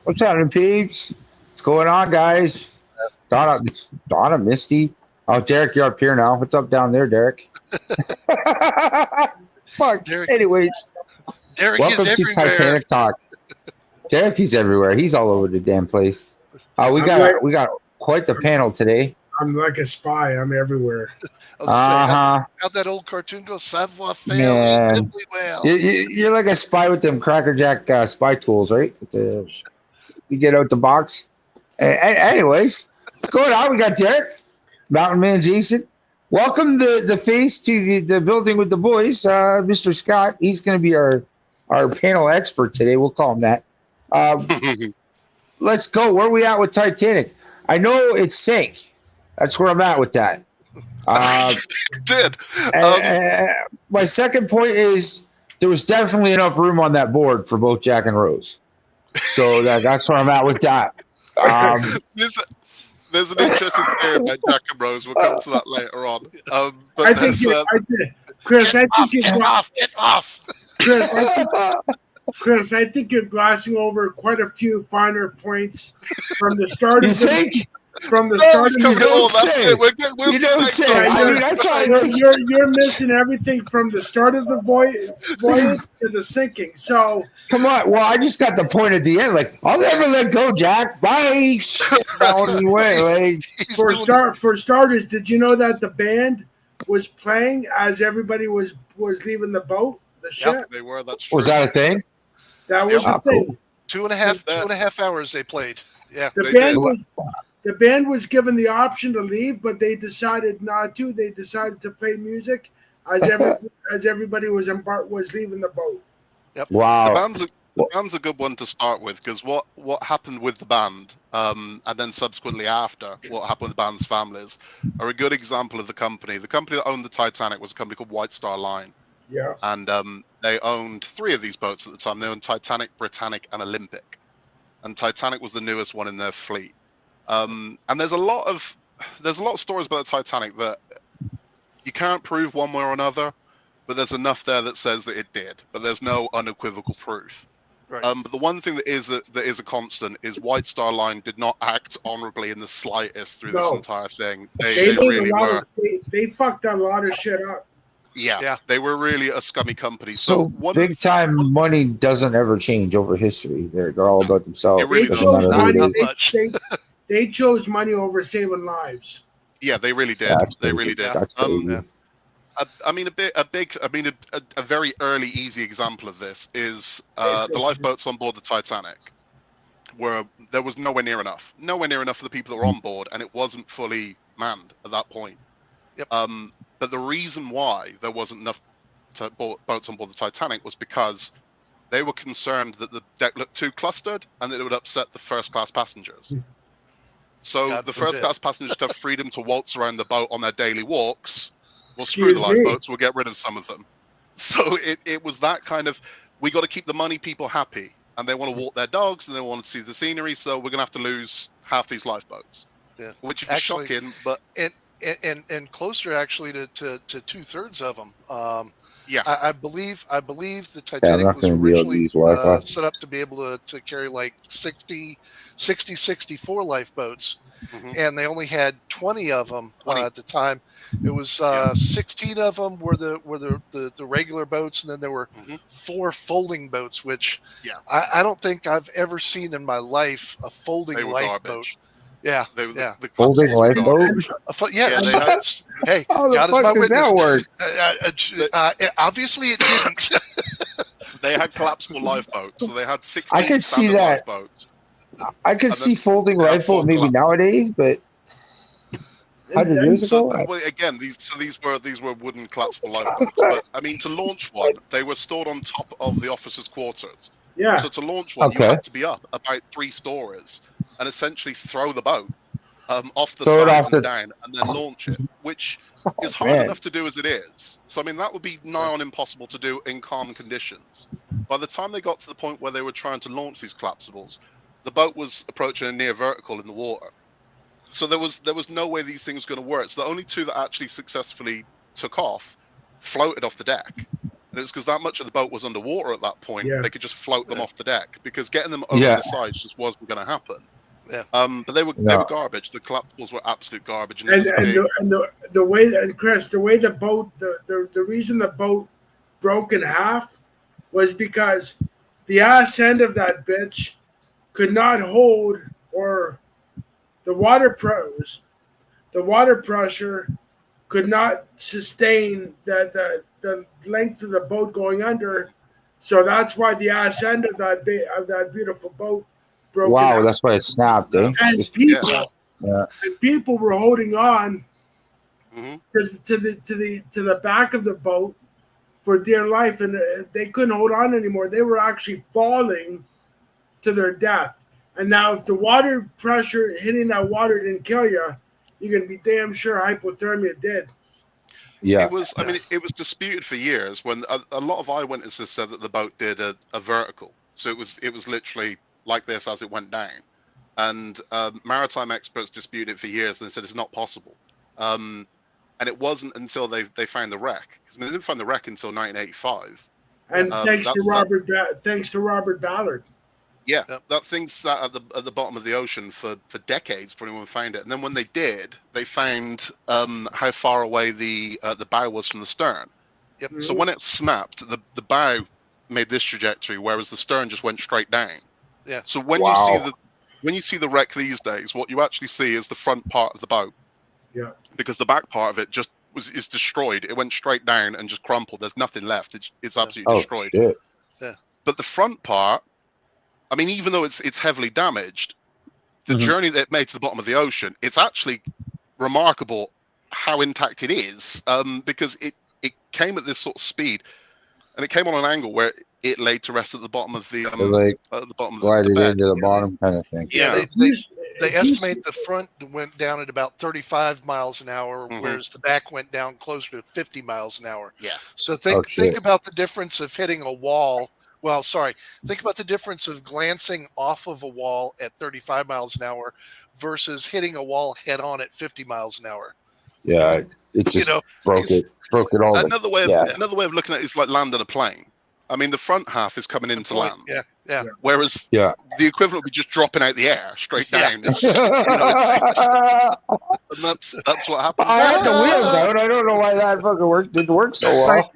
What's happening, peeps? What's going on, guys? Donna, Misty. Oh, Derek, you're up here now. What's up down there, Derek? Fuck. Derek, anyways, Derek welcome is to everywhere. Titanic Talk. Derek, he's everywhere. He's all over the damn place. We got quite the panel today. I'm like a spy. I'm everywhere. How'd that old cartoon go? Savoir faire, well. You're like a spy with them Cracker Jack spy tools, right? You get out the box. Anyways, what's going on? We got Derek, Mountain Man Jason. Welcome the face to the building with the boys, Mr. Scott. He's going to be our panel expert today. We'll call him that. Let's go. Where are we at with Titanic? I know it sank. That's where I'm at with that. It did. My second point is there was definitely enough room on that board for both Jack and Rose. So that's where I'm at with that. There's an interesting theory about Jack and Rose. We'll come to that later on. But I think Chris, I think get off. Chris, I think you're glossing over quite a few finer points from the start of the. From the start of you're missing everything from the start of the voyage to the sinking. So come on. Well, I just got the point at the end. Like, I'll never let go, Jack. Bye. For starters, did you know that the band was playing as everybody was leaving the boat, the ship? Yeah, they were. That's true. Was that a thing? That was a thing. Cool. 2.5 hours they played. Yeah. The band was given the option to leave, but they decided not to. They decided to play music as everybody was leaving the boat. Yep. Wow. The band's a good one to start with, because what happened with the band, and then subsequently after, what happened with the band's families, are a good example of the company. The company that owned the Titanic was a company called White Star Line. Yeah. And they owned 3 of these boats at the time. They owned Titanic, Britannic, and Olympic. And Titanic was the newest one in their fleet. And there's a lot of stories about the Titanic that you can't prove one way or another, but there's enough there that says that it did, but there's no unequivocal proof. Right. But the one thing that is a constant is White Star Line did not act honorably in the slightest through this entire thing. They really were. They fucked a lot of shit up. Yeah, they were really a scummy company. So big time money doesn't ever change over history. They're all about themselves. It really doesn't. They chose money over saving lives. Yeah, they really did. They really did. I mean, a very early, easy example of this is the lifeboats on board the Titanic. There was nowhere near enough for the people that were on board, and it wasn't fully manned at that point. Yep. But the reason why there wasn't enough boats on board the Titanic was because they were concerned that the deck looked too clustered and that it would upset the first-class passengers. So the first-class passengers have freedom to waltz around the boat on their daily walks. Well, screw the lifeboats, we'll get rid of some of them. So it was that kind of, we got to keep the money people happy, and they want to walk their dogs, and they want to see the scenery, so we're going to have to lose half these lifeboats. Yeah. Which is shocking, but... And closer actually to 2/3 of them. Yeah, I believe the Titanic was originally set up to be able to carry like 64 lifeboats, and they only had 20 of them at the time. It was 16 of them were the regular boats, and then there were 4 folding boats, which I don't think I've ever seen in my life a folding lifeboat. Yeah, the folding lifeboat. Hey, how the God fuck is my does witness. that work? Obviously, it didn't. They had collapsible lifeboats, so they had 16 I could see that. Lifeboats. I could see folding lifeboat maybe nowadays, but 100 years ago? Well, again, these were wooden collapsible lifeboats. But I mean, to launch one, they were stored on top of the officers' quarters. Yeah. So to launch one, you had to be up about 3 stories and essentially throw the boat off the sides and down, and then launch it, which is hard enough to do as it is. So I mean, that would be nigh on impossible to do in calm conditions. By the time they got to the point where they were trying to launch these collapsibles, the boat was approaching a near vertical in the water. So there was no way these things were going to work. So the only 2 that actually successfully took off floated off the deck. And it's because that much of the boat was underwater at that point. They could just float them off the deck, because getting them over the sides just wasn't going to happen. Yeah. But they were garbage. The collapsibles were absolute garbage. And the way that, Chris, the way the boat, the reason the boat broke in half was because the ass end of that bitch could not hold, or the water pressure could not sustain the length of the boat going under. So that's why the ass end of that beautiful boat broke. Wow, that's why it snapped, eh? And people were holding on to the back of the boat for dear life, and they couldn't hold on anymore. They were actually falling to their death. And now, if the water pressure hitting that water didn't kill you, you're gonna be damn sure hypothermia did. Yeah, it was. I mean, it was disputed for years. When a lot of eyewitnesses said that the boat did a vertical, so it was literally like this as it went down. And maritime experts disputed it for years, and they said it's not possible. And it wasn't until they found the wreck, because they didn't find the wreck until 1985. And thanks to Robert Ballard. Yeah, that thing sat at the bottom of the ocean for decades before anyone found it. And then when they did, they found how far away the bow was from the stern. Yep. So when it snapped, the bow made this trajectory, whereas the stern just went straight down. Yeah. So when you see the wreck these days, what you actually see is the front part of the boat. Yeah. Because the back part of it is destroyed. It went straight down and just crumpled. There's nothing left. It's absolutely destroyed. Shit. Yeah. But the front part, I mean, even though it's heavily damaged, the journey that it made to the bottom of the ocean, it's actually remarkable how intact it is, because it came at this sort of speed, and it came on an angle where it laid to rest at the bottom of the at the bottom of the bed. Into the bottom kind of thing. Yeah, they estimate the front went down at about 35 miles an hour, whereas the back went down closer to 50 miles an hour. Yeah. So think about the difference of hitting a wall. Well, sorry. Think about the difference of glancing off of a wall at 35 miles an hour versus hitting a wall head on at 50 miles an hour. Yeah, it just broke it all. Another way of looking at it is like landing a plane. I mean, the front half is coming into land. Yeah. Whereas the equivalent would be just dropping out the air straight down. It's just, and that's what happened. I had the wheels out. I don't know why that fucking didn't work so well.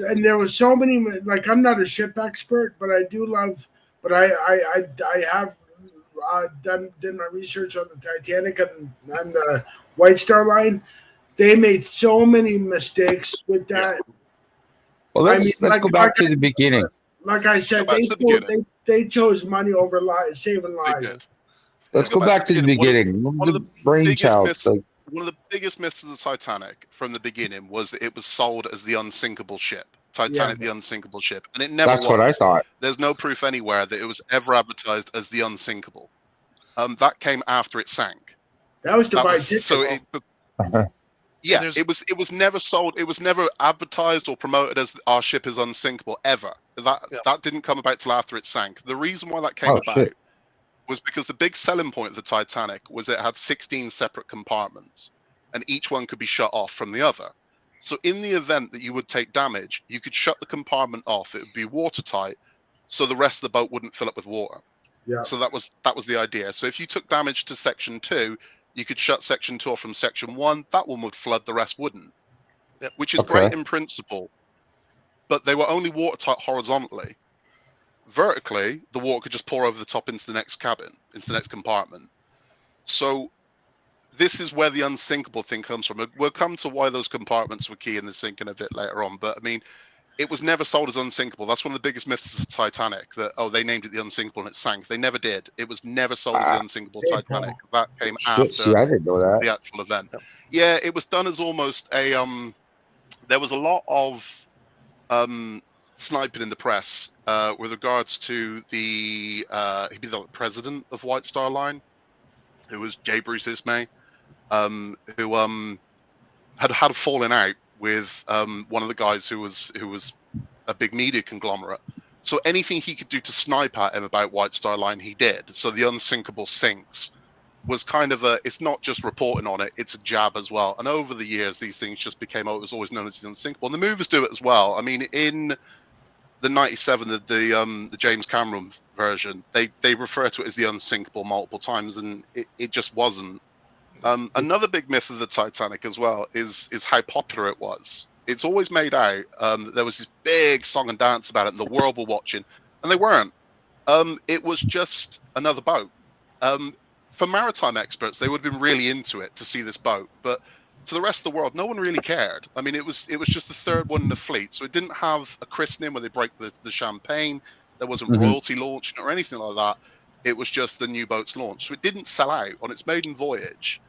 And there was so many. Like, I'm not a ship expert, but I do love. But I have did my research on the Titanic and the White Star Line. They made so many mistakes with that. Well, let's go back to the beginning. Like I said, they chose money over saving lives. Let's go back to the beginning. One of the biggest myths of the Titanic from the beginning was that it was sold as the unsinkable ship. Titanic, the unsinkable ship. And it never was. That's what I thought. There's no proof anywhere that it was ever advertised as the unsinkable. That came after it sank. That was to buy tickets. Yeah, it was never sold. It was never advertised or promoted as our ship is unsinkable ever. That didn't come about till after it sank. The reason why that came about was because the big selling point of the Titanic was it had 16 separate compartments, and each one could be shut off from the other. So in the event that you would take damage, you could shut the compartment off. It would be watertight, so the rest of the boat wouldn't fill up with water. Yeah. So that was the idea. So if you took damage to section 2. You could shut section 2 off from section 1. That one would flood, the rest wouldn't. Which is great in principle, but they were only watertight horizontally. Vertically, the water could just pour over the top into the next cabin, into the next compartment. So this is where the unsinkable thing comes from. We'll come to why those compartments were key in the sinking a bit later on. But I mean, It was never sold as unsinkable. That's one of the biggest myths of Titanic. That they named it the Unsinkable and it sank. They never did. It was never sold as the Unsinkable Titanic. That came after See, I didn't know that. the actual event. Yeah, it was done as almost a. There was a lot of sniping in the press with regards to the he'd be the president of White Star Line, who was J. Bruce Ismay, who had a falling out with one of the guys who was a big media conglomerate. So anything he could do to snipe at him about White Star Line, he did. So the Unsinkable sinks was kind of it's not just reporting on it, it's a jab as well. And over the years, these things just became, it was always known as the Unsinkable. And the movies do it as well. I mean, in the 97, the James Cameron version, they refer to it as the Unsinkable multiple times, and it just wasn't. Another big myth of the Titanic as well is how popular it was. It's always made out that there was this big song and dance about it, and the world were watching, and they weren't. It was just another boat. For maritime experts, they would have been really into it to see this boat, but to the rest of the world, no one really cared. I mean, it was just the third one in the fleet, so it didn't have a christening where they break the champagne. There wasn't royalty launching or anything like that. It was just the new boat's launch, so it didn't sell out on its maiden voyage.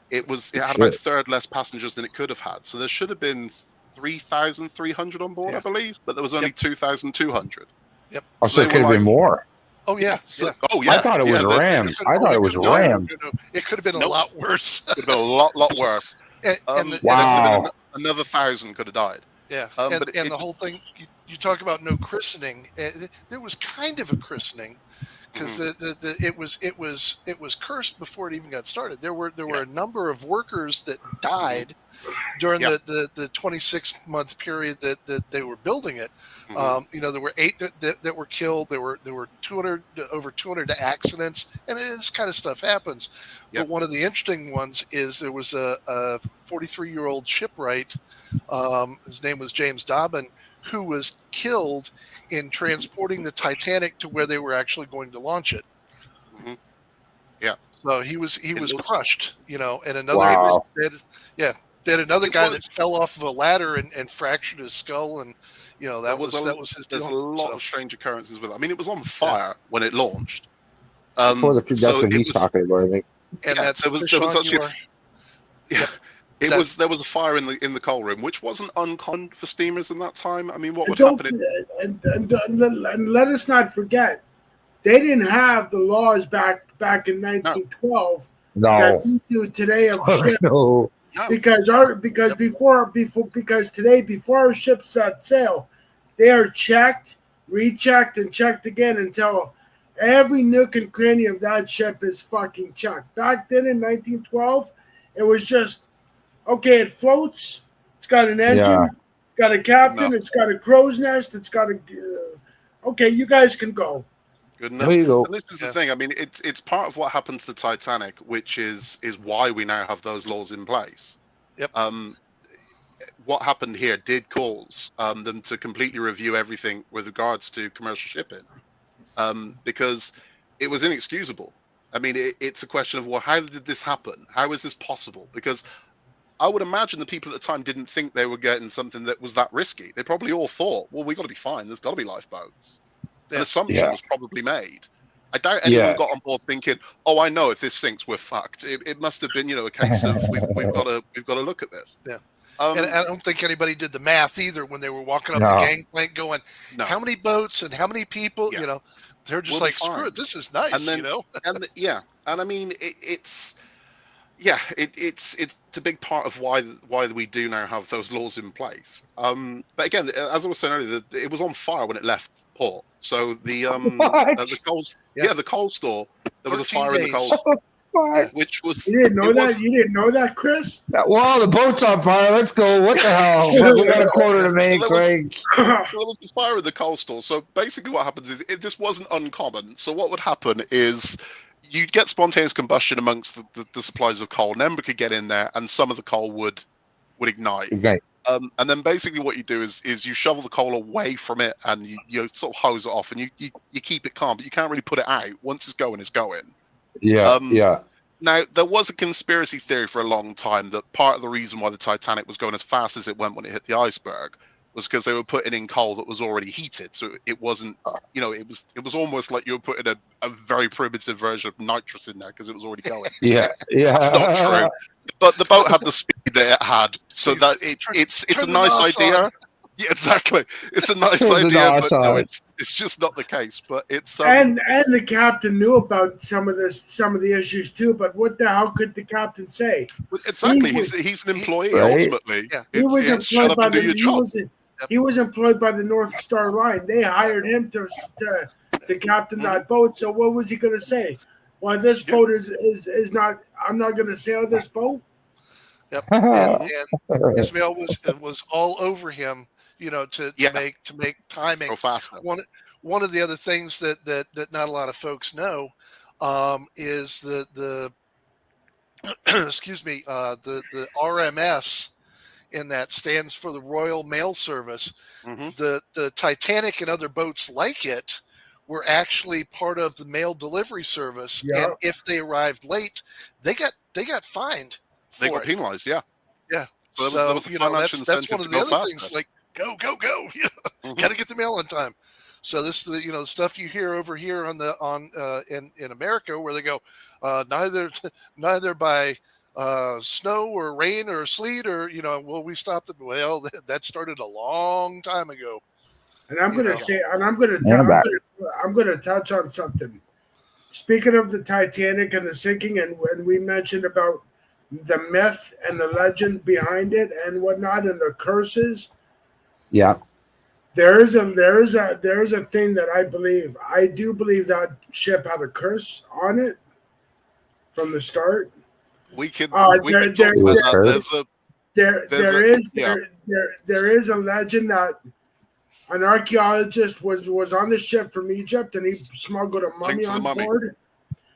It had about a third less passengers than it could have had, so there should have been 3,300 on board, I believe, but there was only 2,200. Yep. So it could have been more. Oh yeah. Oh yeah. I thought it was rammed. I thought it was rammed. No. It could have been a lot worse. It could have been a lot worse. Wow. Another 1,000 could have died. Yeah. And the whole thing, you talk about no christening. There was kind of a christening, because it was cursed before it even got started. There were a number of workers that died during the 26-month period that they were building it. There were 8 that were killed. There were over 200 accidents, and this kind of stuff happens. But one of the interesting ones is there was a 43-year-old shipwright. His name was James Dobbin, who was killed in transporting the Titanic to where they were actually going to launch it. Yeah. So he was crushed, and another they had another guy that fell off of a ladder and fractured his skull, and that was his deal. There's a lot of strange occurrences with it. I mean, it was on fire when it launched. Before that's what he's talking about, I think. And that's there was actually there was a fire in the coal room, which wasn't uncommon for steamers in that time. I mean, what would happen? And let us not forget, they didn't have the laws back in 1912 that we do today of ships. No. Because today, before our ships set sail, they are checked, rechecked, and checked again until every nook and cranny of that ship is fucking checked. Back then in 1912, it was just, okay, it floats, it's got an engine, it's got a captain, it's got a crow's nest, it's got okay, you guys can go. Good enough. There you go. And this is the thing. I mean, it's part of what happened to the Titanic, which is why we now have those laws in place. Yep. What happened here did cause them to completely review everything with regards to commercial shipping, because it was inexcusable. I mean, it's a question of, well, how did this happen? How is this possible? Because I would imagine the people at the time didn't think they were getting something that was that risky. They probably all thought, well, we got to be fine. There's got to be lifeboats. An assumption was probably made. I doubt anyone got on board thinking, "Oh, I know if this sinks, we're fucked." It must have been, a case of we've got to look at this. Yeah, and I don't think anybody did the math either when they were walking up the gangplank, going, "How many boats and how many people?" They're just like, "Screw it, this is nice," and I mean, it's a big part of why we do now have those laws in place. But again, as I was saying earlier, it was on fire when it left port. So the coal store, there was a fire in the coal store, which was. You didn't know that? You didn't know that, Chris? Well, the boat's on fire. Let's go. What the hell? We got a quarter to make, Craig. So there was a fire in the coal store. So basically, what happens is this wasn't uncommon. So what would happen is, you'd get spontaneous combustion amongst the supplies of coal, and Ember could get in there, and some of the coal would ignite. Okay. And then basically what you do is you shovel the coal away from it, and you sort of hose it off, and you keep it calm, but you can't really put it out. Once it's going, it's going. Yeah. Now, there was a conspiracy theory for a long time that part of the reason why the Titanic was going as fast as it went when it hit the iceberg was because they were putting in coal that was already heated. So it wasn't, it was almost like you were putting a very primitive version of nitrous in there because it was already going. Yeah. That's not true. But the boat had the speed that it had, so that it's a nice idea. Yeah, exactly. It's a nice idea, but no, it's just not the case. But it's and the captain knew about some of the issues too. But what the hell could the captain say? Exactly, he's an employee ultimately. Yeah. He was employed by he was employed by the North Star Line. They hired him to captain that boat. So what was he going to say? Well, this boat is not. I'm not going to sail this boat. Yep. And Ismail was all over him. To make timing go faster. One of the other things that not a lot of folks know is the excuse me, the RMS in that stands for the Royal Mail Service. The Titanic and other boats like it were actually part of the mail delivery service, and if they arrived late, they got fined. They got penalized. Yeah. So there was that's one of the other things. Like, go! Got to get the mail on time. So this, the stuff you hear over here in America, where they go, neither by snow or rain or sleet or will we stop the that started a long time ago. And I'm going to touch on something. Speaking of the Titanic and the sinking, and when we mentioned about the myth and the legend behind it and whatnot, and the curses. Yeah. There is a thing that I believe. I do believe that ship had a curse on it from the start. We can talk about that. There is a legend that an archaeologist was on the ship from Egypt, and he smuggled a mummy on board.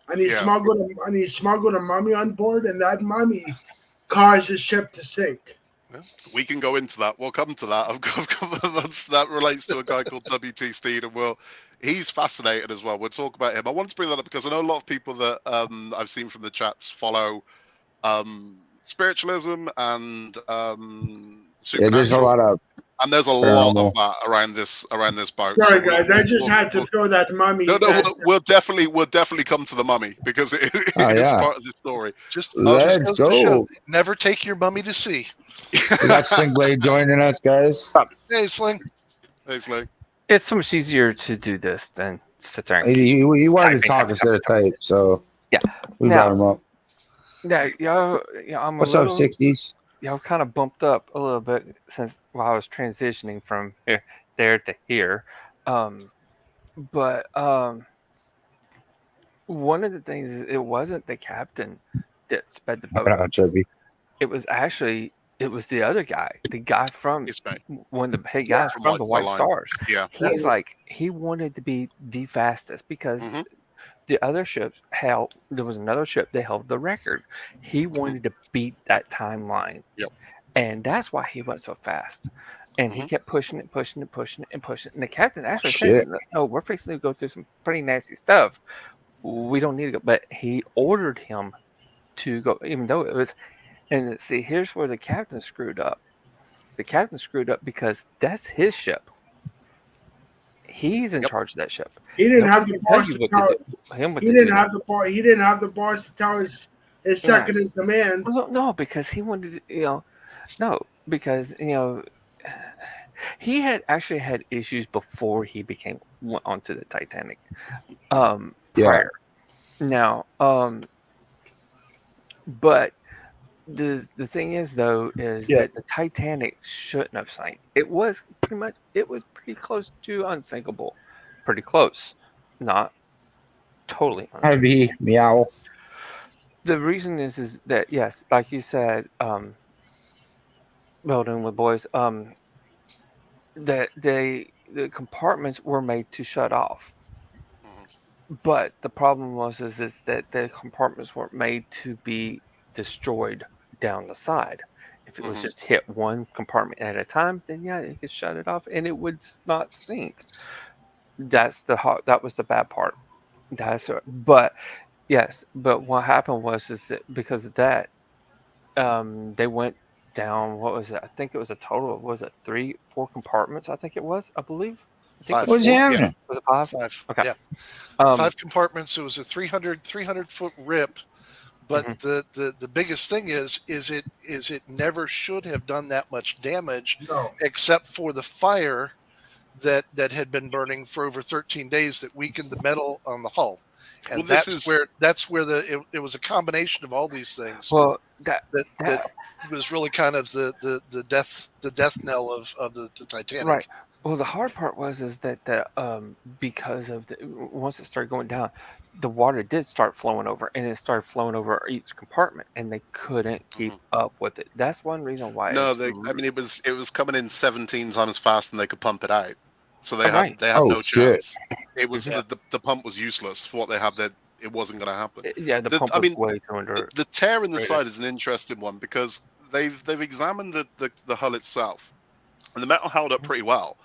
And he smuggled a mummy on board, and that mummy caused the ship to sink. We can go into that. We'll come to that. That relates to a guy called W.T. Steed, and he's fascinating as well. We'll talk about him. I wanted to bring that up because I know a lot of people that I've seen from the chats follow spiritualism and supernatural. There's a lot of that around this boat. Sorry, guys, I just had to throw that mummy. No, we'll definitely come to the mummy because it's part of the story. Let's go. Never take your mummy to sea. We got Slingblade joining us, guys. Hey, Sling. It's so much easier to do this than sit there. He wanted to talk instead of type, so we brought him up. I'm What's up, 60s? Y'all kind of bumped up a little bit since while I was transitioning from there to here. But one of the things is it wasn't the captain that sped the boat. It was the other guy, the guy from one of the head guys from the White Stars. Yeah, he wanted to be the fastest because the other ships there was another ship that held the record. He wanted to beat that timeline. Yep. And that's why he went so fast. And he kept pushing it. And the captain actually said, "Oh, we're fixing to go through some pretty nasty stuff. We don't need to go." But he ordered him to go, even though it was. And see, here's where the captain screwed up. The captain screwed up because that's his ship. He's in charge of that ship. He didn't have the boss to tell him. He didn't have the boss to tell his second in command. Well, no, because he wanted to, because he had actually had issues before he went onto the Titanic. Prior. Now, but the thing is though that the Titanic shouldn't have sank. It was pretty close to unsinkable. Pretty close. Not totally unsinkable. Heavy meow. The reason is that yes, like you said, building with boys, that the compartments were made to shut off. But the problem was that the compartments weren't made to be destroyed down the side. If it was just hit one compartment at a time, then it could shut it off and it would not sink. That was the bad part. But what happened was that because of that, they went down. What was it? I think it was a total of, was it 4 compartments? I think it was. I believe. I think 5. What's happening? Was it 5? 5. Okay. Yeah. 5 compartments. It was a 300-foot rip. But the biggest thing is it never should have done that much damage, except for the fire that had been burning for over 13 days that weakened the metal on the hull. And Well, that's where it was a combination of all these things. Well, that was really kind of the death knell of the Titanic. Right. Well, the hard part was that because of once it started going down, the water did start flowing over, and it started flowing over each compartment, and they couldn't keep up with it. That's one reason why. No, it was coming in 17 times faster than they could pump it out, so they had no chance. It was the pump was useless for what they had. That it wasn't going to happen. Yeah, the pump was way too under. The tear in the side is an interesting one because they've examined the hull itself, and the metal held up pretty well.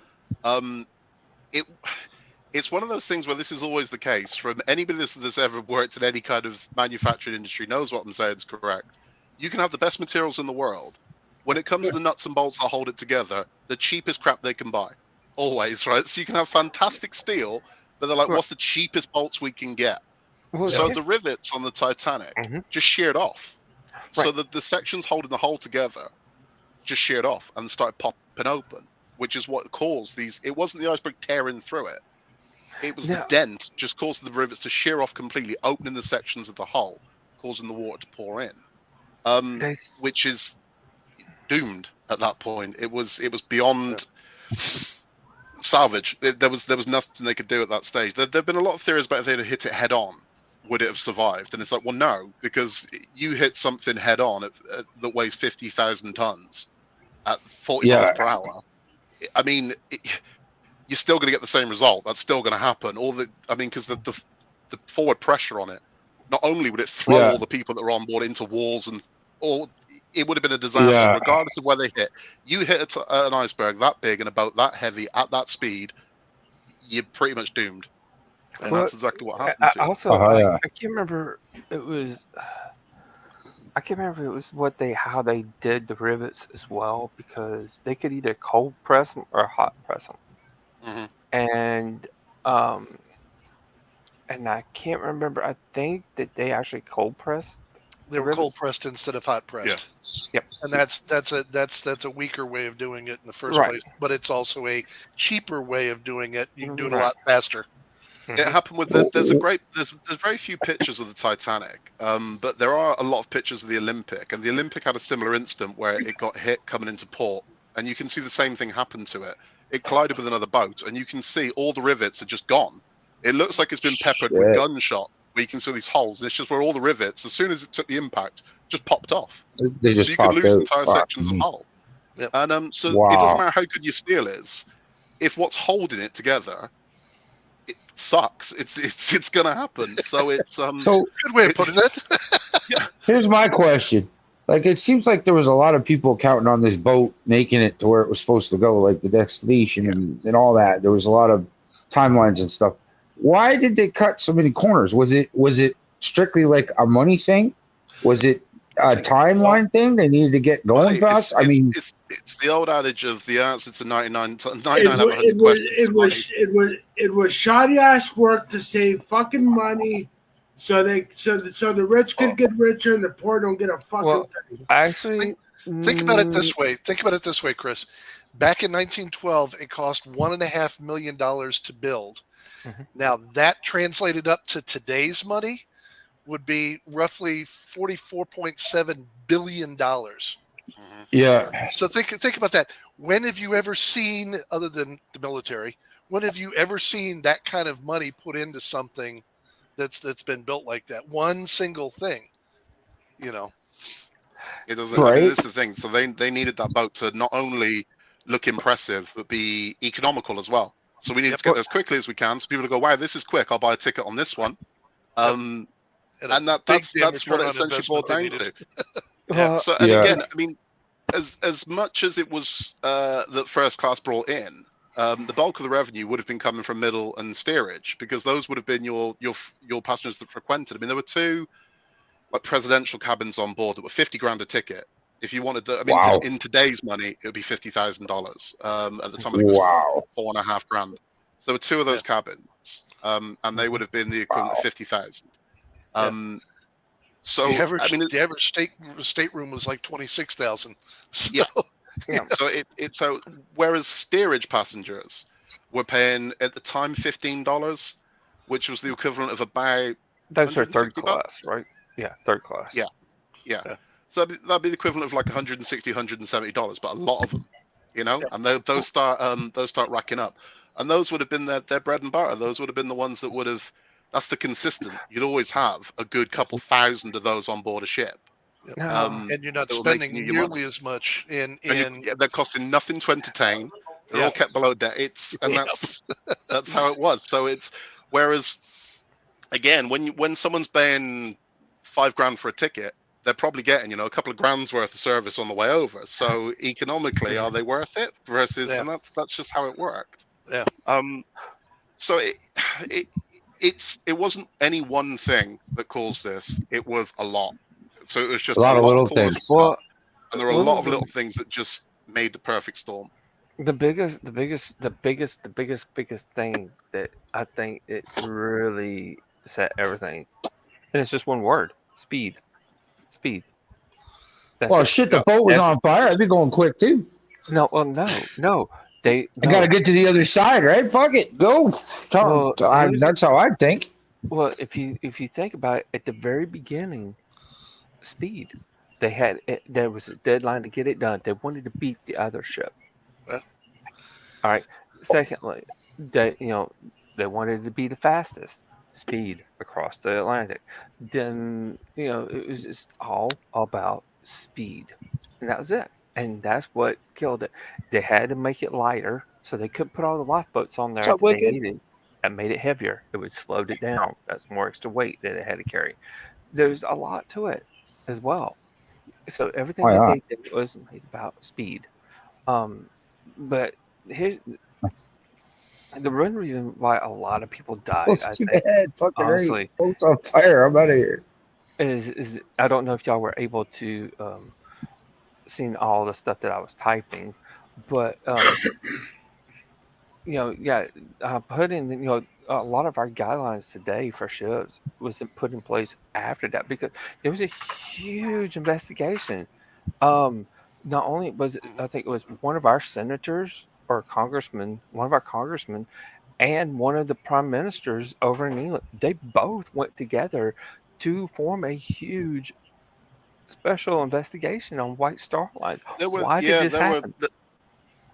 It's one of those things where this is always the case. From anybody that's ever worked in any kind of manufacturing industry knows what I'm saying is correct. You can have the best materials in the world. When it comes to the nuts and bolts that hold it together, the cheapest crap they can buy. Always, right? So you can have fantastic steel, but they're like, what's the cheapest bolts we can get? Well, so the rivets on the Titanic just sheared off. Right. So the sections holding the hull together just sheared off and started popping open, which is what caused these. It wasn't the iceberg tearing through it. It was the dent just causing the rivets to shear off completely, opening the sections of the hull, causing the water to pour in, which is doomed at that point. It was beyond salvage. There was nothing they could do at that stage. There've been a lot of theories about if they'd have hit it head on, would it have survived? And it's like, well, no, because you hit something head on that weighs 50,000 tons at 40 miles per hour. I mean, you're still going to get the same result. That's still going to happen. Because the forward pressure on it, not only would it throw all the people that were on board into walls, or it would have been a disaster, regardless of where they hit. You hit an iceberg that big and a boat that heavy at that speed, you're pretty much doomed. And that's exactly what happened. I can't remember. It was. I can't remember it was how they did the rivets as well, because they could either cold press them or hot press them. And I can't remember. I think that they actually cold pressed. They were cold pressed instead of hot pressed. Yep. And that's a weaker way of doing it in the first place, but it's also a cheaper way of doing it. You can do it a lot faster. It happened with there's very few pictures of the Titanic, but there are a lot of pictures of the Olympic, and the Olympic had a similar incident where it got hit coming into port, and you can see the same thing happen to it. It collided with another boat, and you can see all the rivets are just gone. It looks like it's been peppered with gunshot, where you can see these holes, and it's just where all the rivets, as soon as it took the impact, just popped off. So you could lose entire sections of hull. Yep. And it doesn't matter how good your steel is, if what's holding it together, it sucks. It's gonna happen. So it's good way of putting it. Here's my question. Like, it seems like there was a lot of people counting on this boat making it to where it was supposed to go, like the destination and all that. There was a lot of timelines and stuff. Why did they cut so many corners? Was it strictly like a money thing? Was it a timeline thing? They needed to get going fast. It's the old adage of the answer to 99 It was shoddy ass work to save fucking money, so the rich could get richer and the poor don't get a fucking thing. Actually, think about it this way. Think about it this way, Chris. Back in 1912, it cost $1.5 million to build. Now that translated up to today's money would be roughly $44.7 billion. Yeah. So think about that. When have you ever seen, other than the military, when have you ever seen that kind of money put into something that's been built like that? One single thing, It doesn't. Right. This is the thing. So they needed that boat to not only look impressive but be economical as well. So we need to get there as quickly as we can, so people to go, wow, this is quick. I'll buy a ticket on this one. And that's what it essentially boiled down to. So again, I mean, as much as it was that first class brought in, the bulk of the revenue would have been coming from middle and steerage, because those would have been your passengers that frequented. I mean, there were two like presidential cabins on board that were $50,000 a ticket, If you wanted the, I mean, Wow. in today's money, it would be $50,000. At the time, I think it was $4,500. So there were two of those cabins, and they would have been the equivalent of 50,000. So the average, I mean, the average stateroom was like 26,000. So, yeah. So so whereas steerage passengers were paying at the time $15, which was the equivalent of about those are third $160. class, right? Yeah, third class. Yeah. So that'd be the equivalent of like $160, $170, but a lot of them, you know, and those start racking up, and those would have been their bread and butter. Those would have been the ones that would have. That's the consistent. You'd always have a good couple thousand of those on board a ship. And you're not spending nearly as much in they're costing nothing to entertain. They're all kept below deck. That's how it was. So it's whereas again, when someone's paying $5,000 for a ticket, they're probably getting, a couple of grand's worth of service on the way over. So economically, are they worth it? Versus, and that's just how it worked. Yeah. So it wasn't any one thing that caused this. It was a lot. So it was just a lot of little things. Well, and there were a lot of little things that just made the perfect storm. The biggest thing that I think it really set everything, and it's just one word: speed. Speed. That's Well, shit, the boat was on fire. I'd be going quick too. No. I got to get to the other side, right? Fuck it, go. That's how I think. Well, if you think about it, at the very beginning, speed. They had there was a deadline to get it done. They wanted to beat the other ship. All right. Secondly, they wanted to be the fastest. Speed across the Atlantic. Then it was just all about speed, and that was it. And that's what killed it. They had to make it lighter, so they couldn't put all the lifeboats on there that they needed. That made it heavier. It would slowed it down. That's more extra weight that it had to carry. There's a lot to it as well. So everything that they did was made about speed. But here's the one reason why a lot of people died. Honestly, boat's on fire. I'm out of here. Is I don't know if y'all were able to seen all the stuff that I was typing, but I put in a lot of our guidelines today for ships was put in place after that because there was a huge investigation. Not only was I think it was one of our senators or congressmen, one of our congressmen, and one of the prime ministers over in England. They both went together to form a huge special investigation on White Star Line. Why did this happen?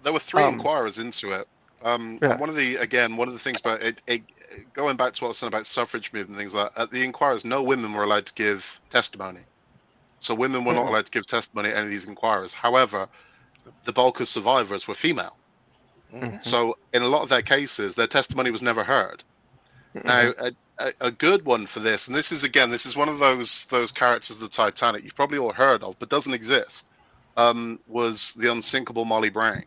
There were three inquirers into it. And one of the things about it, going back to what I was saying about suffrage movement and things like that, at the inquirers, no women were allowed to give testimony. So women were not allowed to give testimony at any of these inquirers. However, the bulk of survivors were female. Mm-hmm. So in a lot of their cases, their testimony was never heard. Mm-hmm. Now, a good one for this, and this is one of those characters of the Titanic you've probably all heard of, but doesn't exist, was the unsinkable Molly Brown.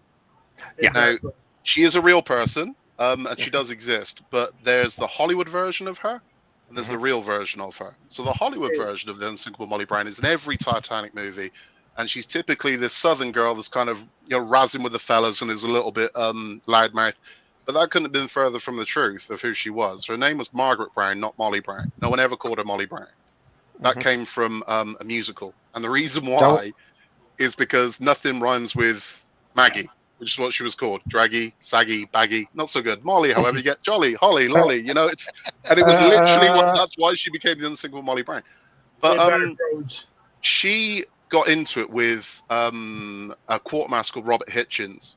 Yeah. Now, she is a real person, and she does exist, but there's the Hollywood version of her, and there's the real version of her. So the Hollywood version of the unsinkable Molly Brown is in every Titanic movie, and she's typically this Southern girl that's kind of razzing with the fellas and is a little bit loudmouth. But that couldn't have been further from the truth of who she was. Her name was Margaret Brown, not Molly Brown. No one ever called her Molly Brown. That came from a musical, and the reason why is because nothing rhymes with Maggie, which is what she was called. Draggy, saggy, baggy, not so good. Molly, however, you get jolly, holly, lolly. And it was literally that's why she became the unsinkable Molly Brown. But she got into it with a quartermaster called Robert Hitchens,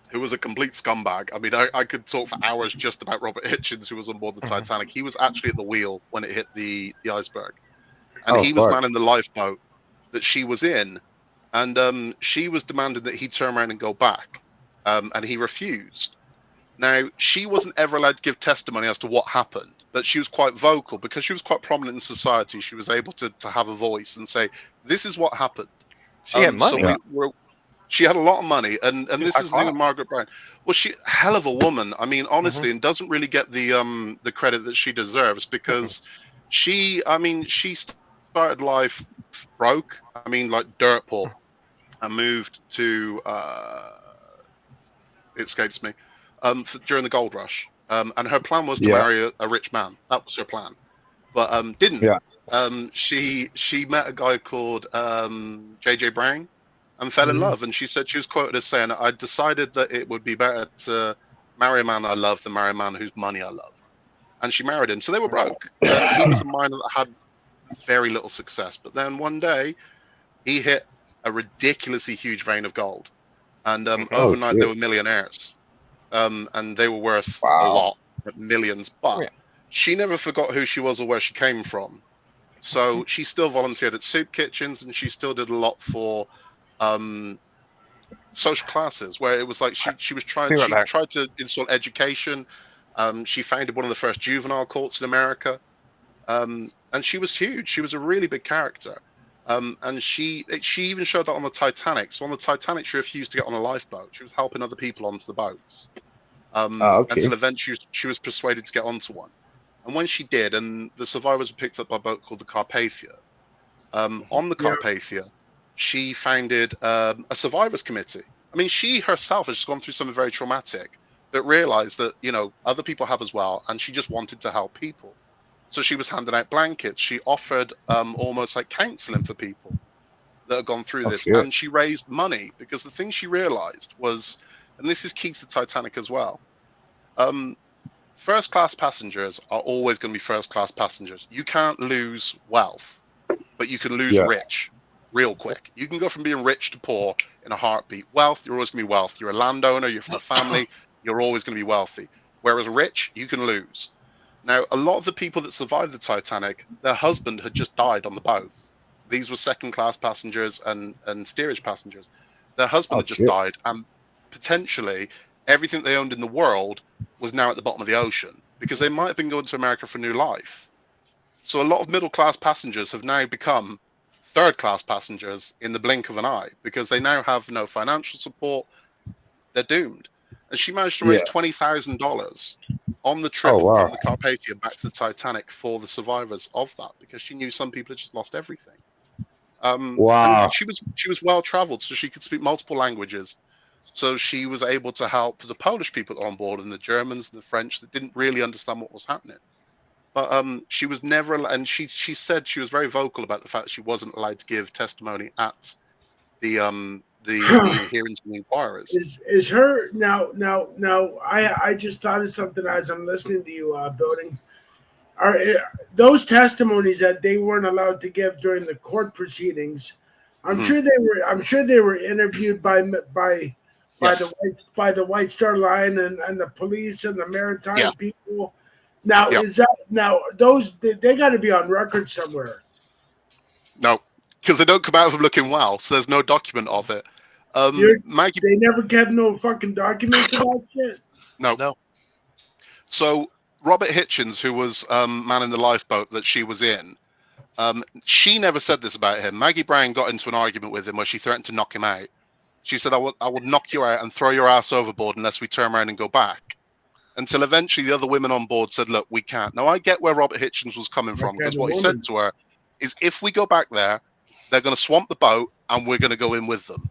who was a complete scumbag. I mean, I could talk for hours just about Robert Hitchens, who was on board the Titanic. He was actually at the wheel when it hit the iceberg. And he was manning the lifeboat that she was in. And she was demanding that he turn around and go back. And he refused. Now, she wasn't ever allowed to give testimony as to what happened, but she was quite vocal because she was quite prominent in society. She was able to have a voice and say, this is what happened. She had money. She had a lot of money. And this is the thing with Margaret Brown. Well, she hell of a woman. I mean, honestly, and doesn't really get the credit that she deserves because she started life broke. I mean, like dirt poor. and moved to it escapes me during the gold rush. And her plan was to marry a rich man. That was her plan, but didn't. Yeah. She met a guy called J.J. Brown and fell in love. And she said, she was quoted as saying, "I decided that it would be better to marry a man I love than marry a man whose money I love." And she married him. So they were broke. He was a miner that had very little success. But then one day he hit a ridiculously huge vein of gold. And overnight they were millionaires. And they were worth a lot, millions. But she never forgot who she was or where she came from. So she still volunteered at soup kitchens, and she still did a lot for social classes, where it was like she was trying. She tried to install education. She founded one of the first juvenile courts in America, and she was huge. She was a really big character, and she even showed that on the Titanic. So on the Titanic, she refused to get on a lifeboat. She was helping other people onto the boats, until eventually she was persuaded to get onto one. And when she did, and the survivors were picked up by a boat called the Carpathia, on the Carpathia, she founded a survivors committee. I mean, she herself has just gone through something very traumatic, but realized that, you know, other people have as well, and she just wanted to help people. So she was handing out blankets. She offered almost like counseling for people that had gone through this. And she raised money, because the thing she realized was, and this is key to the Titanic as well, first-class passengers are always going to be first-class passengers. You can't lose wealth, but you can lose rich real quick. You can go from being rich to poor in a heartbeat. Wealth, you're always going to be wealth. You're a landowner, you're from a family, you're always going to be wealthy. Whereas rich, you can lose. Now, a lot of the people that survived the Titanic, their husband had just died on the boat. These were second-class passengers and steerage passengers. Their husband had just died, and potentially everything they owned in the world was now at the bottom of the ocean, because they might have been going to America for a new life. So a lot of middle-class passengers have now become third-class passengers in the blink of an eye, because they now have no financial support. They're doomed. And she managed to raise $20,000 on the trip from the Carpathia back to the Titanic for the survivors of that, because she knew some people had just lost everything. And she was well-traveled, so she could speak multiple languages. So she was able to help the Polish people that were on board, and the Germans and the French that didn't really understand what was happening. But she was never, and she said she was very vocal about the fact that she wasn't allowed to give testimony at the hearings and the inquiries. Is her now? I just thought of something as I'm listening to you, Building. Are those testimonies that they weren't allowed to give during the court proceedings? I'm sure they were interviewed by the White Star Line and the police and the maritime people. Now is that those they got to be on record somewhere? No, because they don't come out of them looking well, so there's no document of it. Maggie, they never kept no fucking documents of that shit. No. So Robert Hitchens, who was man in the lifeboat that she was in, she never said this about him. Maggie Brown got into an argument with him where she threatened to knock him out. She said, I will knock you out and throw your ass overboard unless we turn around and go back. Until eventually the other women on board said, look, we can't. Now, I get where Robert Hitchens was coming from, because what he said to her is, if we go back there, they're going to swamp the boat and we're going to go in with them.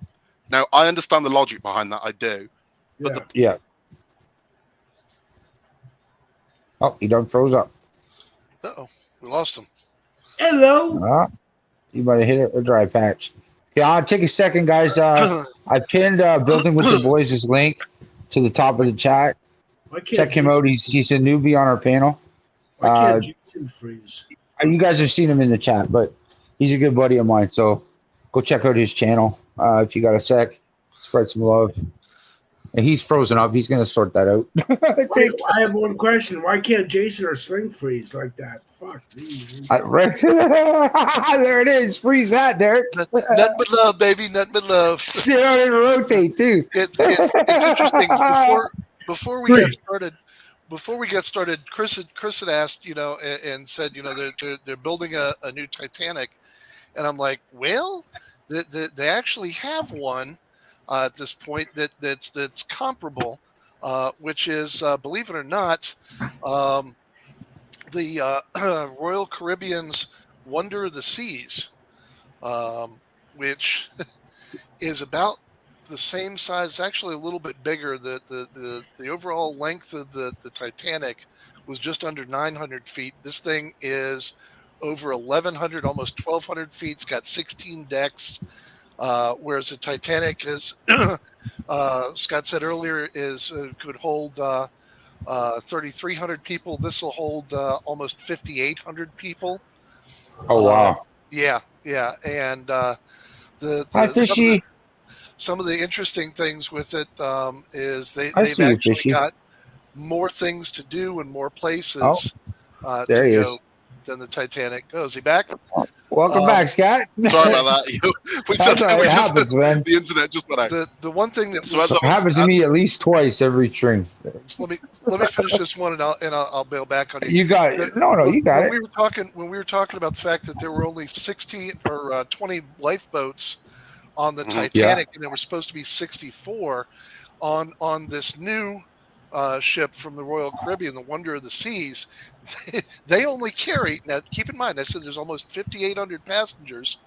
Now, I understand the logic behind that. I do. But Oh, he done froze up. Uh-oh. We lost him. Hello. You might have hit a dry patch. Yeah, I'll take a second, guys. I pinned Building with the Boys' link to the top of the chat. Check him out. He's a newbie on our panel. Why can't Jason freeze? You guys have seen him in the chat, but he's a good buddy of mine. So go check out his channel if you got a sec. Spread some love. And he's frozen up. He's going to sort that out. I have one question. Why can't Jason or Sling freeze like that? Fuck me. There it is. Freeze that, Derek. Nothing but love, baby. Nothing but love. Sit on it and rotate, too. It's interesting. Before we get started, Chris had asked, and said, they're building a new Titanic, and I'm like, well, they actually have one at this point that's comparable, which is, believe it or not, the Royal Caribbean's Wonder of the Seas, which is about the same size, actually a little bit bigger. The overall length of the Titanic was just under 900 feet. This thing is over 1,100, almost 1,200 feet. It's got 16 decks, whereas the Titanic is, Scott said earlier, could hold 3,300 people. This will hold almost 5,800 people. Oh wow! Yeah, and some of the interesting things with it is they've actually got more things to do and more places to go than the Titanic. Oh, is he back? Welcome back, Scott. Sorry about that. It happens, man. The internet just went out. The one thing that happens to me at least twice every string. Let me finish this one, and I'll bail back on you. You got it. No, you got it. When we were talking about the fact that there were only 16 or 20 lifeboats on the Titanic, and there were supposed to be 64 on this new ship from the Royal Caribbean, the Wonder of the Seas. They only carry, now keep in mind, I said there's almost 5,800 passengers.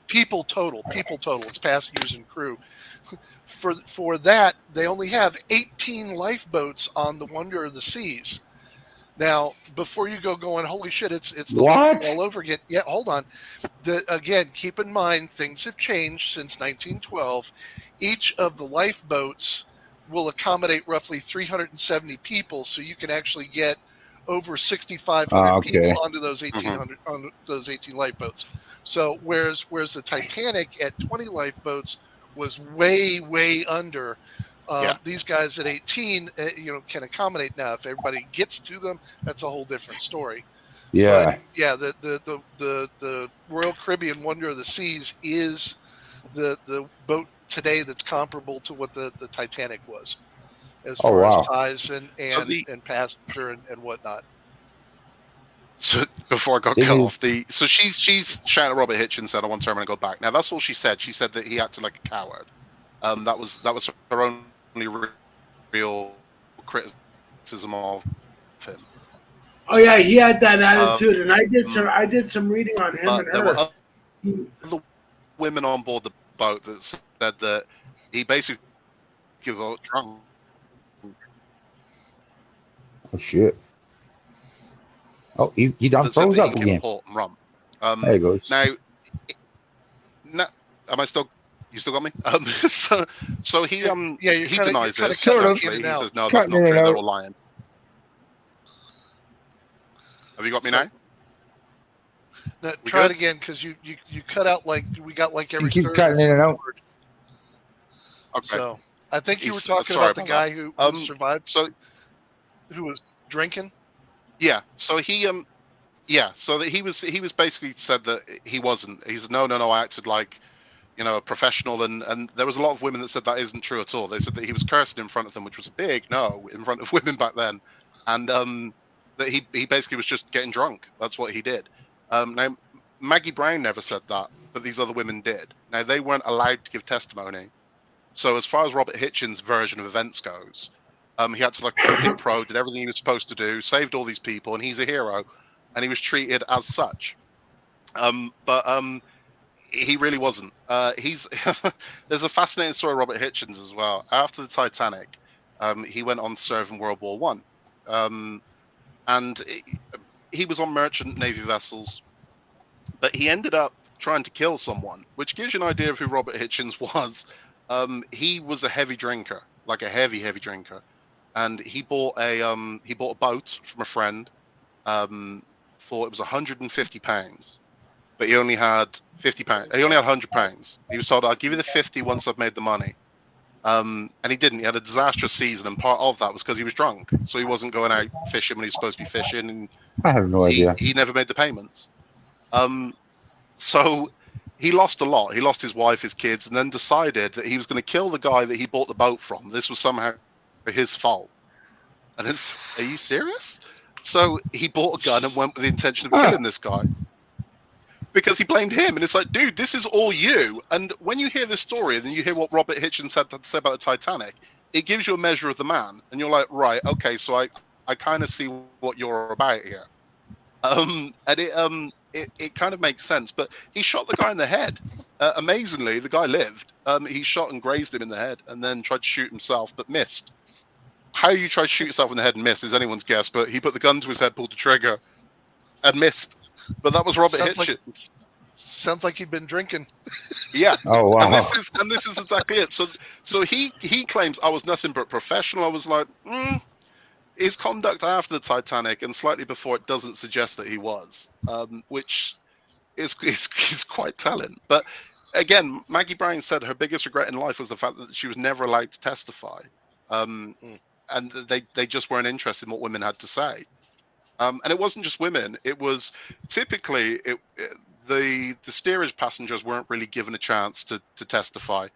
People total. It's passengers and crew. For that, they only have 18 lifeboats on the Wonder of the Seas. Now, before you going, holy shit, it's the all over again. Yeah, hold on. Again, keep in mind, things have changed since 1912. Each of the lifeboats will accommodate roughly 370 people, so you can actually get over 6,500 people onto those 1,800 on those 18 lifeboats. So whereas the Titanic at 20 lifeboats was way under. These guys at 18, can accommodate now. If everybody gets to them, that's a whole different story. Yeah, but, the Royal Caribbean Wonder of the Seas is the boat today that's comparable to what the Titanic was, as far as size and passenger and whatnot. So before I got cut off, so she's shouting at Robert Hitchens, said, "I want Terminator to go back." Now that's all she said. She said that he acted like a coward. That was her only real criticism of him. Oh yeah, he had that attitude, and I did some reading on him and there her. Were other women on board the boat that said that he basically gave out drunk. Oh shit! Oh, he done froze up again. Port and rum. There he goes. Now, am I still? You still got me? So he he denies it. Actually, he says no, that's not true. They're all lying. Have you got me now? No, try it again, because you cut out we got every. You keep cutting in and out. Okay. So I think you were talking about the guy who survived. So who was drinking? Yeah. So he So that he was basically said that he wasn't. He said no. I acted like a professional, and there was a lot of women that said that isn't true at all. They said that he was cursing in front of them, which was a big no in front of women back then, and that he basically was just getting drunk. That's what he did. Now, Maggie Brown never said that, but these other women did. Now, they weren't allowed to give testimony. So as far as Robert Hitchens' version of events goes, he had to hit pro, did everything he was supposed to do, saved all these people, and he's a hero, and he was treated as such. But he really wasn't. There's a fascinating story of Robert Hitchens as well. After the Titanic, he went on to serve in World War One. And he was on merchant Navy vessels, but he ended up trying to kill someone, which gives you an idea of who Robert Hitchens was. He was a heavy drinker, like a heavy drinker, and he bought a boat from a friend for, it was £150, but he only had £50. He only had £100. He was told, "I'll give you the 50 once I've made the money." And he didn't. He had a disastrous season, and part of that was because he was drunk. So he wasn't going out fishing when he was supposed to be fishing, and I have no idea. He never made the payments. So he lost a lot. He lost his wife, his kids, and then decided that he was going to kill the guy that he bought the boat from. This was somehow his fault. And are you serious? So he bought a gun and went with the intention of killing this guy, because he blamed him. And it's like, dude, this is all you. And when you hear this story and then you hear what Robert Hitchens had to say about the Titanic, it gives you a measure of the man. And you're like, right, okay, so I kind of see what you're about here. And it kind of makes sense. But he shot the guy in the head. Amazingly, the guy lived. He shot and grazed him in the head, and then tried to shoot himself, but missed. How you try to shoot yourself in the head and miss is anyone's guess. But he put the gun to his head, pulled the trigger, and missed. But that was Robert Hitchens. Sounds like he'd been drinking. Yeah. Oh wow. And this is exactly it. So he claims I was nothing but professional. I was like, his conduct after the Titanic and slightly before it doesn't suggest that he was, which is quite telling. But again, Maggie Brown said her biggest regret in life was the fact that she was never allowed to testify, and they just weren't interested in what women had to say. And it wasn't just women; it was typically the steerage passengers weren't really given a chance to testify.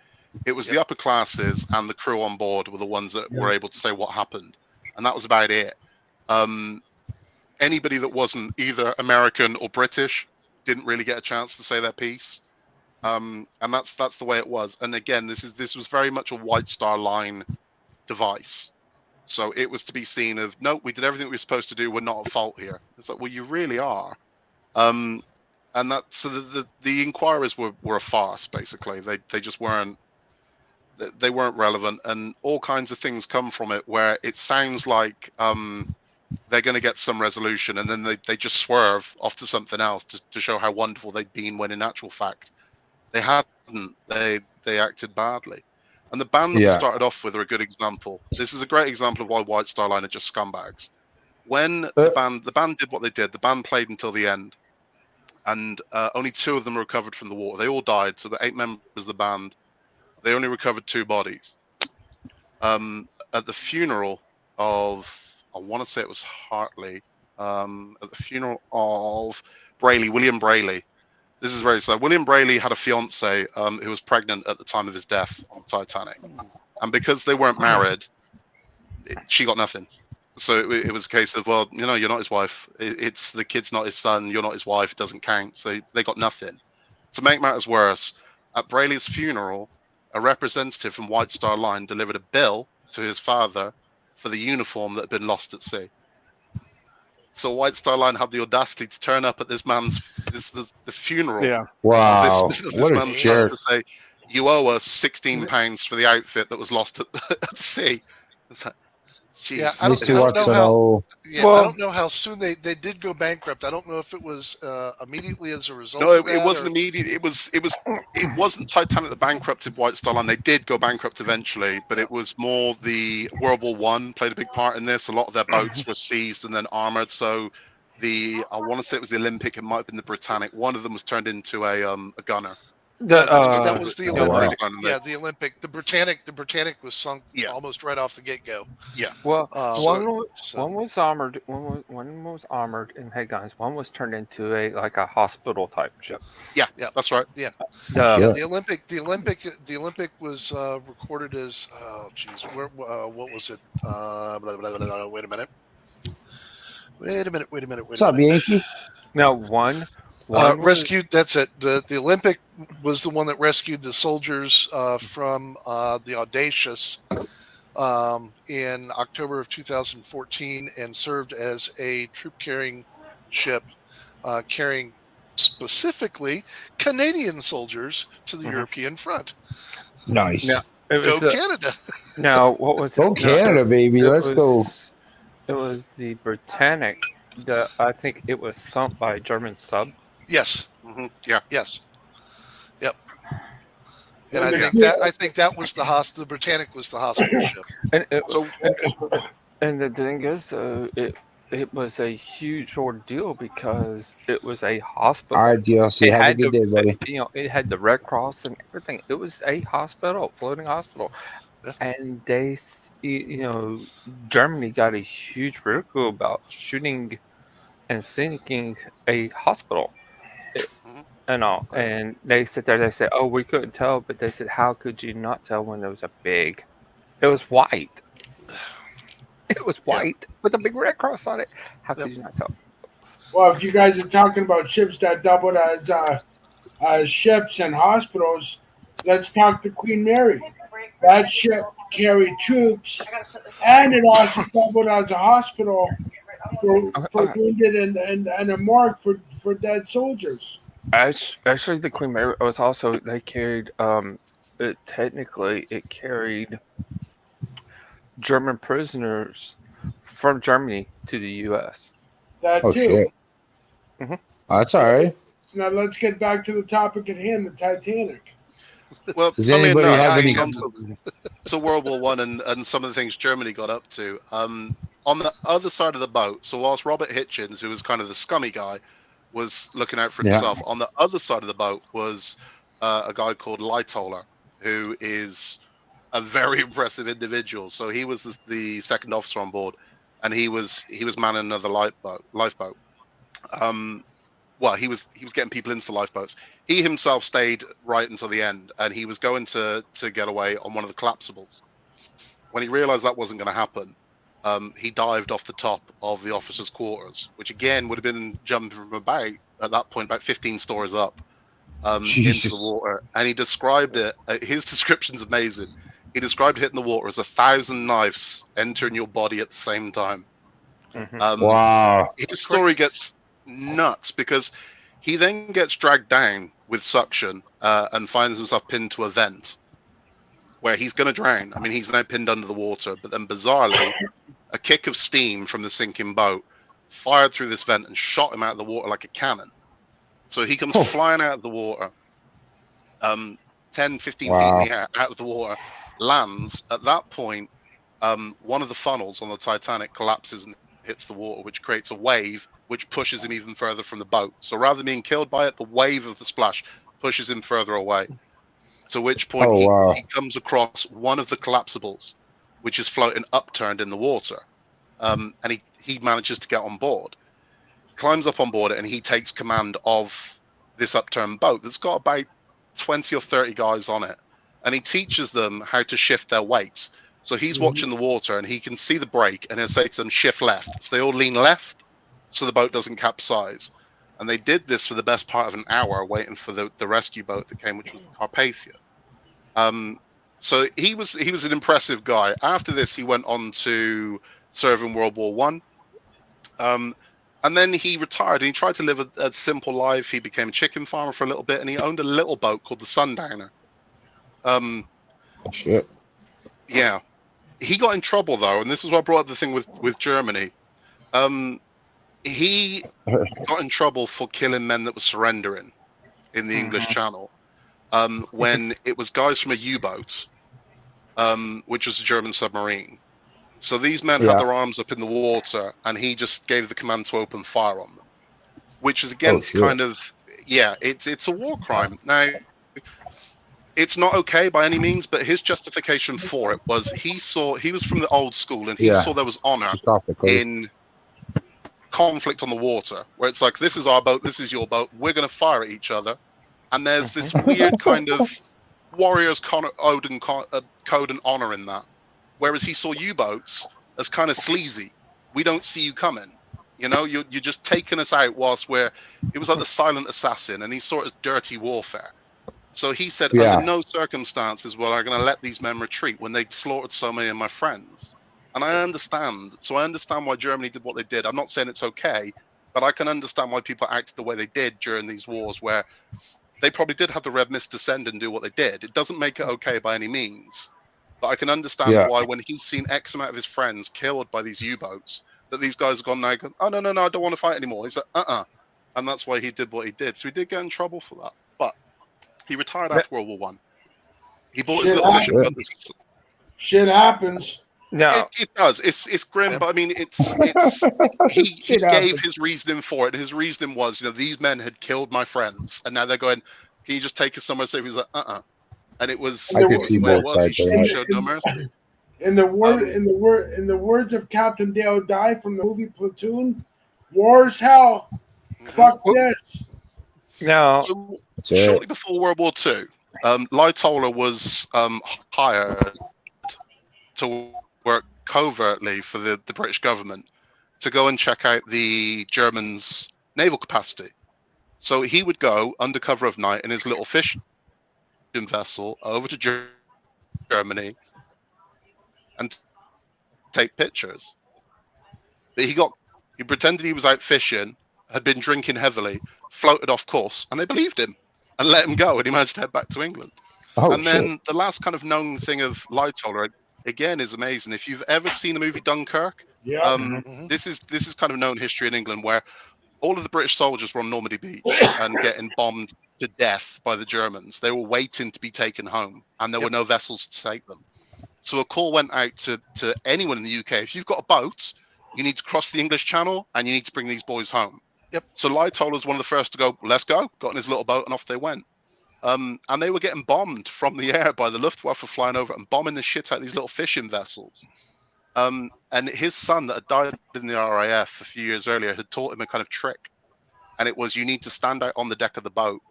It was the upper classes and the crew on board were the ones that were able to say what happened. And that was about it. Anybody that wasn't either American or British didn't really get a chance to say their piece. And that's the way it was. And again, this was very much a White Star Line device. So it was to be seen of, no, we did everything we were supposed to do. We're not at fault here. It's like, well, you really are. And that, so the inquiries were a farce, basically. They just weren't. They weren't relevant, and all kinds of things come from it where it sounds like they're going to get some resolution, and then they just swerve off to something else to show how wonderful they'd been, when in actual fact they hadn't. They acted badly. And the band that we started off with are a good example. This is a great example of why White Star Line are just scumbags. When the band did what they did, the band played until the end, and only 2 of them recovered from the water. They all died, so the 8 members of the band. They only recovered 2 bodies. At the funeral of, I want to say it was Hartley, at the funeral of William Brayley. This is very sad. William Brayley had a fiance who was pregnant at the time of his death on Titanic. And because they weren't married, she got nothing. So it was a case of, well, you're not his wife. It's the kid's not his son. You're not his wife. It doesn't count. So they got nothing. To make matters worse, at Brayley's funeral, a representative from White Star Line delivered a bill to his father for the uniform that had been lost at sea. So White Star Line had the audacity to turn up at this man's the funeral. Yeah. Wow. This what a man's jerk. to say, you owe us £16 for the outfit that was lost at sea. It's like, geez. Yeah, I don't know how soon they did go bankrupt. I don't know if it was immediately as a result. No, of that, it wasn't immediate. It wasn't Titanic that bankrupted White Star Line. They did go bankrupt eventually, but it was more the World War I played a big part in this. A lot of their boats were seized and then armored. So I want to say it was the Olympic. It might have been the Britannic. One of them was turned into a gunner. That was the Olympic. Yeah, the Olympic. The Britannic was sunk almost right off the get-go. Yeah. Well, one was armored. One was armored and had guns. One was turned into a hospital type ship. Yeah, that's right. Yeah. The Olympic was recorded as what was it? Wait a minute. What's up, Yankee? No, one rescued. That's it. The Olympic was the one that rescued the soldiers from the Audacious in October of 2014 and served as a troop-carrying ship carrying specifically Canadian soldiers to the European front. Nice. Now, Go Canada. Now, what was it? Go Canada, baby. Let's go. It was the Britannic. I think it was sunk by a German sub. Yes. Mm-hmm. Yeah. Yes. Yep. And I think that was the Britannic was the hospital ship. And the thing is, it was a huge ordeal because it was a hospital. All right, DLC. Have a good day, buddy. It had the Red Cross and everything. It was a hospital, floating hospital. And they, Germany got a huge ridicule about shooting and sinking a hospital and all. And they sit there, they said, oh, we couldn't tell. But they said, how could you not tell when there was it was white. It was white with a big red cross on it. How could you not tell? Well, if you guys are talking about ships that doubled as ships and hospitals, let's talk to Queen Mary. That ship carried troops, and it also doubled as a hospital for wounded and a mark for dead soldiers. Actually, the Queen Mary was also, they carried, technically, it carried German prisoners from Germany to the U.S. That Oh too. shit. Mhm. That's all right. Now let's get back to the topic at hand, the Titanic. Well, Does funny anybody enough, have any? to World War One and some of the things Germany got up to. On the other side of the boat, so whilst Robert Hitchens, who was kind of the scummy guy, was looking out for himself, on the other side of the boat was a guy called Lightoller, who is a very impressive individual. So he was the second officer on board, and he was manning another lifeboat. Well, he was getting people into the lifeboats. He himself stayed right until the end, and he was going to get away on one of the collapsibles. When he realized that wasn't going to happen, he dived off the top of the officers' quarters, which again would have been jumping from about 15 stories up into the water. And he described it. His description's amazing. He described hitting the water as 1,000 knives entering your body at the same time. Wow. His story gets nuts because he then gets dragged down with suction and finds himself pinned to a vent where he's going to drown. I mean, he's now pinned under the water, but then bizarrely, a kick of steam from the sinking boat fired through this vent and shot him out of the water like a cannon. So he comes flying out of the water, 10, 15 feet in the air, out of the water, lands. At that point, one of the funnels on the Titanic collapses and hits the water, which creates a wave which pushes him even further from the boat. So rather than being killed by it, the wave of the splash pushes him further away. To which point he comes across one of the collapsibles, which is floating upturned in the water. And he manages to get on board, climbs up on board it, and he takes command of this upturned boat that's got about 20 or 30 guys on it. And he teaches them how to shift their weights. So he's watching the water, and he can see the break, and he'll say to them, shift left. So they all lean left, so the boat doesn't capsize. And they did this for the best part of an hour, waiting for the rescue boat that came, which was the Carpathia. So he was an impressive guy. After this, he went on to serve in World War One. And then he retired, and he tried to live a simple life. He became a chicken farmer for a little bit, and he owned a little boat called the Sundowner. Shit. Yeah. He got in trouble, though, and this is why I brought up the thing with Germany. He got in trouble for killing men that were surrendering in the English Channel when it was guys from a U-boat, which was a German submarine. So these men had their arms up in the water, and he just gave the command to open fire on them, which is against it's a war crime. Now, it's not okay by any means, but his justification for it was he was from the old school, and he saw there was honor in conflict on the water, where it's like, this is our boat, this is your boat, we're going to fire at each other. And there's this weird kind of warriors code and honor in that. Whereas he saw U-boats as kind of sleazy. We don't see you coming. You know, you're just taking us out whilst it was like the silent assassin, and he saw it as dirty warfare. So he said, under no circumstances will I going to let these men retreat when they'd slaughtered so many of my friends. And I understand. So I understand why Germany did what they did. I'm not saying it's okay, but I can understand why people acted the way they did during these wars, where they probably did have the red mist descend and do what they did. It doesn't make it okay by any means. But I can understand why, when he's seen X amount of his friends killed by these U-boats, that these guys have gone now, oh, no, I don't want to fight anymore. He's like, And that's why he did what he did. So he did get in trouble for that. But he retired after World War One. He bought his little fishing boat. Shit happens. No, it does. It's grim, but I mean, he gave his reasoning for it. And his reasoning was, these men had killed my friends, and now they're going, can you just take us somewhere safe? He was like, And it was the way it was. He showed no mercy. In the words of Captain Dale Dye from the movie Platoon, war's hell. Fuck this. No. So, shortly before World War II, Lightoller was hired to work covertly for the British government to go and check out the Germans' naval capacity. So he would go under cover of night in his little fishing vessel over to Germany and take pictures. But he got He pretended he was out fishing, had been drinking heavily, floated off course, and they believed him and let him go, and he managed to head back to England. Then the last kind of known thing of Lightoller, again, is amazing. If you've ever seen the movie Dunkirk, this is kind of known history in England where all of the British soldiers were on Normandy Beach and getting bombed to death by the Germans. They were waiting to be taken home, and there were no vessels to take them. So a call went out to anyone in the UK. If you've got a boat, you need to cross the English Channel, and you need to bring these boys home. So Lightoller was one of the first to go, let's go. Got in his little boat, and off they went. And they were getting bombed from the air by the Luftwaffe flying over and bombing the shit out of these little fishing vessels. And his son that had died in the RAF a few years earlier had taught him a kind of trick. And it was, you need to stand out on the deck of the boat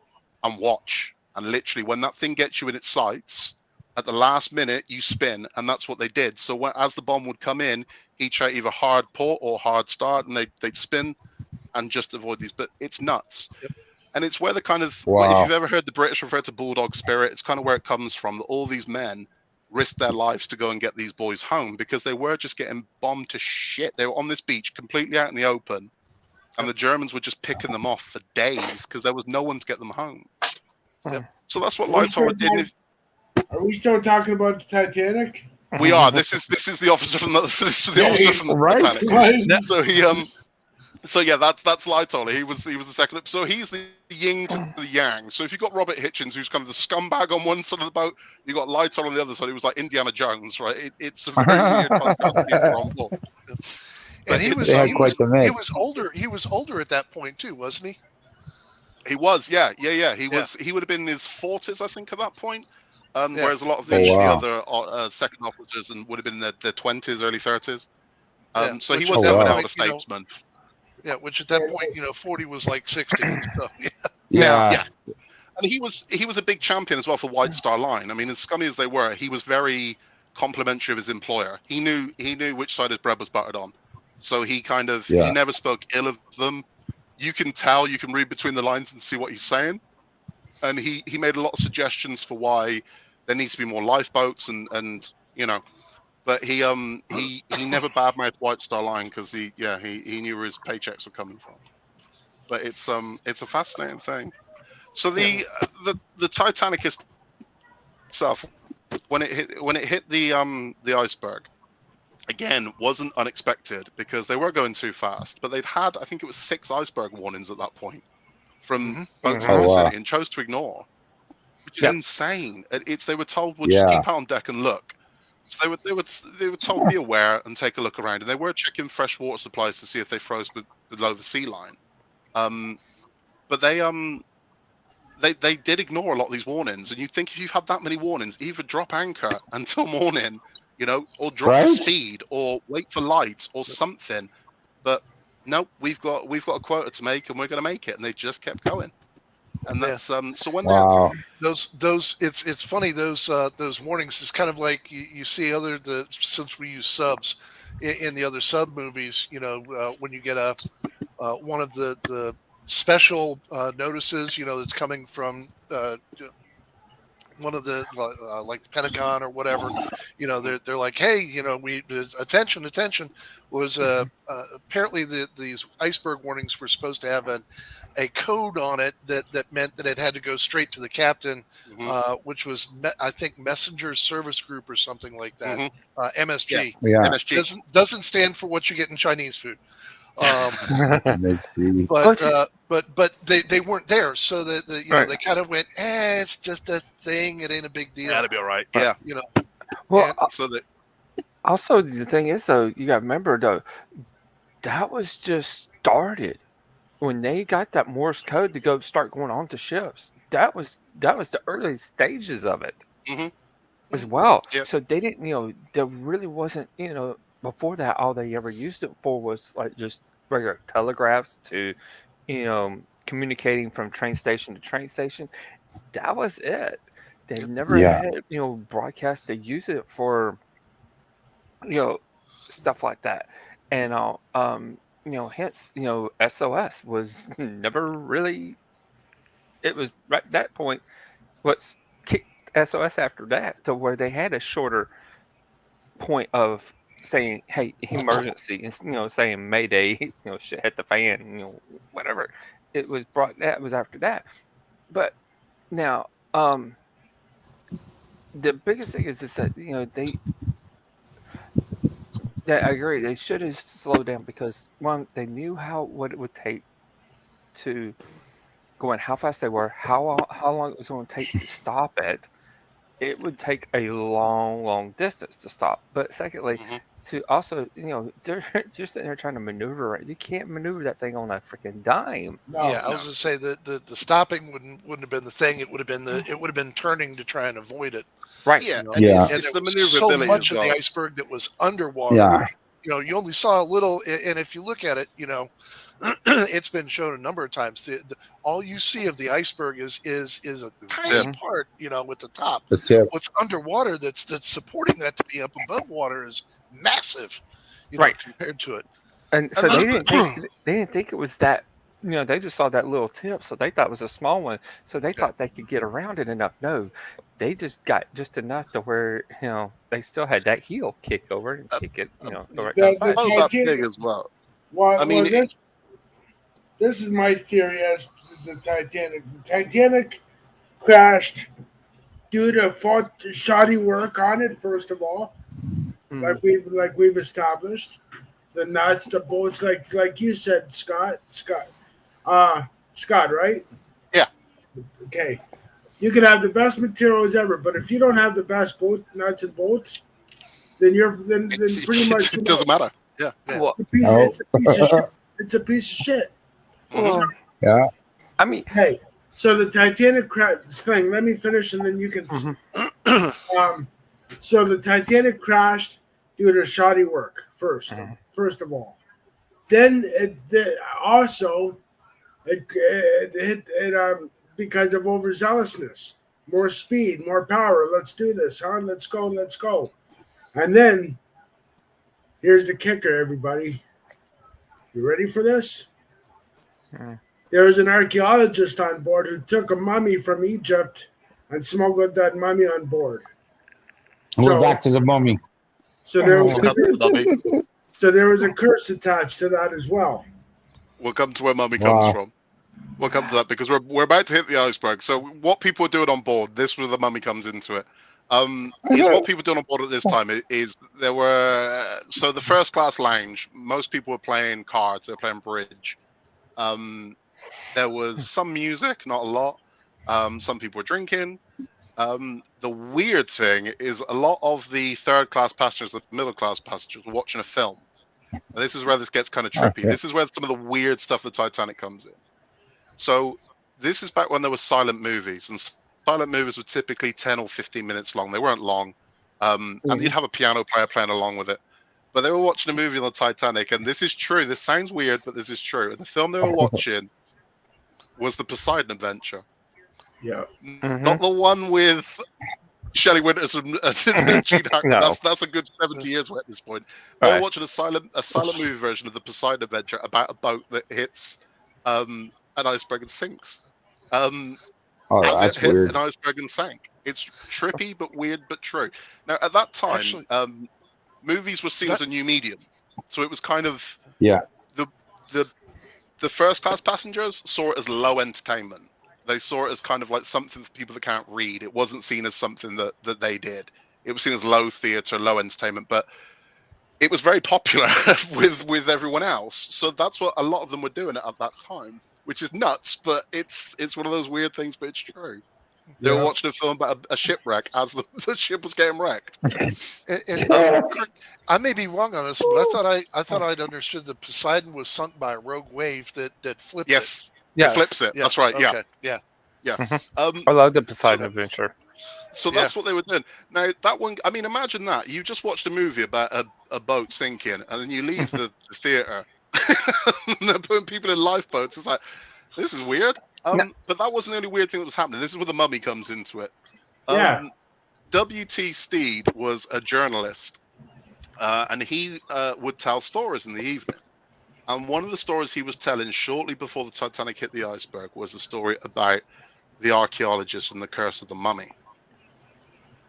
and watch. And literally, when that thing gets you in its sights, at the last minute, you spin. And that's what they did. So as the bomb would come in, he'd try either hard port or hard start, and they'd spin and just avoid these. But it's nuts. And it's where the kind of, if you've ever heard the British refer to bulldog spirit, it's kind of where it comes from, that all these men risked their lives to go and get these boys home because they were just getting bombed to shit. They were on this beach completely out in the open, and the Germans were just picking them off for days because there was no one to get them home. So that's what Lightoller did. Are we still talking about the Titanic? We are. This is the officer from the Titanic. So he So yeah, that's Lightoller. He was the second. So he's the yin to the yang. So if you've got Robert Hitchens, who's kind of the scumbag on one side of the boat, you got Lightoller on the other side. He was like Indiana Jones, right? It's a very weird contrast. And he was older. He was older at that point too, wasn't he? He was, yeah. He was. He would have been in his 40s, I think, at that point. Whereas a lot of the other second officers would have been in their 20s, early 30s. So he was definitely an elder statesman. Yeah, which at that point, 40 was like 60. So, Yeah. And he was a big champion as well for White Star Line. I mean, as scummy as they were, he was very complimentary of his employer. He knew which side his bread was buttered on. So he kind of he never spoke ill of them. You can tell, you can read between the lines and see what he's saying. And he made a lot of suggestions for why there needs to be more lifeboats and but he never badmouthed White Star Line because he knew where his paychecks were coming from. But it's a fascinating thing. So the Titanic itself, when it hit the iceberg, again, wasn't unexpected because they were going too fast. But they'd had, I think it was 6 iceberg warnings at that point from boats in the vicinity and chose to ignore, which is insane. They were told, well, just keep out on deck and look. So they were told, be aware and take a look around, and they were checking fresh water supplies to see if they froze below the sea line. But they did ignore a lot of these warnings, and you think if you've had that many warnings, either drop anchor until morning, or drop speed, or wait for light, or something. But no, we've got a quota to make, and we're going to make it, and they just kept going. And that's so when those it's funny those warnings is kind of like you see since we use subs in the other sub movies, when you get one of the special notices, that's coming from one of the like the Pentagon or whatever, they're like, hey, we attention was apparently these iceberg warnings were supposed to have a code on it that meant that it had to go straight to the captain, which was I think Messenger Service Group or something like that. MSG. MSG doesn't stand for what you get in Chinese food. But they weren't there, so they kind of went, it's just a thing, it ain't a big deal. That'll be all right. Also the thing is, though, you got to remember though, that was just started when they got that Morse code to start going on to ships. That was the early stages of it as well. So they didn't, there really wasn't, before that, all they ever used it for was like just regular telegraphs to, communicating from train station to train station. That was it. They never had, broadcast to use it for, stuff like that. And, hence, SOS was never really, it was right at that point, what's kicked SOS after that to where they had a shorter point of saying, "Hey, emergency," and saying "Mayday," shit hit the fan, whatever. It was brought. That was after that. But now, the biggest thing is that I agree. They should have slowed down because one, they knew what it would take to go in, how fast they were, how long it was going to take to stop it. It would take a long, long distance to stop. But secondly, to also, they're sitting there trying to maneuver it. You can't maneuver that thing on a freaking dime. I was going to say that the stopping wouldn't have been the thing. It would have been turning to try and avoid it. Right. Yeah. It's the maneuverability. So much of the iceberg that was underwater. Yeah. You only saw a little, and if you look at it, it's been shown a number of times. All you see of the iceberg is a tiny part, with the top. The tip. What's underwater that's supporting that to be up above water is massive, compared to it. And so they didn't think it was that. They just saw that little tip, so they thought it was a small one. So they thought they could get around it enough. No, they just got just enough to where they still had that heel kick over and kick it. That big as well. Well, I mean, this is my theory as the Titanic. The Titanic crashed due to shoddy work on it. First of all, like we've established, the nuts, the bolts, like you said, Scott, right? Yeah. Okay. You can have the best materials ever, but if you don't have the best nuts and bolts, then pretty much it doesn't matter. Yeah. It's a piece of shit. It's a piece of shit. Well, yeah. I mean, hey, so the Titanic thing. Let me finish, and then you can. So the Titanic crashed due to shoddy work first of all. Then it because of overzealousness, more speed, more power. Let's do this, huh? Let's go. And then here's the kicker, everybody. You ready for this? There was an archaeologist on board who took a mummy from Egypt and smuggled that mummy on board. We're back to the mummy. So there was a curse attached to that as well. We'll come to where mummy comes from. We'll come to that because we're about to hit the iceberg. So what people are doing on board, this is where the mummy comes into it. What people doing on board at this time is there were the first class lounge. Most people were playing cards. They were playing bridge. There was some music, not a lot. Some people were drinking. The weird thing is a lot of the third class passengers, the middle class passengers, were watching a film. And this is where this gets kind of trippy. Okay. This is where some of the weird stuff of the Titanic comes in. So this is back when there were silent movies, and silent movies were typically 10 or 15 minutes long. They weren't long. And you'd have a piano player playing along with it. But they were watching a movie on the Titanic, and this is true. This sounds weird, but this is true. And the film they were watching was the Poseidon Adventure. Yeah. Not the one with Shelley Winters and Gene Hackman. No. That's a good 70 years at this point. They were watching a silent movie version of the Poseidon Adventure about a boat that hits an iceberg and sinks. As it hit weird. An iceberg and sank. It's trippy but weird but true. Now at that time, movies were seen as a new medium, so it was kind of the first class passengers saw it as low entertainment. They saw it as kind of like something for people that can't read. It wasn't seen as something that they did. It was seen as low theatre, low entertainment, but it was very popular with everyone else. So that's what a lot of them were doing at that time, which is nuts, but it's one of those weird things, but it's true. They were watching a film about a shipwreck as the ship was getting wrecked. I may be wrong on this, but I thought I'd understood that Poseidon was sunk by a rogue wave that flipped it. Yes. It flips it. That's right. Okay. Yeah. I love the Poseidon Adventure. So that's what they were doing. Now that one, I mean, imagine that you just watched a movie about a boat sinking, and then you leave the theater. They're putting people in lifeboats. It's like, this is weird. But that wasn't the only weird thing that was happening. This is where the mummy comes into it. W.T. Steed was a journalist, and he would tell stories in the evening. And one of the stories he was telling shortly before the Titanic hit the iceberg was a story about the archaeologist and the curse of the mummy.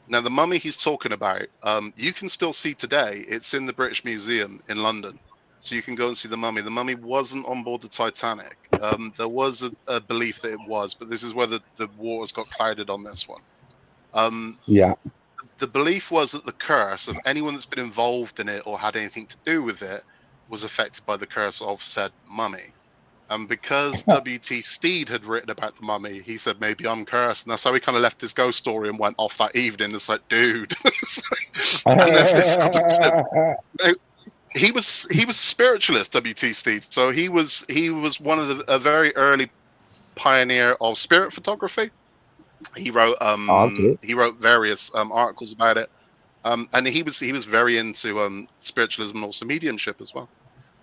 Now, the mummy he's talking about, you can still see today. It's in the British Museum in London. So you can go and see the mummy. The mummy wasn't on board the Titanic. There was a belief that it was, but this is where the waters got clouded on this one. The belief was that the curse of anyone that's been involved in it or had anything to do with it was affected by the curse of said mummy. And because W.T. Steed had written about the mummy, he said, maybe I'm cursed. And that's how he kind of left his ghost story and went off that evening. It's like, dude. And then this happened. He was spiritualist, W.T. Steed. So he was one of a very early pioneer of spirit photography. He wrote various articles about it, and he was very into spiritualism and also mediumship as well.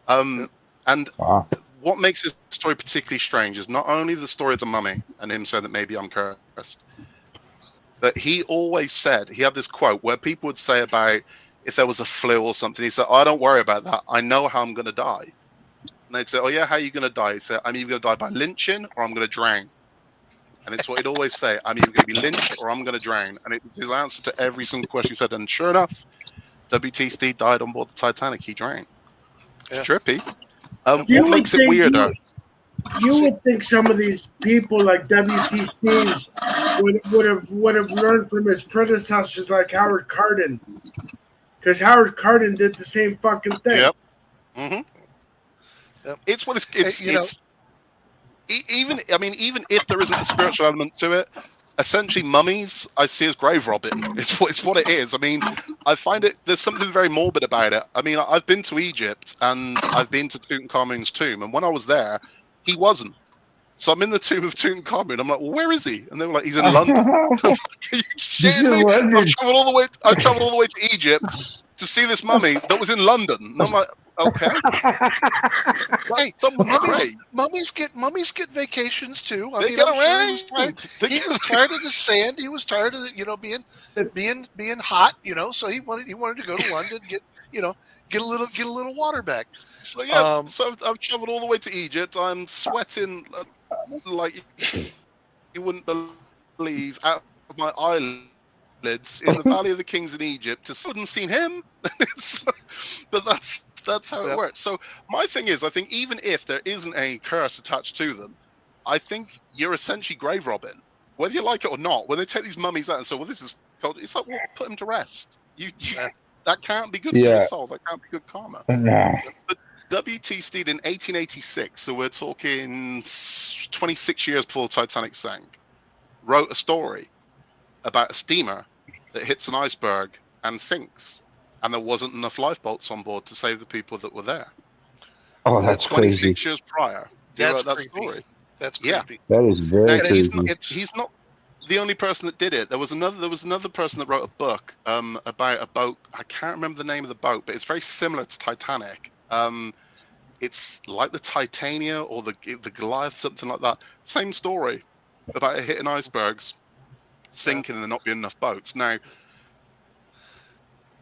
And what makes this story particularly strange is not only the story of the mummy and him saying that maybe I'm cursed, but he always said, he had this quote where people would say about if there was a flu or something, he said, "Oh, don't worry about that. I know how I'm going to die." And they'd say, "Oh yeah, how are you going to die?" He'd say, "I'm either going to die by lynching or I'm going to drown." And it's what he'd always say, "I'm either going to be lynched or I'm going to drown." And it was his answer to every single question he said. And sure enough, W.T. Steed died on board the Titanic. He drowned. Yeah. Trippy. What makes it weirder? You would think some of these people like W.T. Steed would have learned from his predecessors like Howard Carden. Because Howard Carden did the same fucking thing. Yep. Mm-hmm. Yep. It's what it's even if there isn't a spiritual element to it, essentially mummies I see as grave robbing. It's what it is. I mean, I find there's something very morbid about it. I mean, I've been to Egypt and I've been to Tutankhamun's tomb, and when I was there, he wasn't. So I'm in the tomb of Tutankhamun. I'm like, well, where is he? And they were like, he's in London. Are you shitting me? I've traveled all the way to Egypt to see this mummy that was in London. And I'm like, okay. Hey, mummies get vacations too. I mean, get I'm around. He was tired of the sand. He was tired of being hot. So he wanted to go to London, get a little water back. So yeah, so I've traveled all the way to Egypt. I'm sweating like you wouldn't believe out of my eyelids in the Valley of the Kings in Egypt. I hadn't seen him, but that's how it works. So my thing is, I think even if there isn't a curse attached to them, I think you're essentially grave robbing, whether you like it or not. When they take these mummies out and say, "Well, this is cold," it's like, well, put him to rest. That can't be good for your soul. That can't be good karma. No. But W.T. Steed in 1886, so we're talking 26 years before the Titanic sank, wrote a story about a steamer that hits an iceberg and sinks, and there wasn't enough lifeboats on board to save the people that were there. Oh, that's 26 crazy. years prior. He wrote that story. That's creepy. That is very creepy. He's not the only person that did it. There was another person that wrote a book about a boat. I can't remember the name of the boat, but it's very similar to Titanic. It's like the Titania or the Goliath, something like that. Same story about it hitting icebergs, sinking, and there not being enough boats. Now,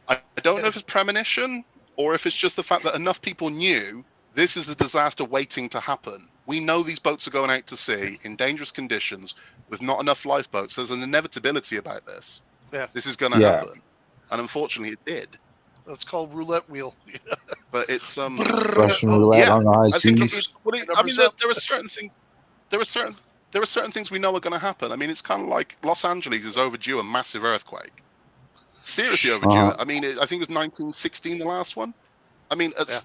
I don't know if it's premonition or if it's just the fact that enough people knew this is a disaster waiting to happen. We know these boats are going out to sea in dangerous conditions with not enough lifeboats. There's an inevitability about this. Yeah. This is going to happen. And unfortunately, it did. It's called roulette wheel. But it's Russian roulette on the high seas. There are certain things. There are certain things we know are going to happen. I mean, it's kind of like Los Angeles is overdue a massive earthquake. Seriously overdue. I mean, I think it was 1916, the last one. I mean, at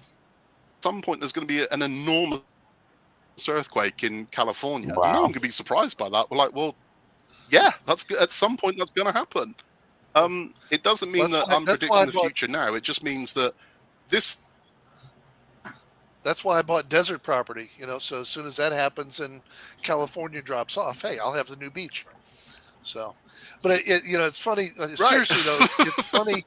some point, there's going to be an enormous earthquake in California. Wow. No one can be surprised by that. We're like, well, yeah, that's at some point that's going to happen. It doesn't mean that I'm predicting the future now. It just means that this. That's why I bought desert property. So as soon as that happens and California drops off, hey, I'll have the new beach. So, but it's funny. Right. Seriously though, it's funny.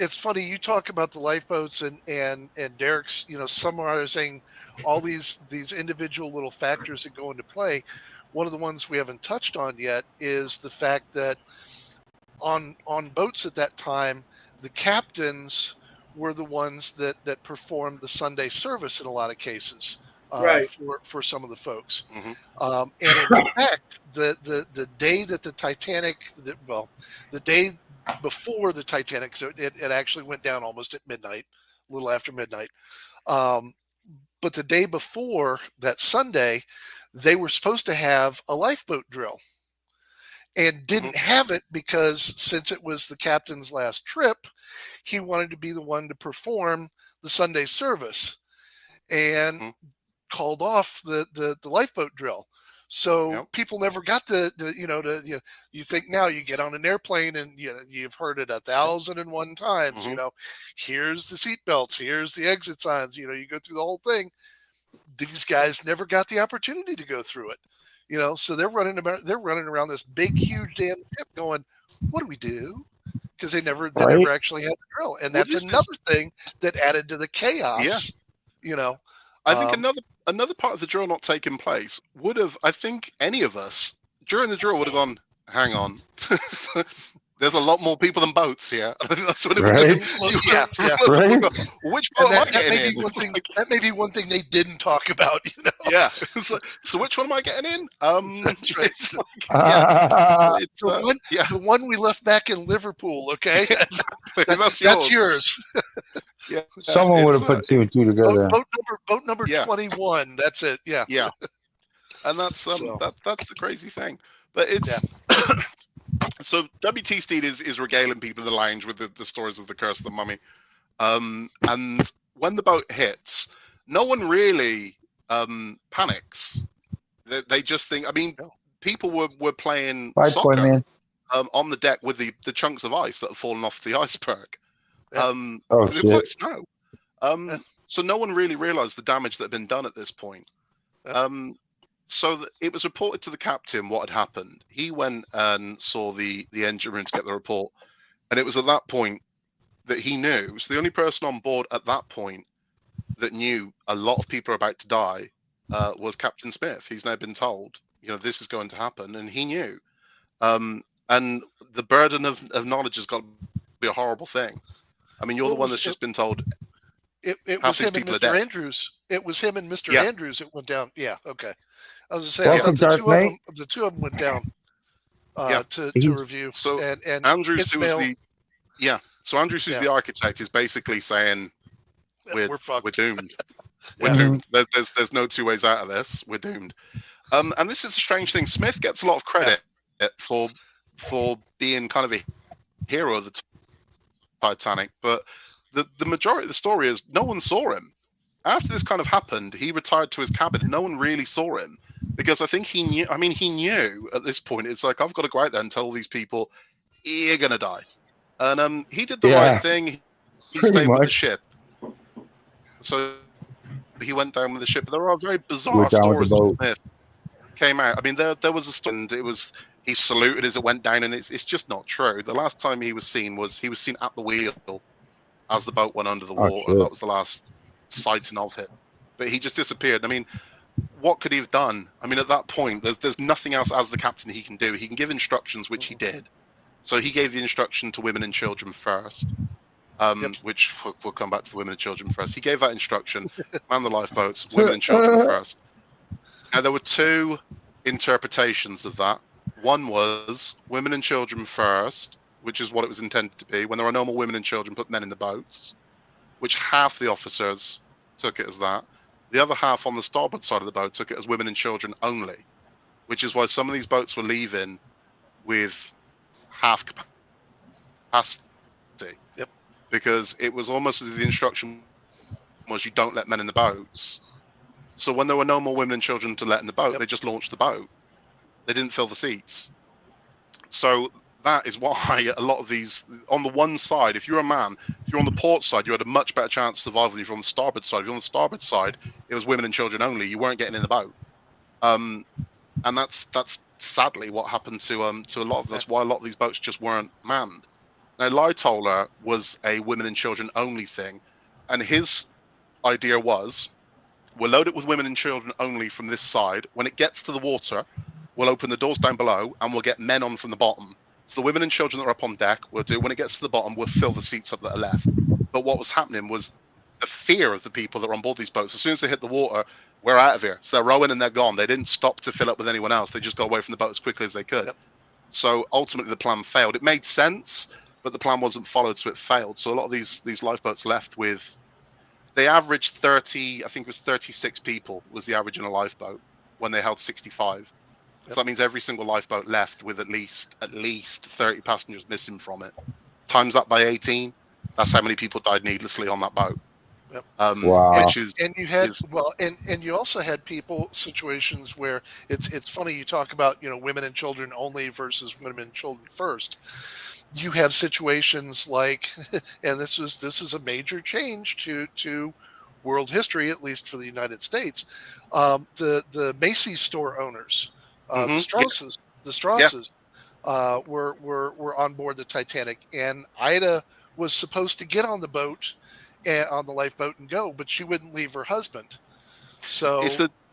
It's funny you talk about the lifeboats and Derek's summarizing all these individual little factors that go into play. One of the ones we haven't touched on yet is the fact that on boats at that time, the captains were the ones that performed the Sunday service in a lot of cases for some of the folks. Mm-hmm. And in fact, the day that the Titanic, the day before the Titanic, so it actually went down almost at midnight, a little after midnight. But the day before, that Sunday, they were supposed to have a lifeboat drill and didn't have it because since it was the captain's last trip, he wanted to be the one to perform the Sunday service and called off the lifeboat drill. So people never got you think now you get on an airplane and you've heard it 1,001 times, here's the seat belts, here's the exit signs, you go through the whole thing. These guys never got the opportunity to go through it, so they're running around this big, huge damn ship going, what do we do? Because they never actually had the drill. And that's another thing that added to the chaos, I think another part of the drill not taking place would have, I think any of us during the drill would have gone, hang on, there's a lot more people than boats here. I think that's what it was. Yeah. Which boat am I getting in? That may be one thing they didn't talk about. Yeah. So which one am I getting in? That's right. The one we left back in Liverpool. Okay, that's yours. Yeah. Someone would have put two and two together. Boat number 21. That's it. Yeah. Yeah. And that's that's the crazy thing. But it's so WT Steed is regaling people in the lounge with the stories of the Curse of the Mummy. And when the boat hits, no one really panics. They just think, I mean, people were playing soccer on the deck with the chunks of ice that have fallen off the iceberg. It was like snow. So no one really realized the damage that had been done at this point. So it was reported to the captain what had happened. He went and saw the engine room to get the report. And it was at that point that he knew. So the only person on board at that point that knew a lot of people are about to die was Captain Smith. He's now been told, this is going to happen. And he knew. And the burden of knowledge has got to be a horrible thing. I mean, you're the one that's just been told. It was him and Mr. Andrews. It was him and Mr. Andrews that went down. Yeah, okay. I was going to say, I thought the two of them went down to review. So and Andrews, who was Andrews, who's the architect, is basically saying we're doomed. We're doomed. There's no two ways out of this. We're doomed. And this is a strange thing. Smith gets a lot of credit for being kind of a hero of the Titanic, but the majority of the story is no one saw him. After this kind of happened, he retired to his cabin. No one really saw him because I think he knew. I mean, he knew at this point. It's like, I've got to go out there and tell all these people, you're gonna die. And he did the right thing. He stayed with the ship. So he went down with the ship. There are very bizarre stories of Smith came out. I mean, there was a story. It was he saluted as it went down, and it's just not true. The last time he was seen at the wheel as the boat went under the water. That was the last sighting of it. But he just disappeared. I mean, what could he have done? I mean, at that point, there's nothing else as the captain he can do. He can give instructions, which he did. So he gave the instruction to women and children first, which we'll come back to the women and children first. He gave that instruction, man the lifeboats, women and children first. Now, there were two interpretations of that. One was women and children first, which is what it was intended to be. When there are no more women and children, put men in the boats, which half the officers took it as that. The other half on the starboard side of the boat took it as women and children only, which is why some of these boats were leaving with half capacity. Yep. Because it was almost as the instruction was you don't let men in the boats. So when there were no more women and children to let in the boat, they just launched the boat. They didn't fill the seats. So that is why a lot of these, on the one side, if you're a man, if you're on the port side, you had a much better chance of survival than if you're on the starboard side. If you're on the starboard side, it was women and children only. You weren't getting in the boat. And that's sadly what happened to a lot of this, why a lot of these boats just weren't manned. Now, Lightoller was a women and children only thing. And his idea was, we'll load it with women and children only from this side. When it gets to the water, we'll open the doors down below and we'll get men on from the bottom. So the women and children that are up on deck, we'll do, when it gets to the bottom, we'll fill the seats up that are left. But what was happening was the fear of the people that were on board these boats. As soon as they hit the water, we're out of here. So they're rowing and they're gone. They didn't stop to fill up with anyone else. They just got away from the boat as quickly as they could. Yep. So ultimately the plan failed. It made sense but the plan wasn't followed, so it failed. So a lot of these lifeboats left with, they averaged 30, I think it was 36 people was the average in a lifeboat when they held 65. So that means every single lifeboat left with at least 30 passengers missing from it. Times that by 18, that's how many people died needlessly on that boat. Yep. Wow. And you had and you also had situations where it's funny, you talk about, you know, women and children only versus women and children first. You have situations like, and this is a major change to world history, at least for the United States. The Macy's store owners, the Strausses, were on board the Titanic, and Ida was supposed to get on the boat and on the lifeboat and go, but she wouldn't leave her husband. So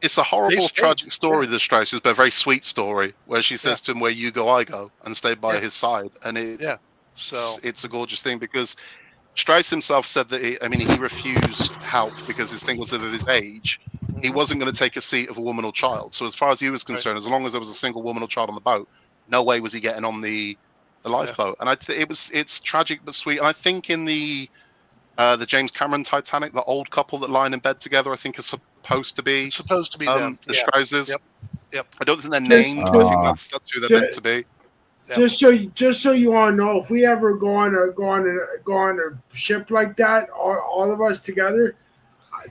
it's a horrible, tragic story, the Strausses, but a very sweet story where she says to him, "Where you go, I go," and stayed by his side. And it's a gorgeous thing, because Strauss himself said that he refused help because his thing was that at his age, he wasn't going to take a seat of a woman or child. So as far as he was concerned, as long as there was a single woman or child on the boat, no way was he getting on the lifeboat. And it's tragic but sweet. And I think in the James Cameron Titanic, the old couple that lie in bed together, I think is supposed to be them. The Strausses. Yep. I don't think they're named, but I think that's who they're meant to be. Yep. Just so you all know, if we ever go on a ship like that, all of us together,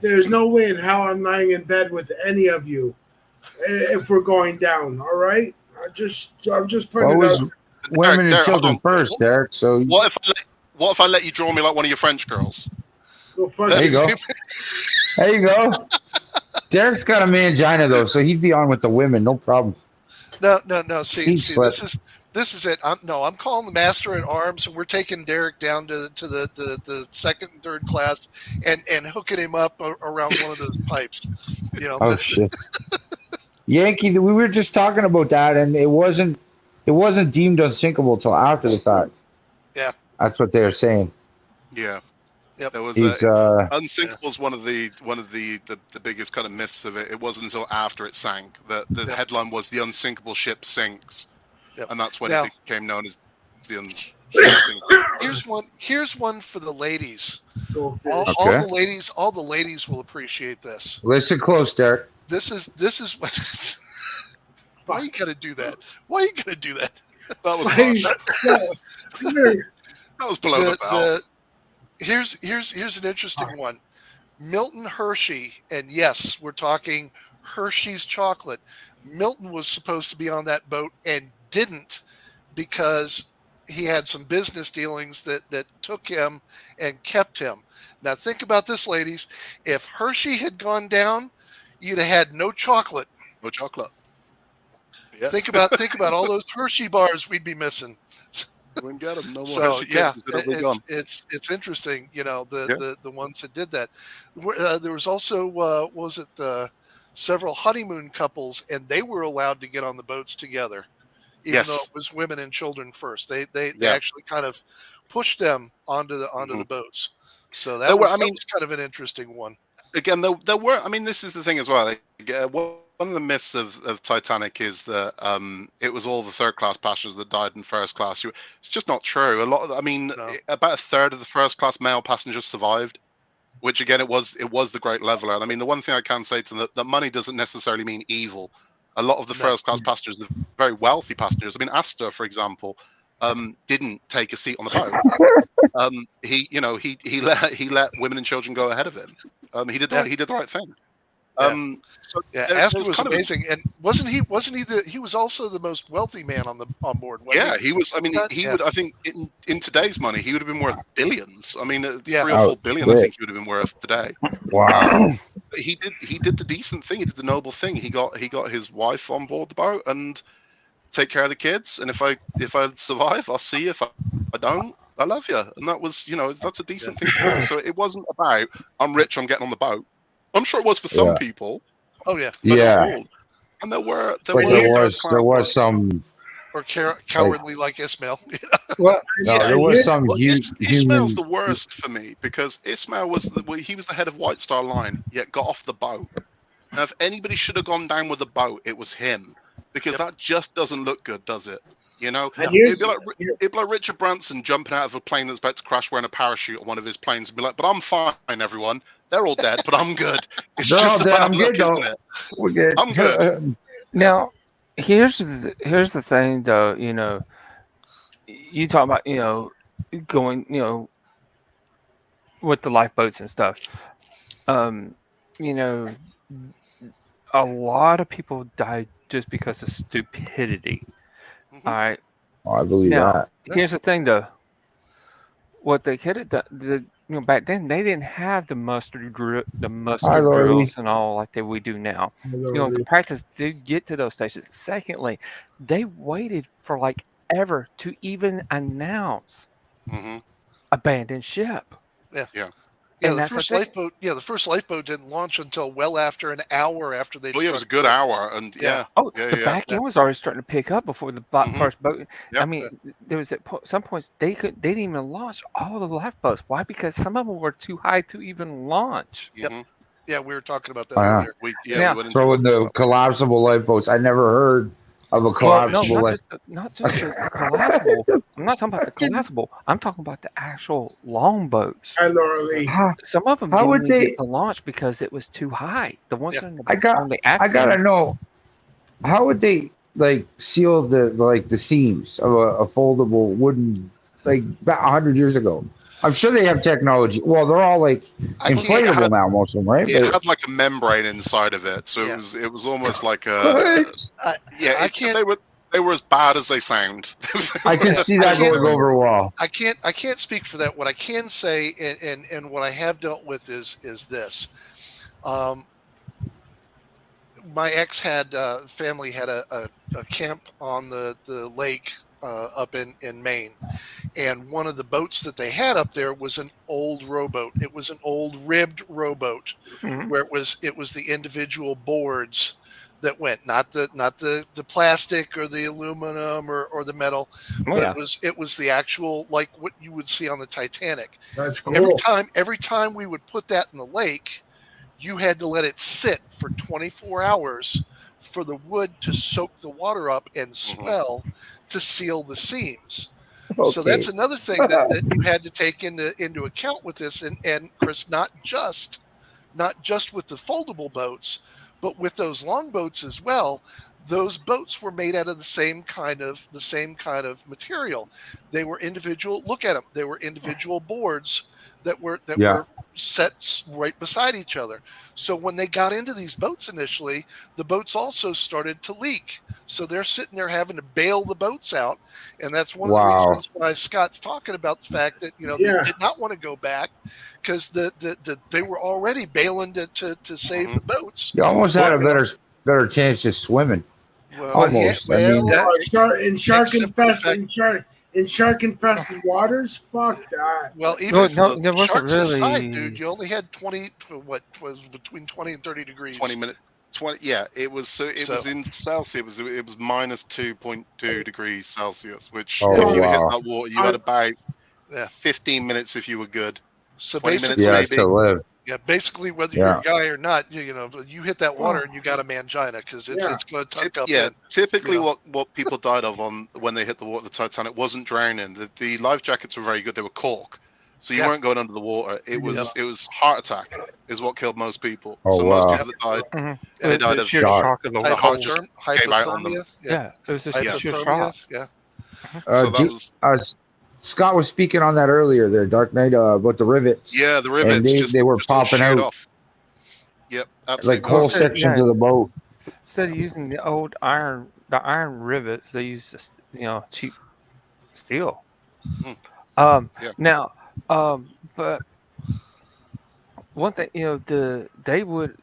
there's no way in hell I'm lying in bed with any of you if we're going down. All right, I'm just putting it out. Women and children first, Derek. So what if I let you draw me like one of your French girls? There you go. There you go. Derek's got a mangina though, so he'd be on with the women, no problem. No. See, this is it. I'm calling the master at arms, and we're taking Derek down to the second and third class and hooking him up around one of those pipes. You know. Oh shit. Yankee, we were just talking about that, and it wasn't deemed unsinkable till after the fact. Yeah. That's what they're saying. Yeah. Yep. There was unsinkable is one of the biggest kind of myths of it. It wasn't until after it sank that the headline was "The unsinkable ship sinks," and that's when it became known as the unsinkable. Here's one for the ladies. All the ladies will appreciate this. Listen close, Derek. This is what. Why you gotta do that? Why you gotta do that? That was that was below the belt. Here's an interesting one. Milton Hershey, and yes, we're talking Hershey's chocolate. Milton was supposed to be on that boat and didn't, because he had some business dealings that took him and kept him. Now think about this, ladies. If Hershey had gone down, you'd have had no chocolate. No chocolate. Yeah. Think about all those Hershey bars we'd be missing. We wouldn't get them. No more so Hershey yeah, it's interesting. You know, the ones that did that. There was also several honeymoon couples, and they were allowed to get on the boats together, even though it was women and children first. They actually kind of pushed them onto the boats. So that was kind of an interesting one. Again, there were. I mean, this is the thing as well. One of the myths of Titanic is that it was all the third class passengers that died in first class. It's just not true. About a third of the first class male passengers survived, which again, it was the Great Leveler. And I mean, the one thing I can say to that money doesn't necessarily mean evil. A lot of the first class passengers are very wealthy passengers. I mean, Astor, for example, didn't take a seat on the boat. He let women and children go ahead of him. He did the right thing. Astor was amazing, and wasn't he he was also the most wealthy man on board? He was. I mean, he would. I think in today's money, he would have been worth billions. I mean, 3 or 4 billion. I think he would have been worth today. Wow. He did the decent thing. He did the noble thing. He got his wife on board the boat and take care of the kids. And if I survive, I'll see you. If I don't, I love you. And that was, that's a decent thing to do. So it wasn't about I'm rich, I'm getting on the boat. I'm sure it was for some people. Oh yeah, yeah. And there was some or cowardly like Ismail. Well, there was some huge. Ismail's the worst for me because Ismail was the head of White Star Line, yet got off the boat. Now, if anybody should have gone down with the boat, it was him because that just doesn't look good, does it? You know, And it'd be like Richard Branson jumping out of a plane that's about to crash wearing a parachute on one of his planes and be like, "But I'm fine, everyone. They're all dead, but I'm good. It's They're just all dead. about I'm luck, good, though. isn't it? We're good. I'm good." Now, here's the thing, though. You know, you talk about going with the lifeboats and stuff. You know, a lot of people died just because of stupidity. All right. Oh, I believe Now, that. here's the thing, though. What they could have done, back then they didn't have the mustard drills and all like that we do now. The practice did get to those stations. Secondly, they waited for like ever to even announce abandoned ship. Yeah. And the first lifeboat. Yeah, the first lifeboat didn't launch until well after an hour after they. Well, it was a good hour, and the back end was already starting to pick up before the first boat. Yep. I mean, there was at some points they didn't even launch all the lifeboats. Why? Because some of them were too high to even launch. Yep. Yeah, we were talking about that earlier. We went into throwing the collapsible lifeboats. I never heard of a collapsible not just the collapsible. I'm not talking about the collapsible. I'm talking about the actual longboats. Hi, Laura Lee. Some of them didn't even get to launch because it was too high. The ones on the I gotta know, how would they seal the seams of a foldable wooden about 100 years ago? I'm sure they have technology. Well, they're all inflatable now, most of them, right? It had like a membrane inside of it, so it was almost like a They were as bad as they sound. I can see that going over well. I can't speak for that. What I can say, and what I have dealt with is this. My ex family had a camp on the lake up in Maine, and one of the boats that they had up there was an old rowboat. It was an old ribbed rowboat, where it was the individual boards that went, not the plastic or the aluminum or the metal, but it was the actual, like what you would see on the Titanic. That's cool. Every time we would put that in the lake, you had to let it sit for 24 hours for the wood to soak the water up and swell to seal the seams. Okay. So that's another thing that you had to take into account with this, and Chris, not just with the foldable boats, but with those longboats as well. Those boats were made out of the same kind of material. They were individual. Look at them. They were individual boards that were set right beside each other. So when they got into these boats initially, the boats also started to leak. So they're sitting there having to bail the boats out, and that's one of the reasons why Scott's talking about the fact that they did not want to go back, because they were already bailing to save the boats. You almost had a better chance of swimming. Well, almost. In shark-infested waters, fuck that. Well, even there wasn't sharks really... aside, dude, you only had 20. What was between 20 and 30 degrees? 20 minutes. 20. Yeah, it was. So it was in Celsius. It was minus 2.2 degrees Celsius. Which if you hit that water, you had about 15 minutes if you were good. So 20 basically, minutes to live. Yeah, basically, whether you're a guy or not, you hit that water and you got a mangina, because it's going to tuck up. Yeah, typically what people died of when they hit the water, the Titanic wasn't drowning. The life jackets were very good. They were cork, so you weren't going under the water. It was heart attack is what killed most people. So most people that died, they died of shock. The heart just came out on them. Yeah, it was just sheer shock. Yeah. So that was. Scott was speaking on that earlier there, Dark Knight, about the rivets. Yeah, the rivets. And they were popping out. Off. Yep, absolutely. Like whole sections of the boat. Instead of using the old iron rivets, they used cheap steel. Now, but one thing, they would,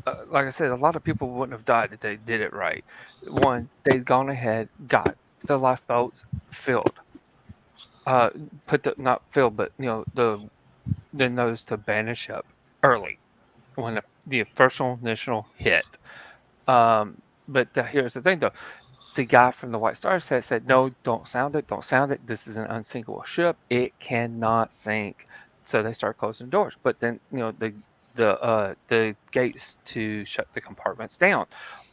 like I said, a lot of people wouldn't have died if they did it right. One, they'd gone ahead, got the lifeboats filled. Not filled, but the nose to banish up early when the first initial hit. But here's the thing, though. The guy from the White Star said, no, don't sound it. This is an unsinkable ship. It cannot sink. So they start closing the doors. But then the gates to shut the compartments down.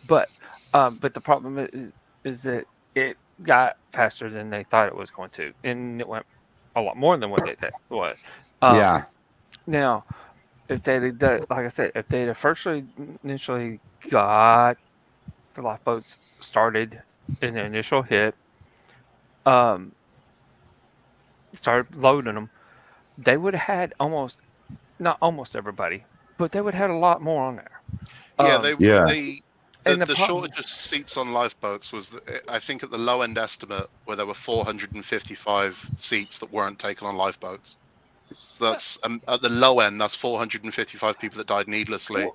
But the problem is that got faster than they thought it was going to, and it went a lot more than what they thought it was. Yeah. Now, if they did that, like I said, if they had initially got the lifeboats started in the initial hit, started loading them, they would have had not almost everybody, but they would have had a lot more on there. The shortage of seats on lifeboats was, I think, at the low end estimate, where there were 455 seats that weren't taken on lifeboats. So that's at the low end, that's 455 people that died needlessly.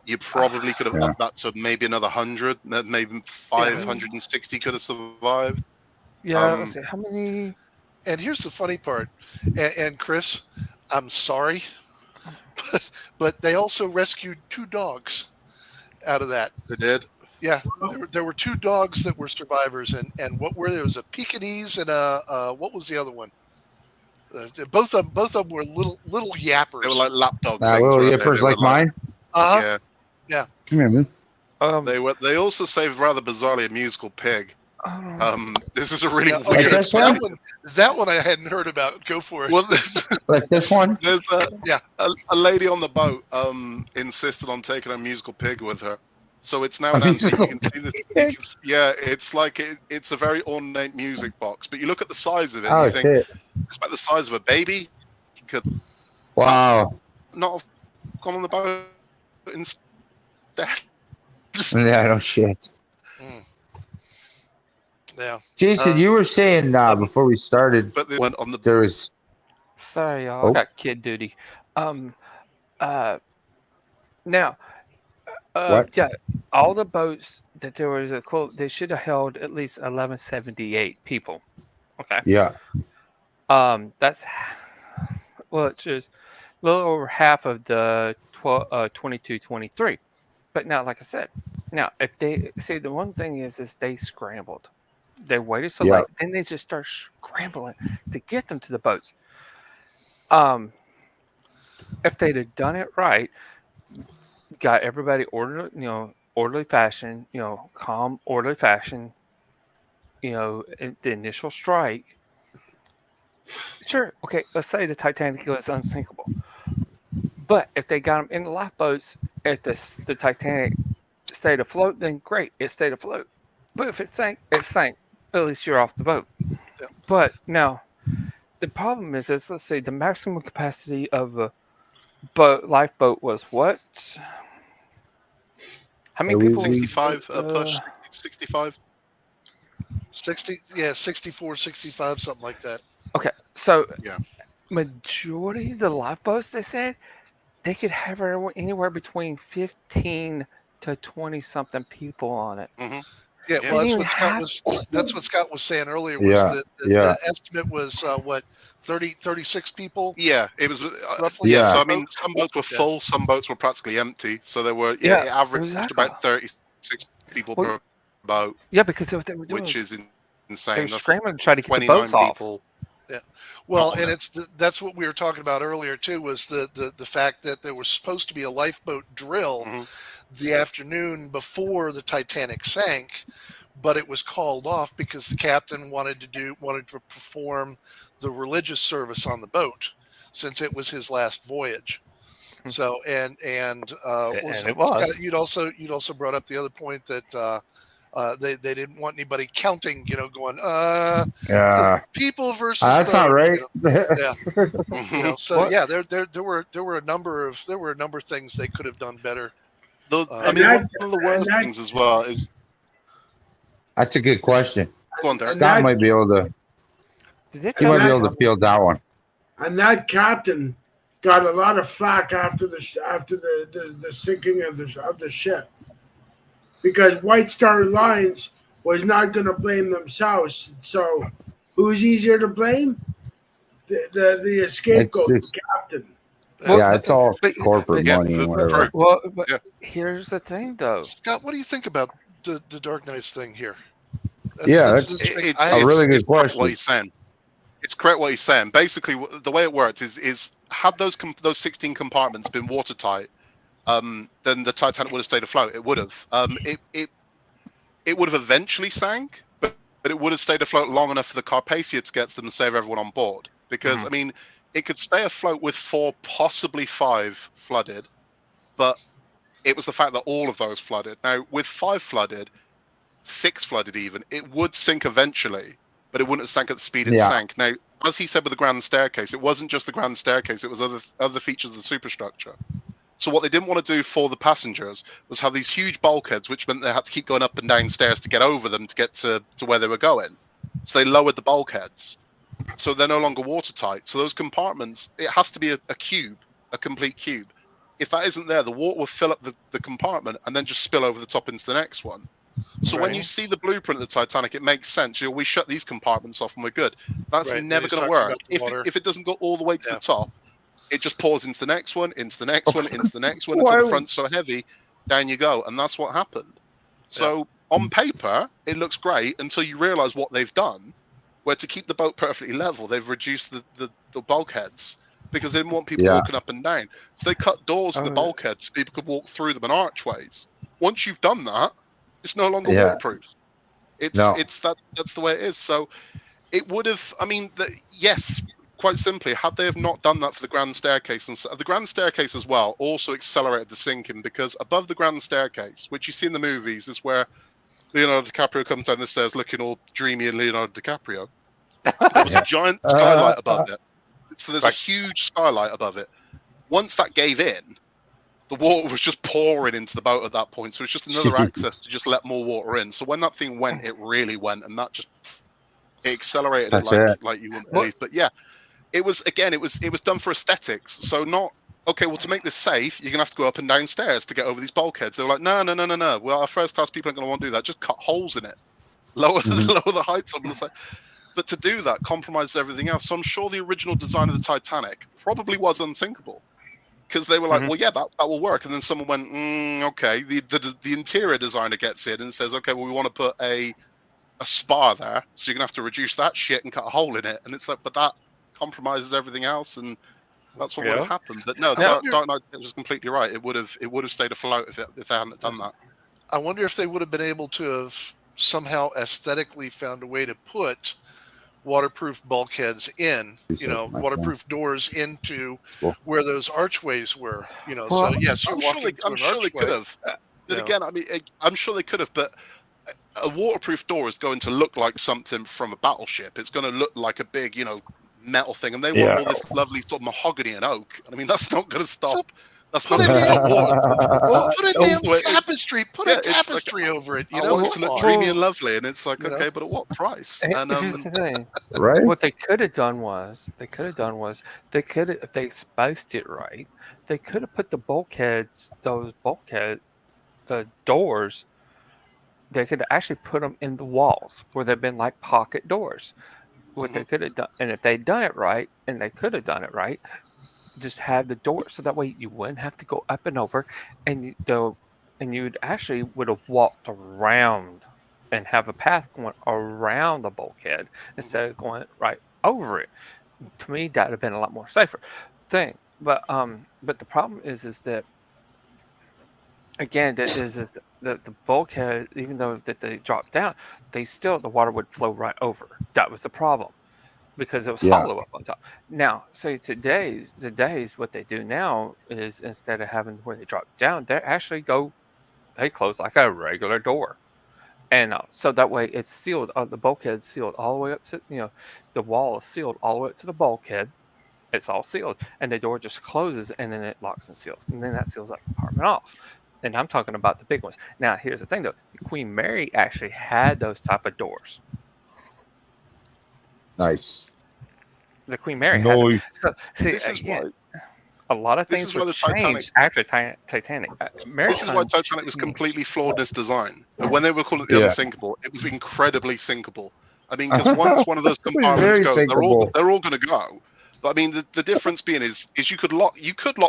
You probably could have upped that to maybe another 100, maybe 560 could have survived. Yeah, let's see, how many? And here's the funny part, and Chris, I'm sorry, but they also rescued 2 dogs out of that. They did? Yeah, there were 2 dogs that were survivors, and what were there? It was a Pekingese and what was the other one? Both of them were little yappers. They were like lap dogs. Little yappers like mine. Yeah. Come here, man. They also saved, rather bizarrely, a musical pig. This is a really weird. Like this one? That one I hadn't heard about. Go for it. Well, like this one? There's a lady on the boat insisted on taking a musical pig with her. So it's now an antique. You can see this. It's like it's a very ornate music box. But you look at the size of it, and you think it's about the size of a baby. You could not have gone on the boat instead. Yeah, no shit. Yeah. Jason, you were saying before we started, but they went on the. There was. Sorry, y'all. I got kid duty. Now. Yeah, all the boats that there was a quote, they should have held at least 1178 people. Okay. Yeah. That's it's just a little over half of the 22-23. But now, like I said, if they see, the one thing is they scrambled. They waited so late, then they just start scrambling to get them to the boats. If they'd have done it right, got everybody orderly fashion, calm, orderly fashion, the initial strike. Sure, okay, let's say the Titanic was unsinkable. But if they got them in the lifeboats, if the Titanic stayed afloat, then great, it stayed afloat. But if it sank, it sank. At least you're off the boat. Yeah. But now, the problem is, let's say the maximum capacity of a lifeboat was what? How many people? 65 push. 65. 60, yeah, 64, 65, something like that. Okay, so majority of the lifeboats, they said, they could have anywhere between 15 to 20 something people on it. Mm-hmm. Yeah, well, that's what Scott was saying earlier. Was that the estimate was 36 people? Yeah, it was roughly. Yeah, so I mean, some boats were full, some boats were practically empty. So there were it averaged about 36 people per boat. Yeah, because what they were doing, which is insane. They were scrambling to try to get the boats off. Yeah, well, and that's what we were talking about earlier too. Was the fact that there was supposed to be a lifeboat drill. Mm-hmm. The afternoon before the Titanic sank, but it was called off because the captain wanted to perform the religious service on the boat since it was his last voyage. So and it was. Scott, you'd also brought up the other point that they didn't want anybody counting, going people versus that's boat, not right. So there were a number of things they could have done better. One of the worst things as well is. That's a good question. Go on, Derek. Scott might be able to. He might be able to field that one. And that captain got a lot of flack after the sinking of the ship, because White Star Lines was not going to blame themselves. So, who's easier to blame? The scapegoat, the captain. It's all corporate money and whatever. Well, but here's the thing, though. Scott, what do you think about the Dark Knights thing here? It's a really good question. What he's saying. It's correct what he's saying. Basically, the way it worked is had those 16 compartments been watertight, then the Titanic would have stayed afloat. It would have. It would have eventually sank, but but it would have stayed afloat long enough for the Carpathia to get to them and save everyone on board. Because, I mean, it could stay afloat with 4, possibly 5 flooded, but it was the fact that all of those flooded. Now, with 5 flooded, 6 flooded even, it would sink eventually, but it wouldn't have sank at the speed it sank. Now, as he said with the grand staircase, it wasn't just the grand staircase, it was other features of the superstructure. So what they didn't want to do for the passengers was have these huge bulkheads, which meant they had to keep going up and down stairs to get over them to get to where they were going. So they lowered the bulkheads. So they're no longer watertight. So those compartments, it has to be a cube, a complete cube. If that isn't there, the water will fill up the compartment and then just spill over the top into the next one. So when you see the blueprint of the Titanic, it makes sense. We shut these compartments off and we're good. That's never going to work. If it doesn't go all the way to the top, it just pours into the next one, into the next one, into the next one, until the front's so heavy, down you go. And that's what happened. So on paper, it looks great until you realize what they've done, where to keep the boat perfectly level, they've reduced the bulkheads because they didn't want people walking up and down. So they cut doors in the bulkheads so people could walk through them and archways. Once you've done that, it's no longer waterproof. That's the way it is. So it would have, I mean, yes, quite simply, had they have not done that for the grand staircase, and the grand staircase as well also accelerated the sinking, because above the grand staircase, which you see in the movies, is where Leonardo DiCaprio comes down the stairs looking all dreamy and Leonardo DiCaprio. There was a giant skylight above it. So there's a huge skylight above it. Once that gave in, the water was just pouring into the boat at that point. So it's just another access to just let more water in. So when that thing went, it really went, and that just it accelerated it like you wouldn't believe. But yeah, it was done for aesthetics. So not okay. Well, to make this safe, you're gonna have to go up and down stairs to get over these bulkheads. They were like, no. Well, our first class people aren't gonna want to do that. Just cut holes in it, lower the heights of it. But to do that compromises everything else. So I'm sure the original design of the Titanic probably was unsinkable, because they were like, well, yeah, that will work. And then someone went, okay. The interior designer gets in and says, okay, well, we want to put a spa there, so you're gonna have to reduce that shit and cut a hole in it. And it's like, but that compromises everything else, and that's what would have happened. But no, Dark Knight was completely right. It would have stayed afloat if they hadn't done that. I wonder if they would have been able to have somehow aesthetically found a way to put waterproof bulkheads in, waterproof doors into where those archways were, so yes, I'm sure they could have. But again, I mean, I'm sure they could have, but a waterproof door is going to look like something from a battleship. It's going to look like a big, metal thing, and they want all this lovely sort of mahogany and oak. I mean, that's not going to stop. That's not going to stop water. Put a damn tapestry. Put a tapestry over it. I want it to look dreamy and lovely, and it's like, okay, but at what price? And here's the thing, right? What they could have done was if they spaced it right, they could have put the the doors. They could actually put them in the walls where they've been like pocket doors. What they could have done, and if they'd done it right, and they could have done it right, just have the door so that way you wouldn't have to go up and over, and you'd actually would have walked around and have a path going around the bulkhead instead of going right over it. To me, that would have been a lot more safer thing. But the problem is that, again, that is that the bulkhead, even though that they dropped down, the water would flow right over. That was the problem, because it was hollow up on top. Now, so today's what they do now is, instead of having where they drop down, they close like a regular door, and so that way it's sealed. The bulkhead's sealed all the way up to the wall is sealed all the way up to the bulkhead. It's all sealed, and the door just closes, and then it locks and seals, and then that seals that compartment off. And I'm talking about the big ones. Now, here's the thing, though. Queen Mary actually had those type of doors. Nice. The Queen Mary has it. So, see, a lot of things were changed after Titanic. This is why Titanic was completely flawed in its design. But when they were calling it the unsinkable, it was incredibly sinkable. I mean, because once one of those compartments goes, they're all going to go. But I mean, the difference being is you could lock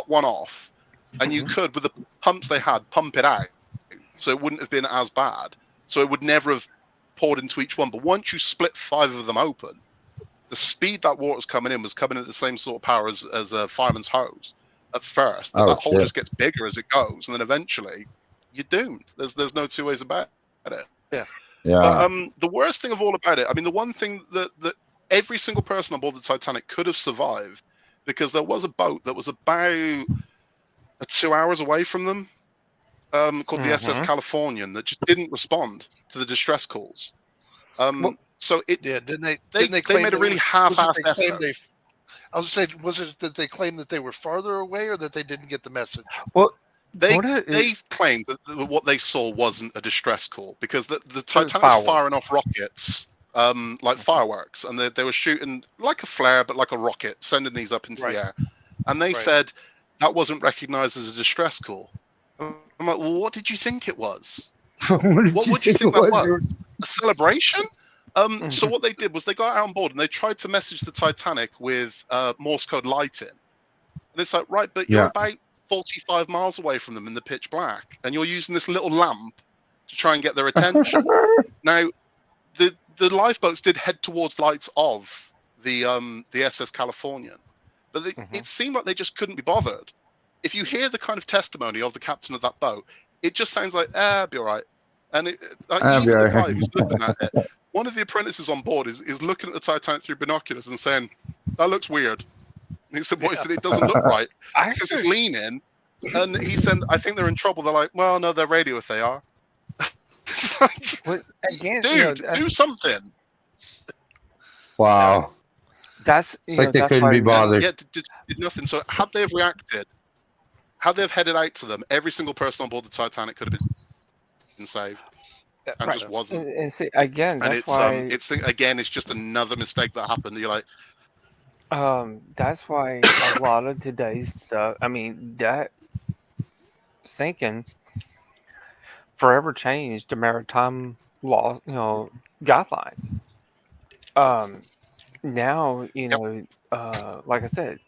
one off. And you could, with the pumps they had, pump it out, so it wouldn't have been as bad. So it would never have poured into each one. But once you split 5 of them open, the speed that water was coming in at the same sort of power as a fireman's hose at first. But that hole just gets bigger as it goes, and then eventually you're doomed. There's no two ways about it. Yeah. Yeah. But the worst thing of all about it, I mean, the one thing that every single person on board the Titanic could have survived, because there was a boat that was about 2 hours away from them, called the SS Californian, that just didn't respond to the distress calls. So it didn't they made a really half-assed effort. I was saying, was it that they claimed that they were farther away, or that they didn't get the message? Well, they claimed that what they saw wasn't a distress call, because the Titanic was firing off rockets, like fireworks, and they were shooting like a flare, but like a rocket, sending these up into the air. And they said that wasn't recognized as a distress call. I'm like, well, what did you think it was? What would you think that was? A celebration? So what they did was they got out on board and they tried to message the Titanic with Morse code lighting. And it's like, right, but you're about 45 miles away from them in the pitch black, and you're using this little lamp to try and get their attention. Now, the lifeboats did head towards lights of the SS Californian, but it seemed like they just couldn't be bothered. If you hear the kind of testimony of the captain of that boat, it just sounds like, I'll be all right. And even the guy who's looking at it, one of the apprentices on board is looking at the Titanic through binoculars and saying, that looks weird. And he said, well, he said, it doesn't look right. Because he's leaning. And he said, I think they're in trouble. They're like, well, no, they're radio if they are. It's like, again, dude, do something. Wow. That's like they couldn't be bothered. Yeah, did nothing. So had they have reacted, had they have headed out to them, every single person on board the Titanic could have been saved. And just wasn't. And see, again, that's it's just another mistake that happened. You're like, that's why a lot of today's stuff, I mean, that sinking forever changed the maritime law, guidelines. Now, like I said,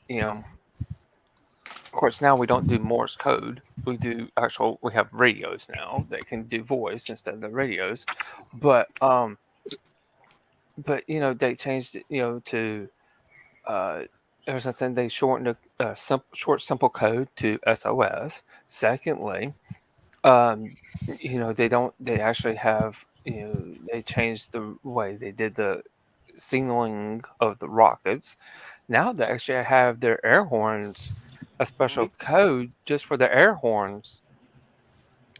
of course, now we don't do Morse code. We have radios now that can do voice instead of the radios. But they changed it, to ever since then they shortened a short simple code to SOS. Secondly, they actually have, they changed the way they did the signaling of the rockets. Now they actually have their air horns, a special code just for the air horns,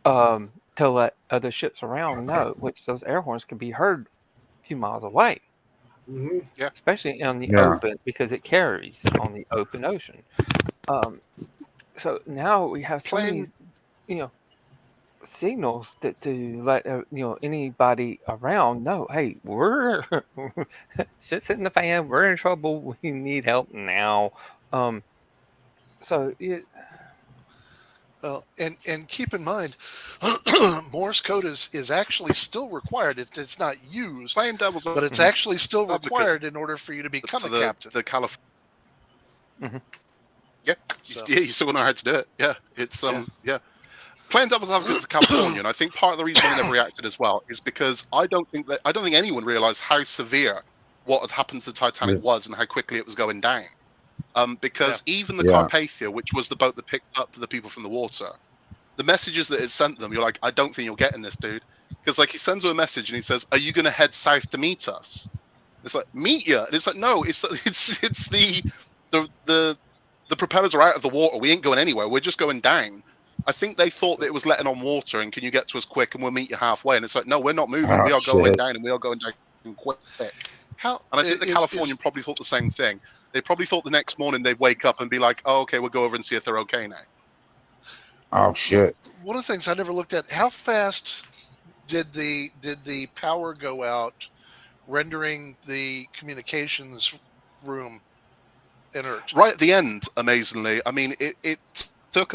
to let other ships around know, which those air horns can be heard a few miles away. Yeah, especially on the open, because it carries on the open ocean. So now we have so many, signals to let anybody around know, hey, we're shit's hitting the fan, we're in trouble, we need help now. And keep in mind, Morse code is actually still required. It's not used, but it's actually still required in order for you to become a captain. The California. Yeah, you still know how to do it. Yeah, it's playing devil's advocate with the Californian. I think part of the reason they never reacted as well is because I don't think anyone realized how severe what had happened to the Titanic was and how quickly it was going down. Because even the Carpathia, which was the boat that picked up the people from the water, the messages that it sent them, you're like, I don't think you're getting this, dude. Because he sends them a message and he says, are you going to head south to meet us? It's like, meet you? And it's like, no, it's the propellers are out of the water. We ain't going anywhere. We're just going down. I think they thought that it was letting on water and can you get to us quick and we'll meet you halfway. And it's like, no, we're not moving. We are going down and we are going down quick. And I think the Californian probably thought the same thing. They probably thought the next morning they'd wake up and be like, oh, okay, we'll go over and see if they're okay now. Oh, shit. One of the things I never looked at, how fast did the power go out, rendering the communications room inert? Right at the end, amazingly. I mean, it took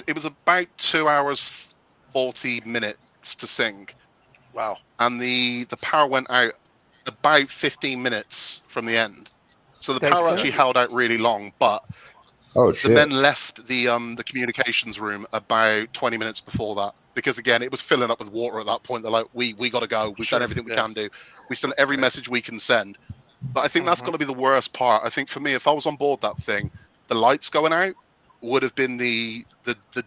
it was about 2 hours, 40 minutes to sink. Wow. And the power went out about 15 minutes from the end. So the power actually held out really long, but the men left the communications room about 20 minutes before that, because again, it was filling up with water at that point. They're like, we got to go. We've done everything we can do. We sent every message we can send. But I think that's going to be the worst part. I think for me, if I was on board that thing, the lights going out would have been the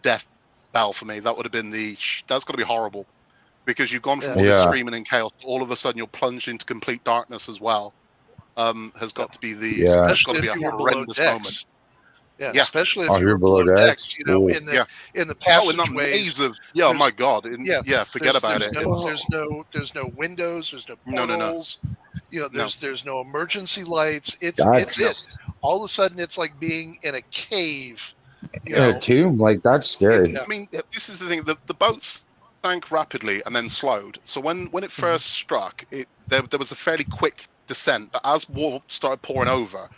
death bell for me. That would have been that's going to be horrible. because you've gone from all this screaming and chaos, all of a sudden you're plunged into complete darkness as well. Has got to be has got to be a horrendous moment. Yeah, especially if you're below decks, in the passageways. Oh my God! Forget about it. There's no windows. There's no portals. No. There's no emergency lights. It's it. All of a sudden, it's like being in a cave. A tomb, like that's scary. I mean, this is the thing. The boats sank rapidly and then slowed. So when it first struck, there was a fairly quick descent. But as water started pouring over,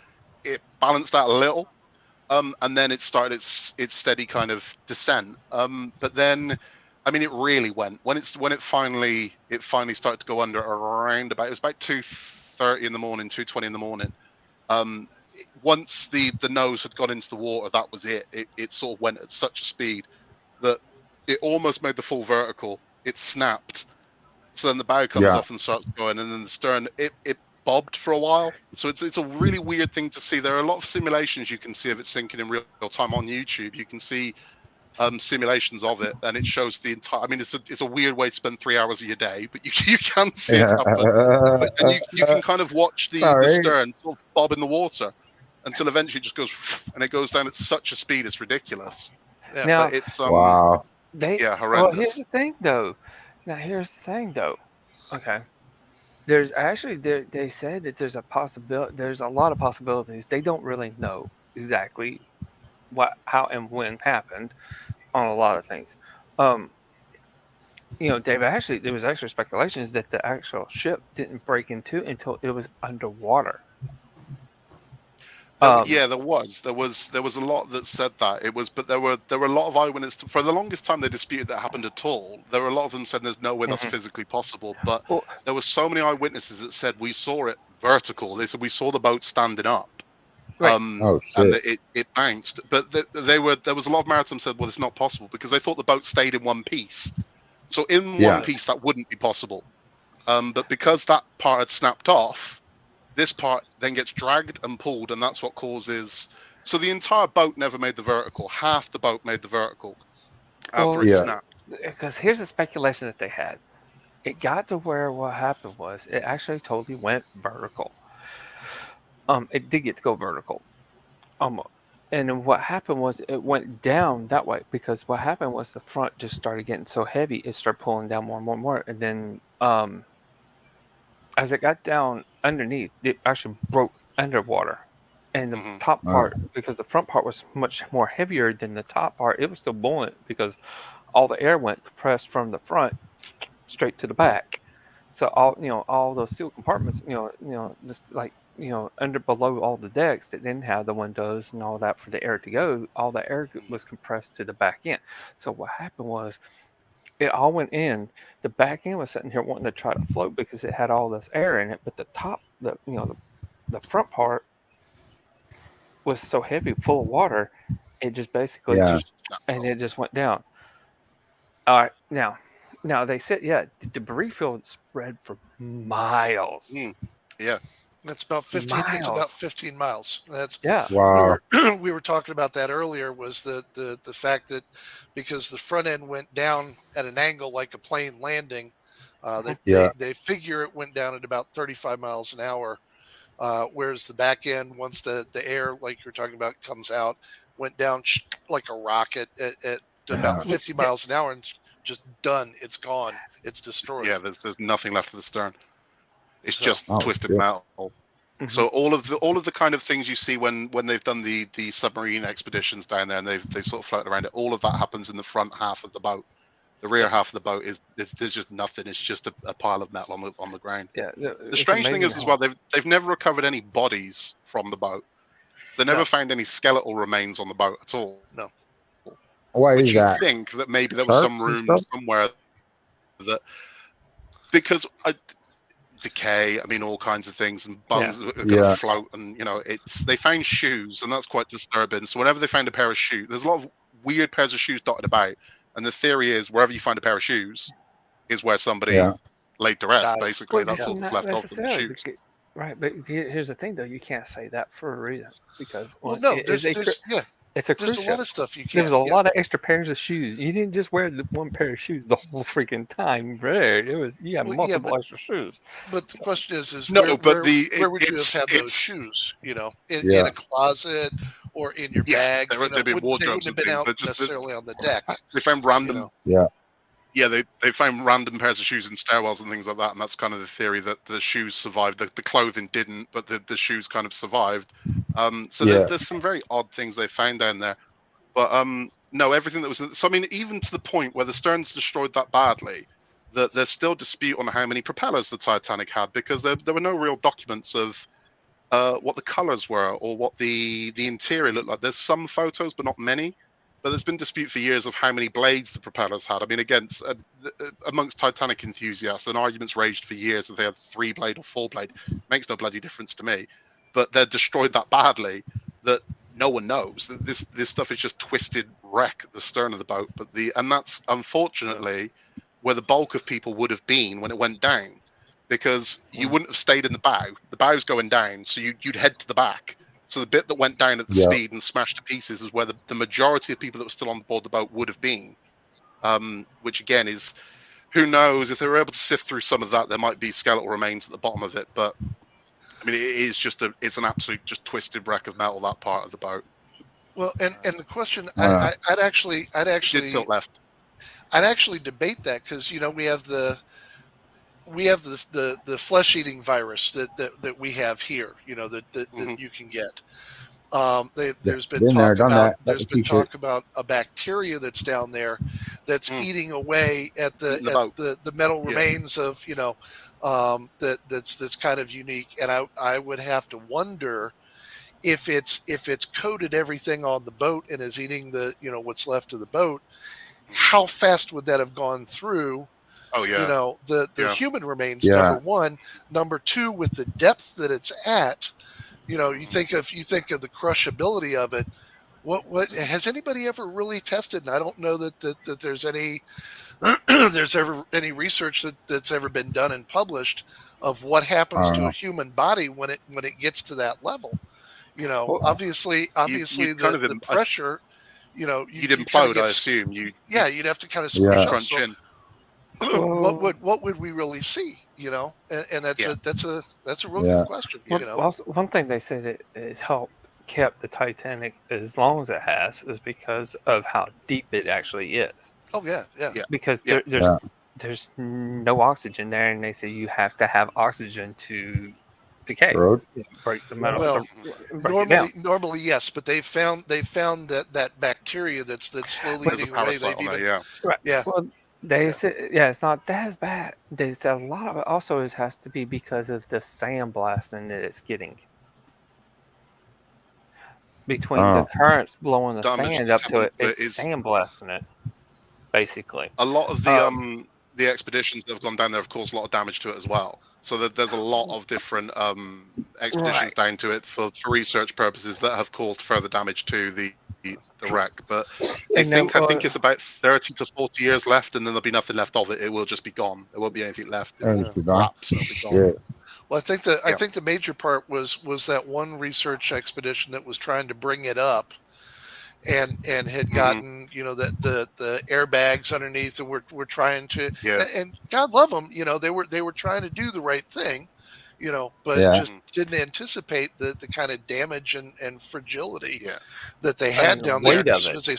it balanced out a little. And then it started its steady kind of descent. But then, I mean, it really went when it finally started to go under around about, it was about 2:30 in the morning, 2:20 in the morning. Once the nose had got into the water, that was it. It sort of went at such a speed that it almost made the full vertical. It snapped. So then the bow comes off and starts going, and then the stern it bobbed for a while. So it's a really weird thing to see. There are a lot of simulations you can see of it sinking in real time on YouTube. You can see simulations of it, and it shows the entire. I mean, it's a weird way to spend 3 hours of your day, but you can see it happen. And you can kind of watch the stern sort of bob in the water until eventually it just goes, and it goes down at such a speed it's ridiculous. Yeah. Now, but it's wow. horrendous. Well, here's the thing, though. Okay. There's actually they said that there's a possibility. There's a lot of possibilities. They don't really know exactly what, how, and when happened on a lot of things. There was actually speculations that the actual ship didn't break into until it was underwater. There was a lot that said that but there were a lot of eyewitnesses. For the longest time, they disputed that happened at all. There were a lot of them said there's no way that's physically possible. But there were so many eyewitnesses that said we saw it vertical. They said we saw the boat standing up. Right. And it bounced. But there was a lot of maritime said, well, it's not possible because they thought the boat stayed in one piece. So in one piece, that wouldn't be possible. But because that part had snapped off, this part then gets dragged and pulled, and that's what causes. So the entire boat never made the vertical. Half the boat made the vertical after it snapped. Because here's the speculation that they had. It got to where what happened was it actually totally went vertical. It did get to go vertical. And then what happened was it went down that way because what happened was the front just started getting so heavy it started pulling down more and more and more, and then as it got down underneath, it actually broke underwater. And the top part, because the front part was much more heavier than the top part, it was still buoyant because all the air went compressed from the front straight to the back. So all those steel compartments, just like under below all the decks that didn't have the windows and all that for the air to go, all the air was compressed to the back end. So what happened was, it all went in. The back end was sitting here wanting to try to float because it had all this air in it, but the top, the front part was so heavy, full of water, it just basically it just went down. All right, now they said the debris field spread for miles. That's about 15. Miles. It's about 15 miles. That's Wow. We were talking about that earlier. Was the fact that because the front end went down at an angle like a plane landing, they figure it went down at about 35 miles an hour, whereas the back end, once the air, like you're talking about, comes out, went down like a rocket at about 50 miles an hour and just done. It's gone. It's destroyed. Yeah, there's nothing left of the stern. It's just twisted metal. So all of the kind of things you see when they've done the submarine expeditions down there and they've sort of floated around it, all of that happens in the front half of the boat. The rear half of the boat there's just nothing. It's just a pile of metal on the ground. Yeah. The strange thing is as well, they've never recovered any bodies from the boat. They never found any skeletal remains on the boat at all. No. Why is that? You think that maybe there was some room somewhere that because decay, I mean, all kinds of things, and bones are going to float, and they found shoes, and that's quite disturbing. So whenever they found a pair of shoes, there's a lot of weird pairs of shoes dotted about, and the theory is wherever you find a pair of shoes is where somebody laid to rest. Basically, that's all that's left of the shoes. Right, but here's the thing, though: you can't say that for a reason because It's a There's cruise a lot ship. of stuff you There can't. was a lot of extra pairs of shoes. You didn't just wear the one pair of shoes the whole freaking time. You had multiple extra shoes. But the question is No, where, but where would you have had those shoes? You know, in a closet or in your bag. They'd be in wardrobes they wouldn't have been out necessarily on the deck. They found random. They found random pairs of shoes in stairwells and things like that, and that's kind of the theory that the shoes survived. The clothing didn't, but the shoes kind of survived. There's some very odd things they found down there. But no, everything that was... So, I mean, even to the point where the stern's destroyed that badly, that there's still dispute on how many propellers the Titanic had, because there were no real documents of what the colors were or what the interior looked like. There's some photos, but not many. But there's been dispute for years of how many blades the propellers had. I mean, amongst Titanic enthusiasts, and arguments raged for years if they had 3-blade or 4-blade. Makes no bloody difference to me. But they're destroyed that badly that no one knows. This stuff is just twisted wreck at the stern of the boat. And that's unfortunately where the bulk of people would have been when it went down, because you wouldn't have stayed in the bow. The bow's going down, so you'd head to the back. So the bit that went down at the speed and smashed to pieces is where the majority of people that were still on board the boat would have been. Which again is, who knows, if they were able to sift through some of that, there might be skeletal remains at the bottom of it. But I mean, it's an absolute just twisted wreck of metal, that part of the boat. Well, and the question, I'd actually tilt left. I'd actually debate that, because we have the flesh-eating virus that we have here, that you can get. There's been talk about a bacteria that's down there that's eating away at the metal remains of that's kind of unique, and I would have to wonder if it's coated everything on the boat and is eating the what's left of the boat. How fast would that have gone through? Oh yeah. The human remains, number one. Number two, with the depth that it's at, you think of the crushability of it. What has anybody ever really tested? And I don't know that there's any ever any research that's ever been done and published of what happens to a human body when it gets to that level. Obviously the pressure. You'd implode, I assume. You'd have to kind of squish up. Crunch in. What would we really see? And that's a real good question. Well, one thing they said it has helped kept the Titanic as long as it has is because of how deep it actually is. Oh yeah. Because there's no oxygen there, and they say you have to have oxygen to decay, break the metal. Well, normally yes, but they found that bacteria that's slowly eating away. They've even Well, they said it's not that as bad. They said a lot of it also has to be because of the sandblasting that it's getting. Between the currents blowing the sand up to it, it's sandblasting it, basically. A lot of the expeditions that have gone down there have caused a lot of damage to it as well. So there's a lot of different expeditions down to it for research purposes that have caused further damage to the wreck. But I think it's about 30 to 40 years left, and then there'll be nothing left of it. It will just be gone. There won't be anything left. It will collapse. It'll be gone. Well, I think the major part was that one research expedition that was trying to bring it up, and had gotten the airbags underneath, and we're trying to and God love them, they were trying to do the right thing, but just didn't anticipate the kind of damage and fragility that they had down there. As soon as they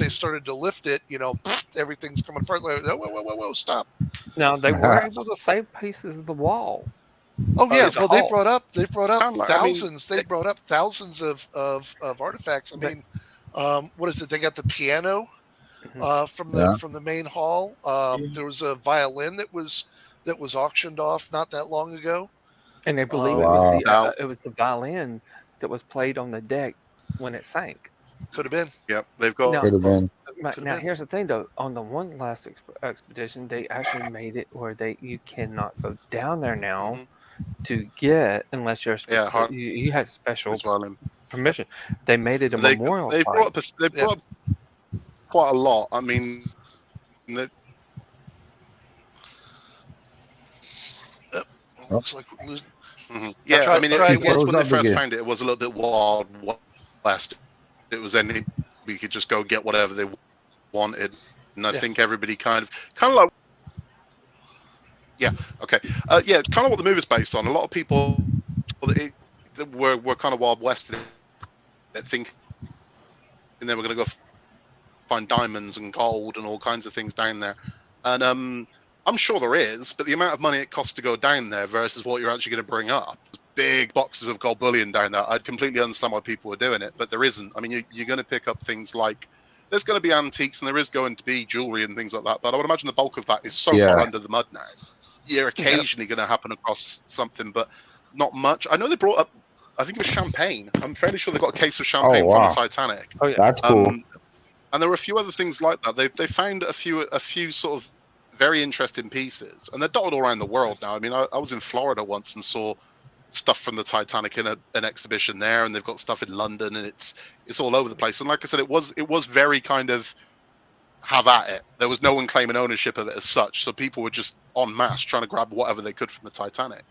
started to lift it, everything's coming apart. Like, whoa, stop. Now they were able to save pieces of the wall. Oh yeah, well they brought up thousands. They brought up thousands of artifacts. I mean, what is it? They got the piano from the main hall. There was a violin that was auctioned off not that long ago, and they believe it was the violin that was played on the deck when it sank. Could have been. Yep, they've got. Could have been. Now here's the thing, though. On the one last expedition, they actually made it where you cannot go down there now to get unless you're you had special permission. They made it a memorial. They brought up quite a lot. I mean, looks like we're losing. I mean, when they first found it, it was a little bit wild west. it was any, we could just go get whatever they wanted, and I think everybody kind of like, it's kind of what the movie's based on. A lot of people were kind of Wild West in it, thinking they were going to go find diamonds and gold and all kinds of things down there, and I'm sure there is, but the amount of money it costs to go down there versus what you're actually going to bring up, big boxes of gold bullion down there, I'd completely understand why people were doing it, but there isn't. I mean, you're going to pick up things like, there's going to be antiques and there is going to be jewelry and things like that, but I would imagine the bulk of that is so far under the mud now. You're occasionally going to happen across something, but not much. I know they brought up, I think it was champagne. I'm fairly sure they got a case of champagne from the Titanic. Oh, yeah. That's cool. And there were a few other things like that. They found a few sort of very interesting pieces, and they're dotted all around the world now. I mean, I was in Florida once and saw stuff from the Titanic in an exhibition there, and they've got stuff in London, and it's all over the place. And like I said, it was very kind of have at it. There was no one claiming ownership of it as such, so people were just en masse trying to grab whatever they could from the Titanic.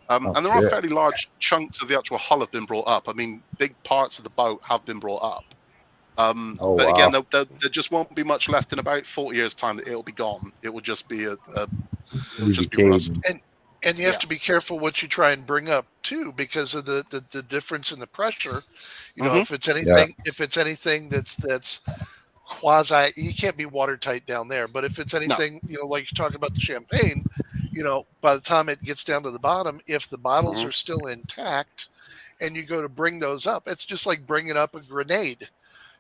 And there are fairly large chunks of the actual hull have been brought up. I mean, big parts of the boat have been brought up. But again, there just won't be much left in about 40 years' time. It'll be gone. It will just be rust. And you have to be careful what you try and bring up too, because of the difference in the pressure. You know, if it's anything that's quasi, you can't be watertight down there. But if it's anything, you know, like you're talking about the champagne, you know, by the time it gets down to the bottom, if the bottles are still intact, and you go to bring those up, it's just like bringing up a grenade.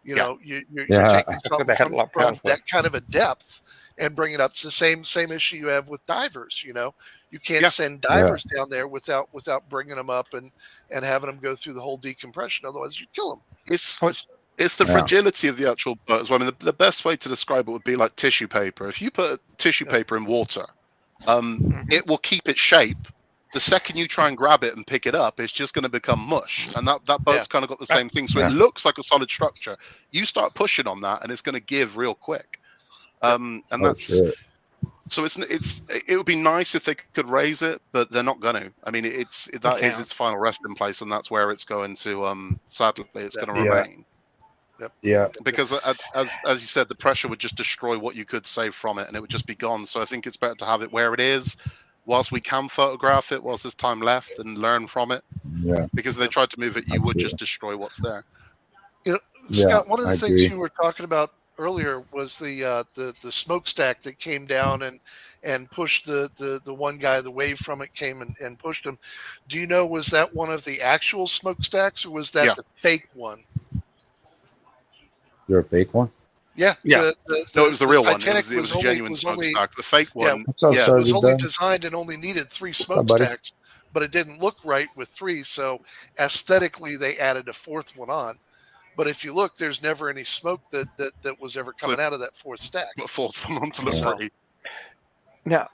You know, you're taking something from that kind of a depth and bring it up. It's the same issue you have with divers. You know, you can't send divers down there without bringing them up and having them go through the whole decompression. Otherwise, you kill them. It's the fragility of the actual boat as well. I mean, the best way to describe it would be like tissue paper. If you put tissue paper in water, it will keep its shape. The second you try and grab it and pick it up, it's just going to become mush. And that boat's kind of got the same thing. So it looks like a solid structure. You start pushing on that, and it's going to give real quick. And that's so it would be nice if they could raise it, but they're not going to. I mean, is its final resting place, and that's where it's going to. Sadly, it's going to remain. Yeah. Because as you said, the pressure would just destroy what you could save from it, and it would just be gone. So I think it's better to have it where it is, whilst we can photograph it, whilst there's time left, and learn from it. Yeah. Because if they tried to move it, you would just destroy what's there. You know, Scott, one of the things you were talking about earlier was the smokestack that came down and pushed the one guy. The wave from it came and pushed him. Do you know, was that one of the actual smokestacks, or was that the fake one? There a fake one? Yeah. No, it was the real one. It was a genuine smokestack. The fake one, it was only designed and only needed 3 smokestacks, but it didn't look right with 3. So aesthetically, they added a 4th one on. But if you look, there's never any smoke that was ever coming out of that 4th stack. The 4th one onto the right. Yeah.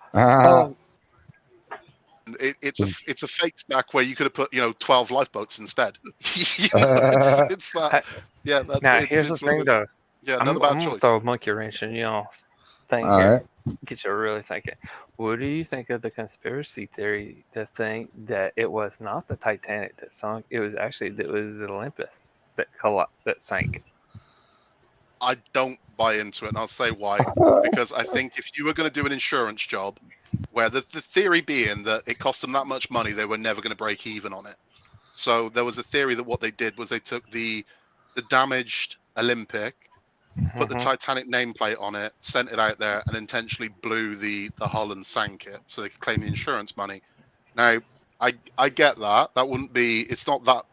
It's a fake stack where you could have put 12 lifeboats instead. It's that. Here's the thing though. Yeah, I'm gonna throw a monkey wrench in thing here. Get you really thinking. What do you think of the conspiracy theory? The thing that it was not the Titanic that sunk. It was the Olympus that sank. I don't buy into it, and I'll say why. Because I think if you were going to do an insurance job, where the theory being that it cost them that much money, they were never going to break even on it. So there was a theory that what they did was they took the damaged Olympic, put the Titanic nameplate on it, sent it out there, and intentionally blew the hull and sank it so they could claim the insurance money. Now, I get that. That wouldn't be, it's not that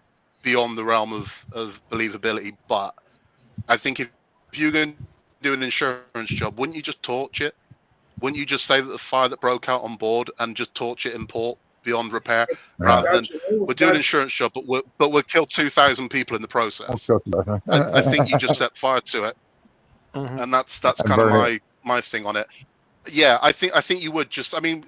beyond the realm of believability, but I think if you're going to do an insurance job, wouldn't you just torch it? Wouldn't you just say that the fire that broke out on board and just torch it in port beyond repair, rather than we'll do an insurance job, but we'll kill 2,000 people in the process? I think you just set fire to it, and that's kind of my thing on it. Yeah, I think you would just. I mean,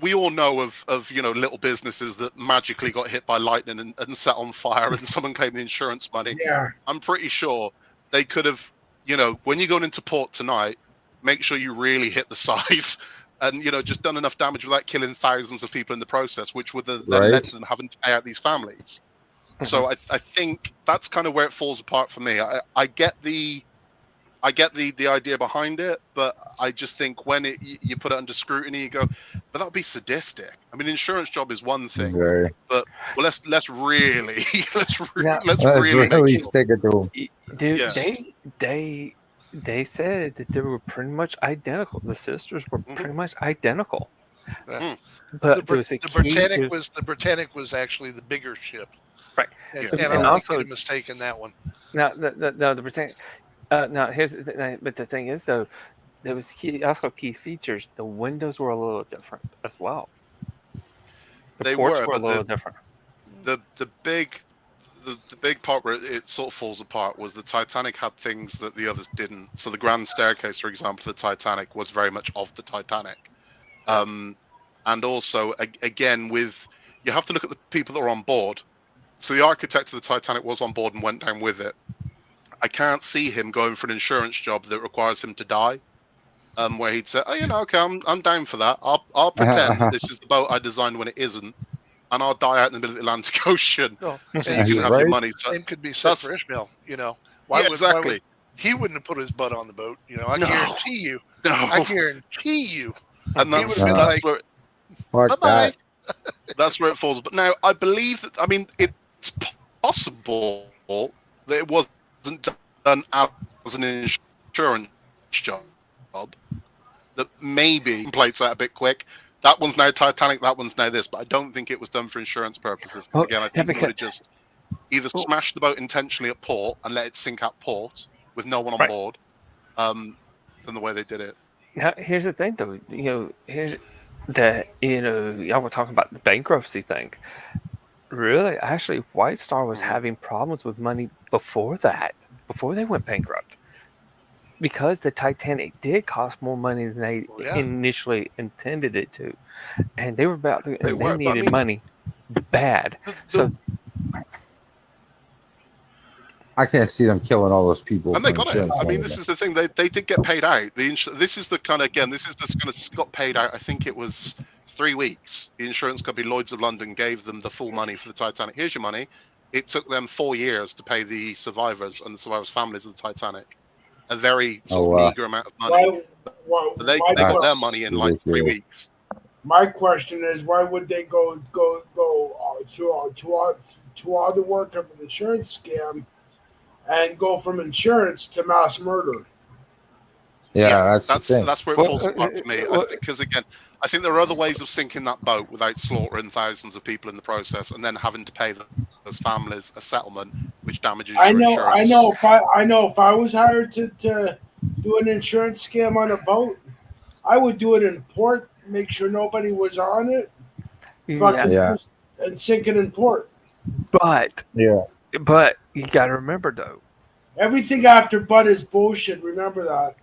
we all know of little businesses that magically got hit by lightning and set on fire, and someone claimed the insurance money. Yeah, I'm pretty sure they could have. When you're going into port tonight, make sure you really hit the sides and, just done enough damage without killing thousands of people in the process, which would then led to them having to pay out these families. So I think that's kind of where it falls apart for me. I get the idea behind it, but I just think when you put it under scrutiny, you go, but that would be sadistic. I mean, insurance job is one thing, but let's really stick it to them. Dude, Yeah. they said that they were pretty much identical. The sisters were pretty much identical. But the Britannic was actually the bigger ship, right? And also made a mistake in that one. No, the Britannic. Now here's but the thing is though, there was also key features. The windows were a little different as well. The ports were a little different. The big part where it sort of falls apart was the Titanic had things that the others didn't. So the grand staircase, for example, the Titanic was very much of the Titanic. And also, again, you have to look at the people that are on board. So the architect of the Titanic was on board and went down with it. I can't see him going for an insurance job that requires him to die, where he'd say, "Oh, okay, I'm down for that. I'll pretend this is the boat I designed when it isn't, and I'll die out in the middle of the Atlantic Ocean, so you can have your money." So same could be said for Ishmael. Exactly. He wouldn't have put his butt on the boat. I guarantee you. No. I guarantee you. And he would have been like, bye-bye. That's where it falls. But now I believe that. I mean, it's possible that it wasn't done as an insurance job. That maybe plates out a bit quick. That one's now Titanic. That one's now this. But I don't think it was done for insurance purposes. Because again, I think they would have just either smashed the boat intentionally at port and let it sink at port with no one on board, than the way they did it. Now, here's the thing, though. Here's that. Y'all were talking about the bankruptcy thing. Really, actually, White Star was having problems with money before that, before they went bankrupt, because the Titanic did cost more money than they initially intended it to, and they were about to. They needed money bad. So I can't see them killing all those people. And they got it. I mean, this is the thing. They did get paid out. This is the kind of got paid out. I think it was 3 weeks. The insurance company Lloyd's of London gave them the full money for the Titanic. Here's your money. It took them 4 years to pay the survivors and the survivors' families of the Titanic a very meager amount of money. They got their money in like 3 weeks. My question is, why would they go through all the work of an insurance scam and go from insurance to mass murder? Yeah, that's where it falls apart for me. Because again, I think there are other ways of sinking that boat without slaughtering thousands of people in the process, and then having to pay those families a settlement, which damages your insurance. I know. If I was hired to do an insurance scam on a boat, I would do it in port, make sure nobody was on it, and sink it in port. But you got to remember, though, everything after "but" is bullshit. Remember that.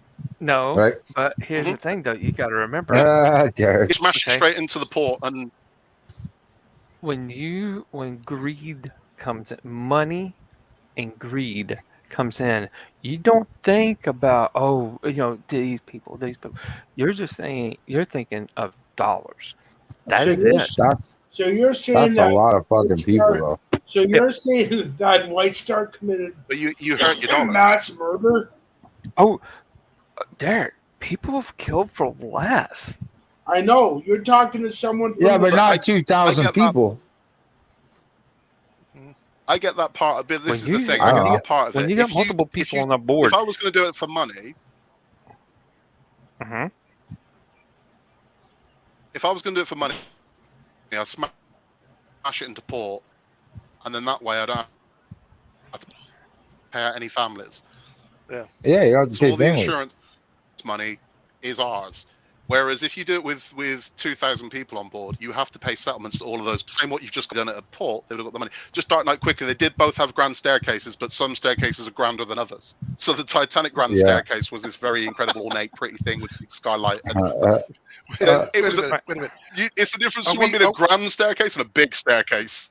No, but here's the thing, though. You got to remember. Derek. Smash straight into the port, and when greed comes in, money and greed comes in, you don't think about these people. You're just saying you're thinking of dollars. That is it. So you're saying that's a lot of fucking people, though. So you're saying that White Star committed, but you heard mass murder? Oh. Derek, people have killed for less. I know. You're talking to someone from... Yeah, but not 2,000 people. I get that part, but this is the thing. I get that part of it. When you got multiple people on a board... If I was going to do it for money... If I was going to do it for money, I'd smash it into port, and then that way I don't have to pay out any families. Yeah, you have to pay all the insurance money is ours. Whereas if you do it with 2,000 people on board, you have to pay settlements to all of those. Same what you've just done at a port, they would have got the money. Just starting out quickly, they did both have grand staircases, but some staircases are grander than others. So the Titanic grand staircase was this very incredible, ornate, pretty thing with a big skylight. And wait a minute. It's the difference between a grand staircase and a big staircase.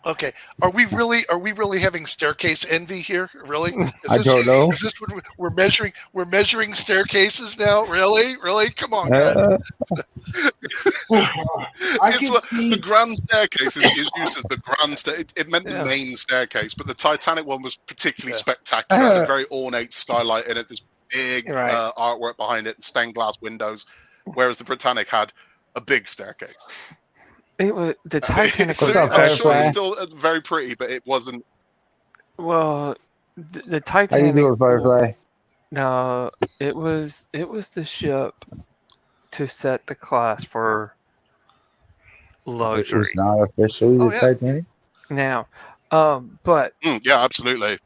Okay, are we really having staircase envy here? Really? I don't know. Is this what we're measuring? We're measuring staircases now. Really? Come on, guys. The grand staircase is used as the grand staircase. It meant the main staircase, but the Titanic one was particularly spectacular. It had a very ornate skylight in it. There's big artwork behind it and stained glass windows, whereas the Britannic had a big staircase. It was the Titanic. I'm sure it's still very pretty, but it wasn't. Well, the Titanic. How you doing, Firefly? No, it was the ship to set the class for luxury. It's not officially the Titanic. Now, but yeah, absolutely.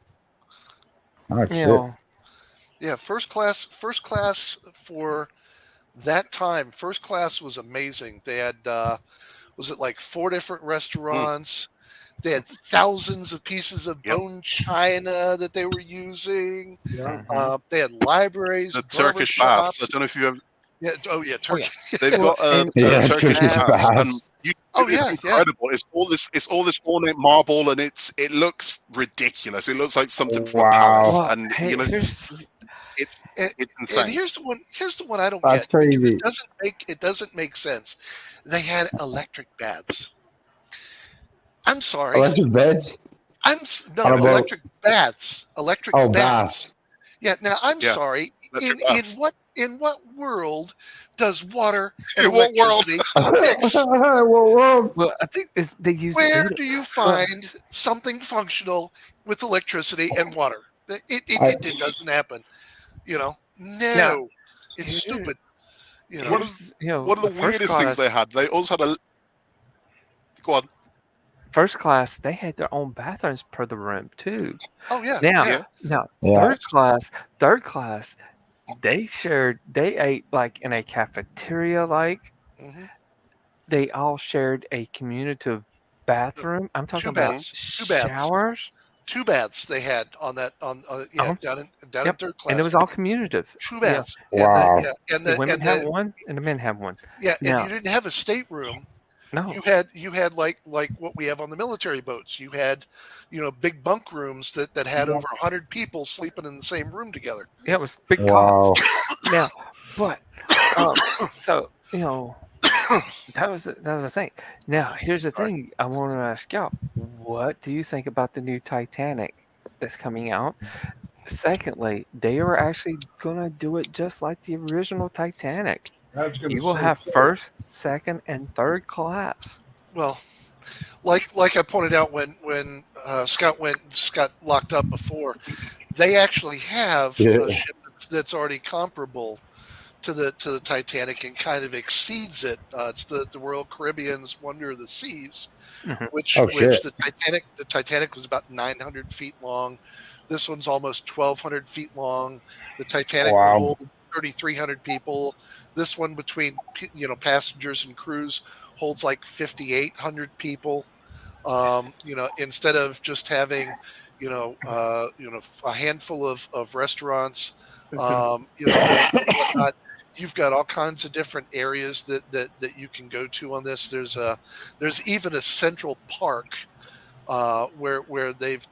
Oh, shit. Yeah, first class for that time. First class was amazing. They had was it like 4 different restaurants? They had thousands of pieces of bone china that they were using. Yeah. They had libraries, the Turkish baths. I don't know if you have. Yeah. Oh yeah, Turkey. They've got Turkish baths. It's incredible. Yeah. It's all this ornate marble, and it looks ridiculous. It looks like something from a palace, and it's insane. And here's the one I don't That's get. crazy. It doesn't make sense. They had electric baths. I'm sorry. Electric beds? Electric baths. Electric baths. Baths. Yeah. Now I'm sorry. In what world does water and electricity mix? What world? Well, I think they use. Where do you find something functional with electricity and water? It doesn't happen. No, it's stupid. One of the weirdest things they had. They also had a. Go on. First class, they had their own bathrooms per the room too. Oh yeah. Now third class, they ate like in a cafeteria. Mm-hmm. They all shared a communal bathroom. I'm talking about showers. 2 baths they had on that down in third class, and it was all communicative. 2 baths. Wow. And the women had one, and the men had one. Yeah, and you didn't have a stateroom. No, you had like what we have on the military boats. You had, big bunk rooms that had over 100 people sleeping in the same room together. Yeah, it was big cots. Now, but so that was the thing. Now, here's the thing. I want to ask y'all: what do you think about the new Titanic that's coming out? Secondly, they are actually gonna do it just like the original Titanic. You will have first, second, and third class. Well, like I pointed out when Scott got locked up before, they actually have a ship that's already comparable to the Titanic and kind of exceeds it. It's the Royal Caribbean's Wonder of the Seas, which the Titanic was about 900 feet long. This one's almost 1,200 feet long. The Titanic will hold 3,300 people. This one, between passengers and crews, holds like 5,800 people. Instead of just having a handful of restaurants, whatnot, you've got all kinds of different areas that you can go to on this. There's even a central park where they've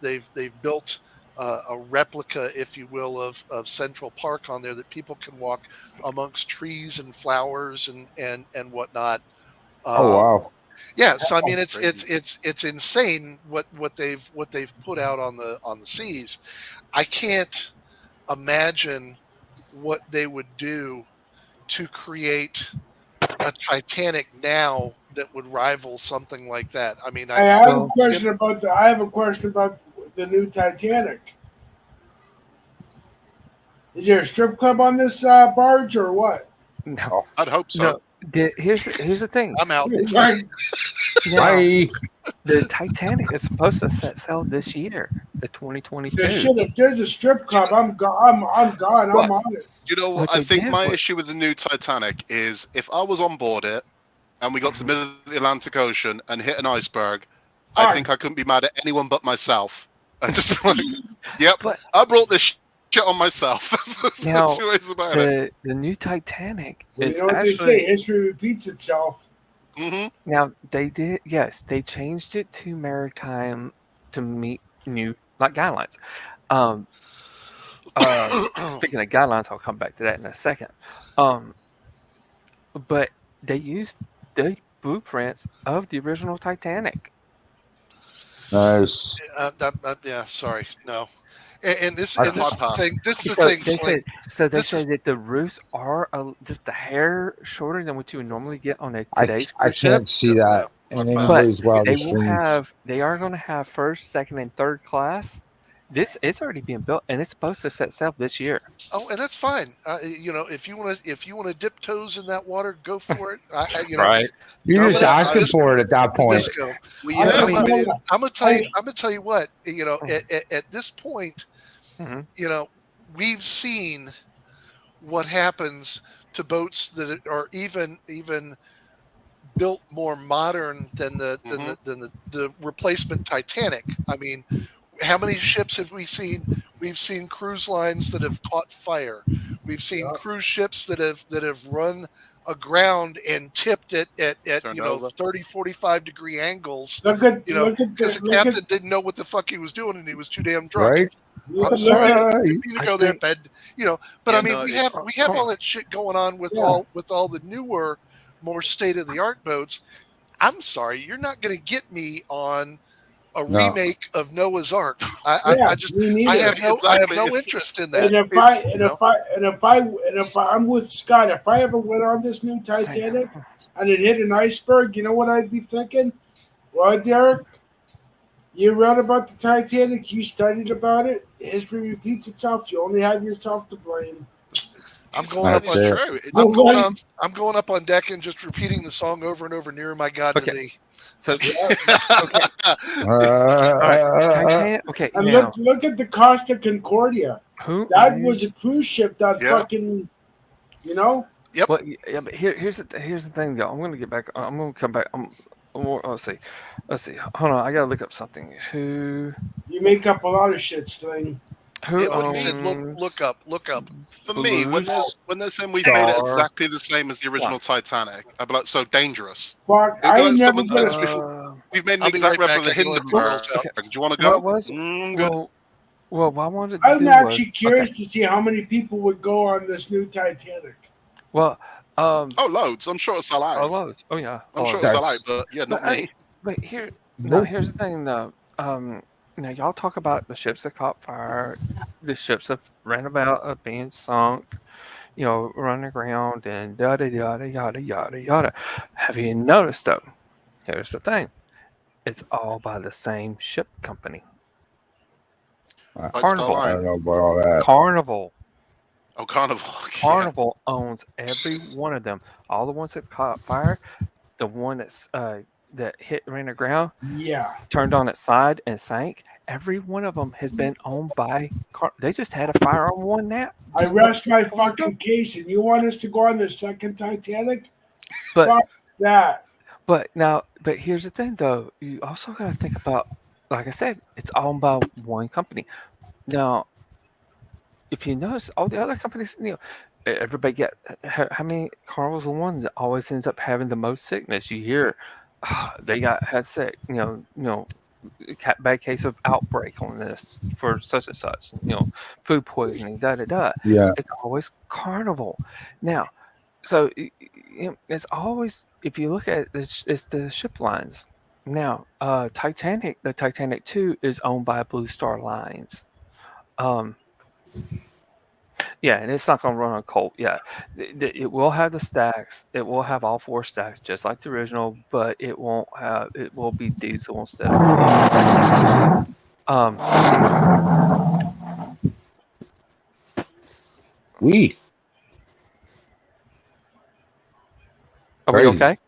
built a replica, if you will, of Central Park on there that people can walk amongst trees and flowers and whatnot. Yeah, so I mean it's insane what they've put out on the seas. I can't imagine what they would do to create a Titanic now that would rival something like that. I mean, I have a question about the new Titanic. Is there a strip club on this barge or what? No, I'd hope so. No. Here's the thing. I'm out. Bye. The Titanic is supposed to set sail this year, the 2022. If there's a strip club, I'm gone. I'm on it. I think my issue with the new Titanic is if I was on board it and we got to the middle of the Atlantic Ocean and hit an iceberg, I think I couldn't be mad at anyone but myself. I just I brought this shit on myself. That's now, two ways about it. The new Titanic is what actually, they say, history repeats itself. Mm-hmm. Now they changed it to maritime to meet new guidelines. Speaking of guidelines, I'll come back to that in a second. But they used the blueprints of the original Titanic. Nice. Yeah, sorry, no. And this That's and my this is the path. thing. This is the So thing. they This said is that the roofs are just a hair shorter than what you would normally get on I today's cruise ship. can't see that in But anybody's They wildest will dreams. they are going to have first, second, and third class. This is already being built, and it's supposed to set sail this year. oh, and that's fine. If you want to dip toes in that water, go for it. Right. You're I'm just gonna- asking for it at that point. Disco. Well, yeah, I'm I mean, gonna tell you. I'm gonna tell you what. At this point, Mhm. we've seen what happens to boats that are even built more modern than the replacement Titanic. I mean, how many ships have we seen? We've seen cruise lines that have caught fire. We've seen cruise ships that have run aground and tipped it at Turned over. 30, 45 degree angles. Look at Because the captain didn't know what the fuck he was doing and he was too damn drunk. Right? I'm sorry, I didn't mean to I go there, think- Ben. But Yeah, I mean, no, we it- have all that shit going on with all the newer, more state of the art boats. I'm sorry, you're not going to get me on a No. remake of Noah's Ark. I have no Exactly. interest in that. And if I'm with Scott, if I ever went on this new Titanic and it hit an iceberg, you know what I'd be thinking? Well, Derek, you read about the Titanic, you studied about it. History repeats itself. You only have yourself to blame. I'm going up That's on it. True. I'm going up on deck and just repeating the song over and over. Nearer, my God, to Okay. thee. So All Titanic. Okay, And now look at the Costa Concordia. who That was a cruise ship that Yeah. fucking, you know? Well, yeah, but here's the thing, though. I'm going to get back. I'm going to come back. Let's see. Hold on. I got to look up something. Who You make up a lot of shit, Sling. Yeah, but he said, owns look up. For me, when they're saying we've made it exactly the same as the original Titanic, I'd be like, so dangerous. Fuck, It'd be I like never someone gonna, says, we've made an I'll be exact right replica of back. the I can let the Hindenburg. girls out. Do you want to go? What was Good. well, what I wanted to I'm do actually was, curious to see how many people would go on this new Titanic. Well, Oh, loads. I'm sure it's a lie. loads. Oh yeah. I'm sure loads. it's a lie, but yeah, not me. But here's Nope. the thing, though. Now y'all talk about the ships that caught fire, the ships that ran about being sunk, running aground and yada yada yada yada yada. Have you noticed though? Here's the thing: it's all by the same ship company, Carnival. I don't know about all that. Carnival. Oh, Carnival. Carnival owns every one of them. All the ones that caught fire, the one that's that ran aground, Yeah. turned on its side and sank. Every one of them has been owned by They just had a fire on one now. I rest my fucking case, and you want us to go on the second Titanic? But Fuck that. but here's the thing, though. You also got to think about, like I said, it's owned by one company. Now, if you notice, all the other companies, everybody get how many Carnival's the ones that always ends up having the most sickness. You hear they had sick, bad case of outbreak on this for such and such, food poisoning, da da da. Yeah. It's always Carnival. Now, so it's always, if you look at it, it's the ship lines. Now, the Titanic 2 is owned by Blue Star Lines. Yeah, and it's not going to run on coal. Yeah, it will have the stacks. It will have all 4 stacks, just like the original, but it won't have. It will be diesel instead of coal. We. Are we Crazy. okay?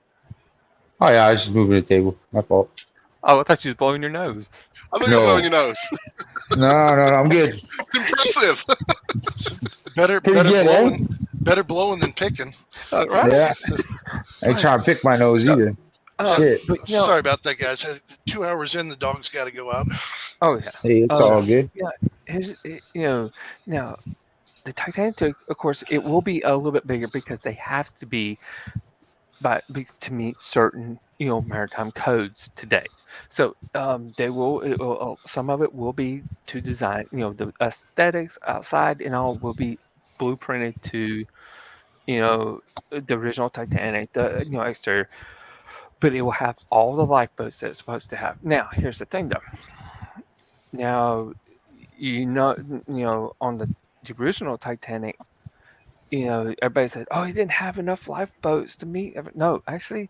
Oh yeah, I was just moving the table. My fault. Oh, I thought you was blowing your nose. I thought you were blowing your nose. No, I'm good. Impressive. Better Pretty good, better blowing than picking. Right? Yeah. I ain't trying to pick my nose either. Shit. But, Sorry about that, guys. 2 hours in, the dog's got to go out. Oh yeah. Hey, it's all good. Here's, now the Titanic 2, of course, it will be a little bit bigger because they have to be to meet certain maritime codes today. So they will some of it will be to design, the aesthetics outside and all will be blueprinted to the original Titanic, the exterior, but it will have all the lifeboats that it's supposed to have. Now, here's the thing, though. Now, on the original Titanic, everybody said, "Oh, he didn't have enough lifeboats to meet." No, actually,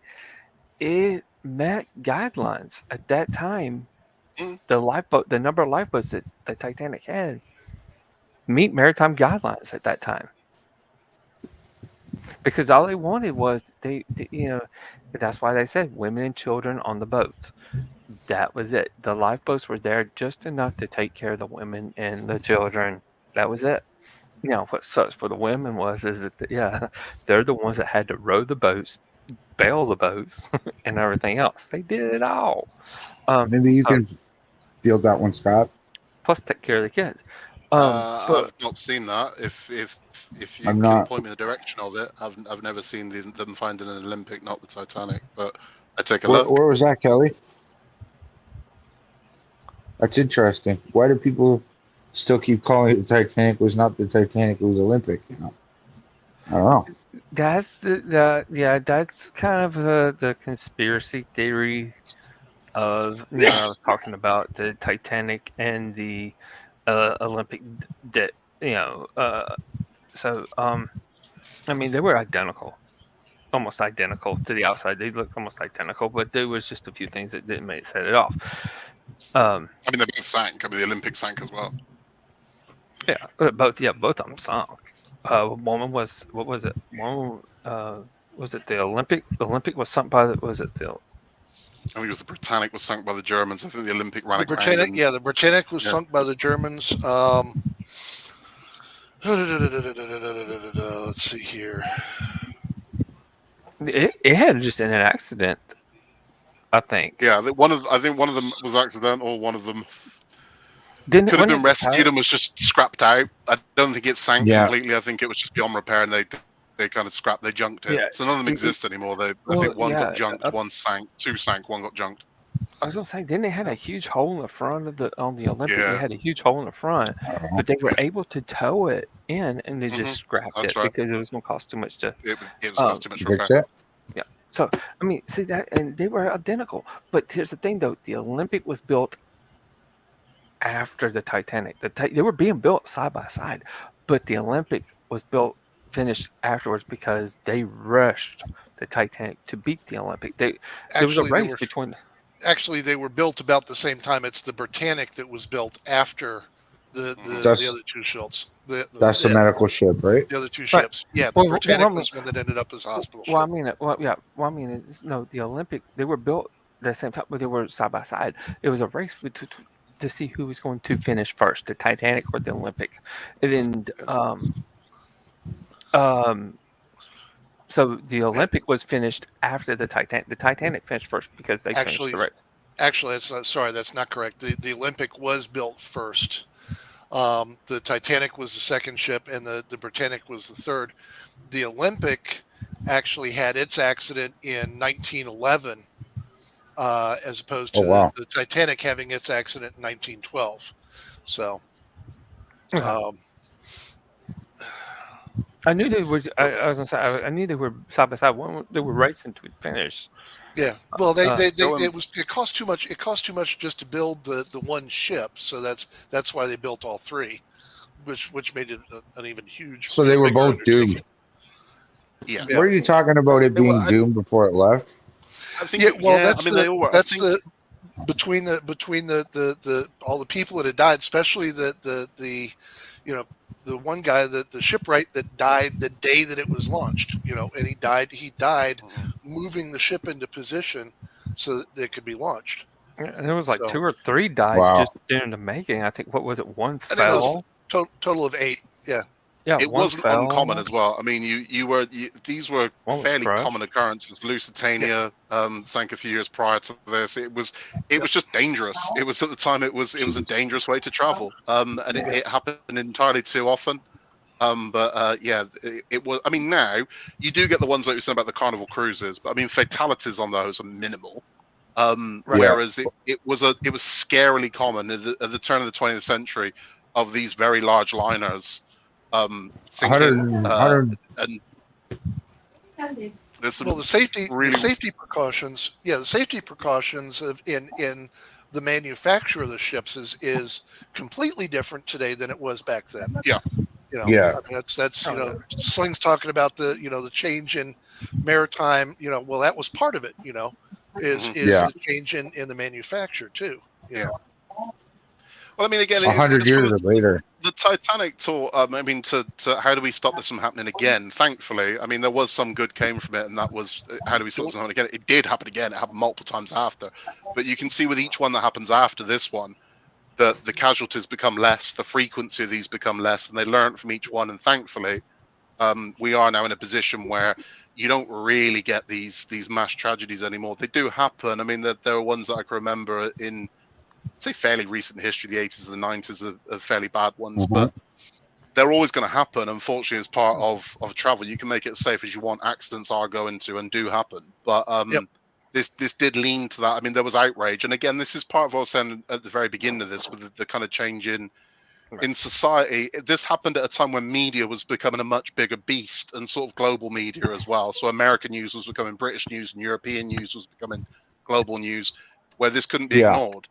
it met guidelines at that time. The number of lifeboats that the Titanic had meet maritime guidelines at that time, because all they wanted was that's why they said women and children on the boats. That was it. The lifeboats were there just enough to take care of the women and the children. That was it. What sucks for the women is that they're the ones that had to row the boats, bail the boats, and everything else. They did it all. Maybe you can field that one, Scott. Plus, take care of the kids. I've not seen that. If you can point me in the direction of it, I've never seen them finding an Olympic, not the Titanic. But I take a look. Where was that, Kelly? That's interesting. Why do people still keep calling it the Titanic? Was not the Titanic? It was Olympic. I don't know. That's that's kind of the conspiracy theory of I was talking about the Titanic and the Olympic that so I mean, they were identical, almost identical to the outside. They looked almost identical, but there was just a few things that didn't set it off. I mean, they both sank. I mean, the Olympic sank as well. Yeah, both of them sank. One was, what was it? One was it the Olympic? The Olympic was sunk by was it the? I think it was the Britannic was sunk by the Germans. I think the Olympic ran aground. The Britannic was sunk by the Germans. Let's see here. It had just in an accident, I think. Yeah, I think one of them was accidental. One of them could have been rescued and was just scrapped out. I don't think it sank completely. I think it was just beyond repair, and they kind of scrapped. They junked it. Yeah. So none of them exist anymore. I think one got junked, one sank, two sank, one got junked. I was gonna say, didn't they have a huge hole in the front of the Olympic? Yeah. They had a huge hole in the front, but they were able to tow it in, and they just scrapped it because it was gonna cost too much to. It was cost too much to repair. Yeah. So I mean, see that, and they were identical. But here's the thing, though: the Olympic was built after the Titanic. They were being built side by side, but the Olympic was finished afterwards because they rushed the Titanic to beat the Olympic. There was a race between. Actually, they were built about the same time. It's the Britannic that was built after the other two ships. That's the medical ship, right? The other two ships. Yeah, the Britannic was one that ended up as a hospital ship. The Olympic, they were built at the same time, but they were side by side. It was a race to see who was going to finish first, the Titanic or the Olympic. And then so the Olympic was finished after the Titanic. The Titanic finished first because they finished the race. Actually, that's not correct. The Olympic was built first. The Titanic was the second ship, and the Britannic was the third. The Olympic actually had its accident in 1911, as opposed to the Titanic having its accident in 1912. So. I knew they were. I was gonna say. I knew they were side by side. They were racing to finish. Yeah. Well, it cost too much. It cost too much just to build the one ship. So that's why they built all three, which made it an even huge. So they were both doomed. Yeah. Were you talking about it being doomed before it left? I think. Between the all the people that had died, especially the one guy, the shipwright that died the day that it was launched, and he died moving the ship into position so that it could be launched. And there was two or three died just during the making. I think, what was it? One fell. Total of 8. Yeah. Yeah, it wasn't uncommon as well. I mean, these were fairly common occurrences. Lusitania sank a few years prior to this. It was just dangerous. It was at the time. It was a dangerous way to travel, and it happened entirely too often. It was. I mean, now you do get the ones that you said about the Carnival cruises, but I mean, fatalities on those are minimal. Whereas it was scarily common at the turn of the 20th century of these very large liners. Sinking, and Well, the safety precautions. Yeah, the safety precautions in the manufacture of the ships is completely different today than it was back then. Yeah. I mean, that's Sling's talking about the change in maritime. Well, that was part of it. Is the change in the manufacture too. You know? Well, I mean, again, 100 years later, the Titanic taught. I mean, to how do we stop this from happening again? Thankfully, I mean, there was some good came from it, and that was how do we stop this from happening again? It did happen again. It happened multiple times after, but you can see with each one that happens after this one, that the casualties become less, the frequency of these become less, and they learn from each one. And thankfully, we are now in a position where you don't really get these mass tragedies anymore. They do happen. I mean, there are ones that I can remember in, say, fairly recent history, the 80s and the 90s are fairly bad ones, but they're always going to happen. Unfortunately, as part of travel, you can make it as safe as you want. Accidents are going to and do happen, but this did lean to that. I mean, there was outrage, and again, this is part of what I was saying at the very beginning of this, with the kind of change in society. This happened at a time when media was becoming a much bigger beast, and sort of global media as well. So American news was becoming British news, and European news was becoming global news, where this couldn't be ignored.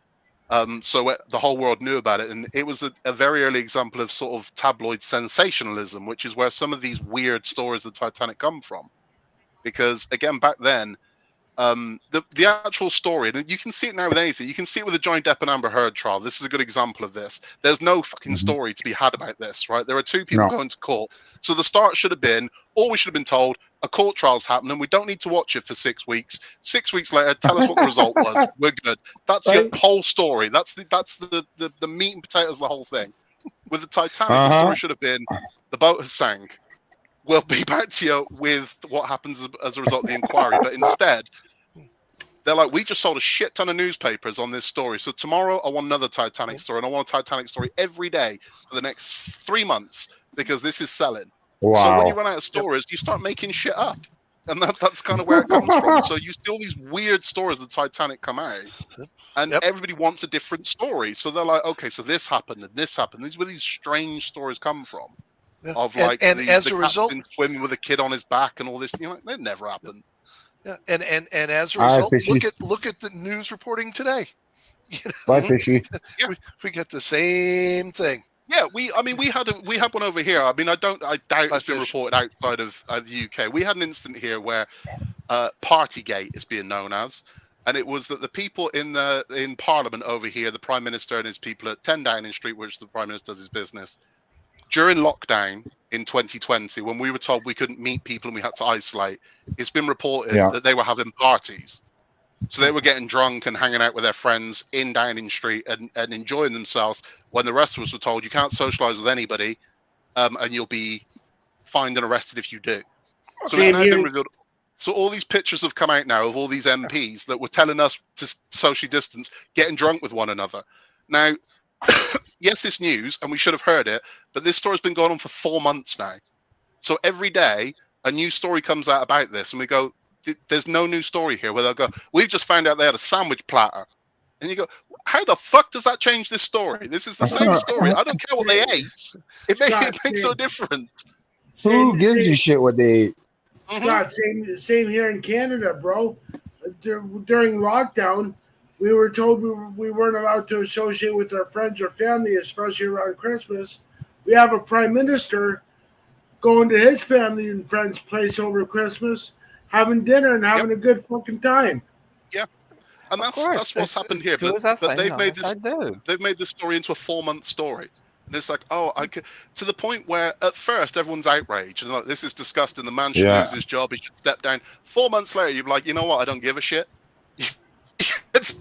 So the whole world knew about it, and it was a very early example of sort of tabloid sensationalism, which is where some of these weird stories of the Titanic come from. Because again, back then, the actual story, and you can see it now with anything. You can see it with the Johnny Depp and Amber Heard trial. This is a good example of this. There's no fucking story to be had about this, right? There are two people going to court. So the start should have been, or we should have been told, a court trial's happening. We don't need to watch it for 6 weeks. 6 weeks later, tell us what the result was. We're good. That's your whole story. That's the meat and potatoes of the whole thing. With the Titanic, the story should have been, the boat has sank. We'll be back to you with what happens as a result of the inquiry. But instead, they're like, we just sold a shit ton of newspapers on this story. So tomorrow I want another Titanic story, and I want a Titanic story every day for the next 3 months because this is selling. Wow. So when you run out of stories, you start making shit up. And that's kind of where it comes from. So you see all these weird stories of the Titanic come out, and everybody wants a different story. So they're like, okay, so this happened and this happened. These where these strange stories come from. Of like and the as a result, swimming with a kid on his back and all this, that never happened. Yeah, and as a result, look at the news reporting today. Bye, Fishy. We get the same thing. Yeah, we had one over here. I mean, I doubt it's been reported outside of the UK. We had an incident here where Partygate is being known as, and it was that the people in Parliament over here, the Prime Minister and his people at 10 Downing Street, which the Prime Minister does his business, during lockdown in 2020, when we were told we couldn't meet people and we had to isolate, it's been reported that they were having parties. So they were getting drunk and hanging out with their friends in Downing Street and enjoying themselves, when the rest of us were told you can't socialise with anybody and you'll be fined and arrested if you do. So it's now been revealed. So all these pictures have come out now of all these MPs that were telling us to socially distance, getting drunk with one another. Now, yes, it's news and we should have heard it, but this story's been going on for 4 months now. So every day a new story comes out about this and we go, there's no new story here, where they'll go, we've just found out they had a sandwich platter. And you go, how the fuck does that change this story? This is the same story. I don't care what they ate. It makes no difference. Who gives a shit what they ate? Scott, same here in Canada, bro. During lockdown, we were told we weren't allowed to associate with our friends or family, especially around Christmas. We have a prime minister going to his family and friends' place over Christmas, having dinner and having a good fucking time. Yeah, and that's what's happened here. But they've made this story into a 4-month story, and it's like, to the point where at first everyone's outraged and like, this is disgusting. The man should lose his job. He should step down. 4 months later, you're like, you know what? I don't give a shit. It's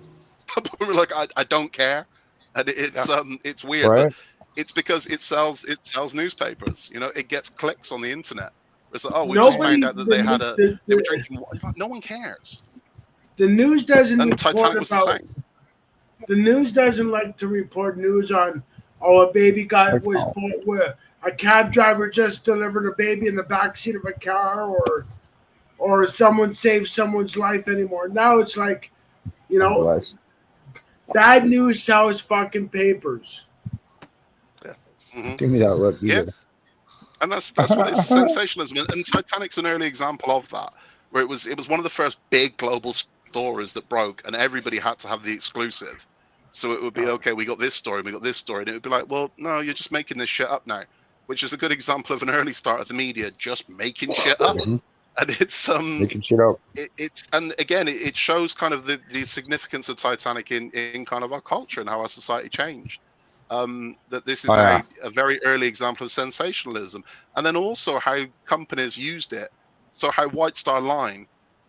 like I don't care, and it's weird, but it's because it sells newspapers. It gets clicks on the internet. It's like, we just found out that they were drinking. No one cares. The news doesn't. And the Titanic was the same. The news doesn't like to report news on a baby was born with a cab driver just delivered a baby in the backseat of a car, or someone saved someone's life anymore. Now it's like, bad news sells fucking papers. Give me that look. And that's what it's sensationalism. And Titanic's an early example of that, where it was one of the first big global stories that broke, and everybody had to have the exclusive. So it would be, okay, we got this story, and it would be like, well, no, you're just making this shit up now, which is a good example of an early start of the media just making shit up. And it's making shit up. And again, it shows kind of the significance of Titanic in kind of our culture and how our society changed. That this is a very early example of sensationalism, and then also how companies used it. So how White Star Line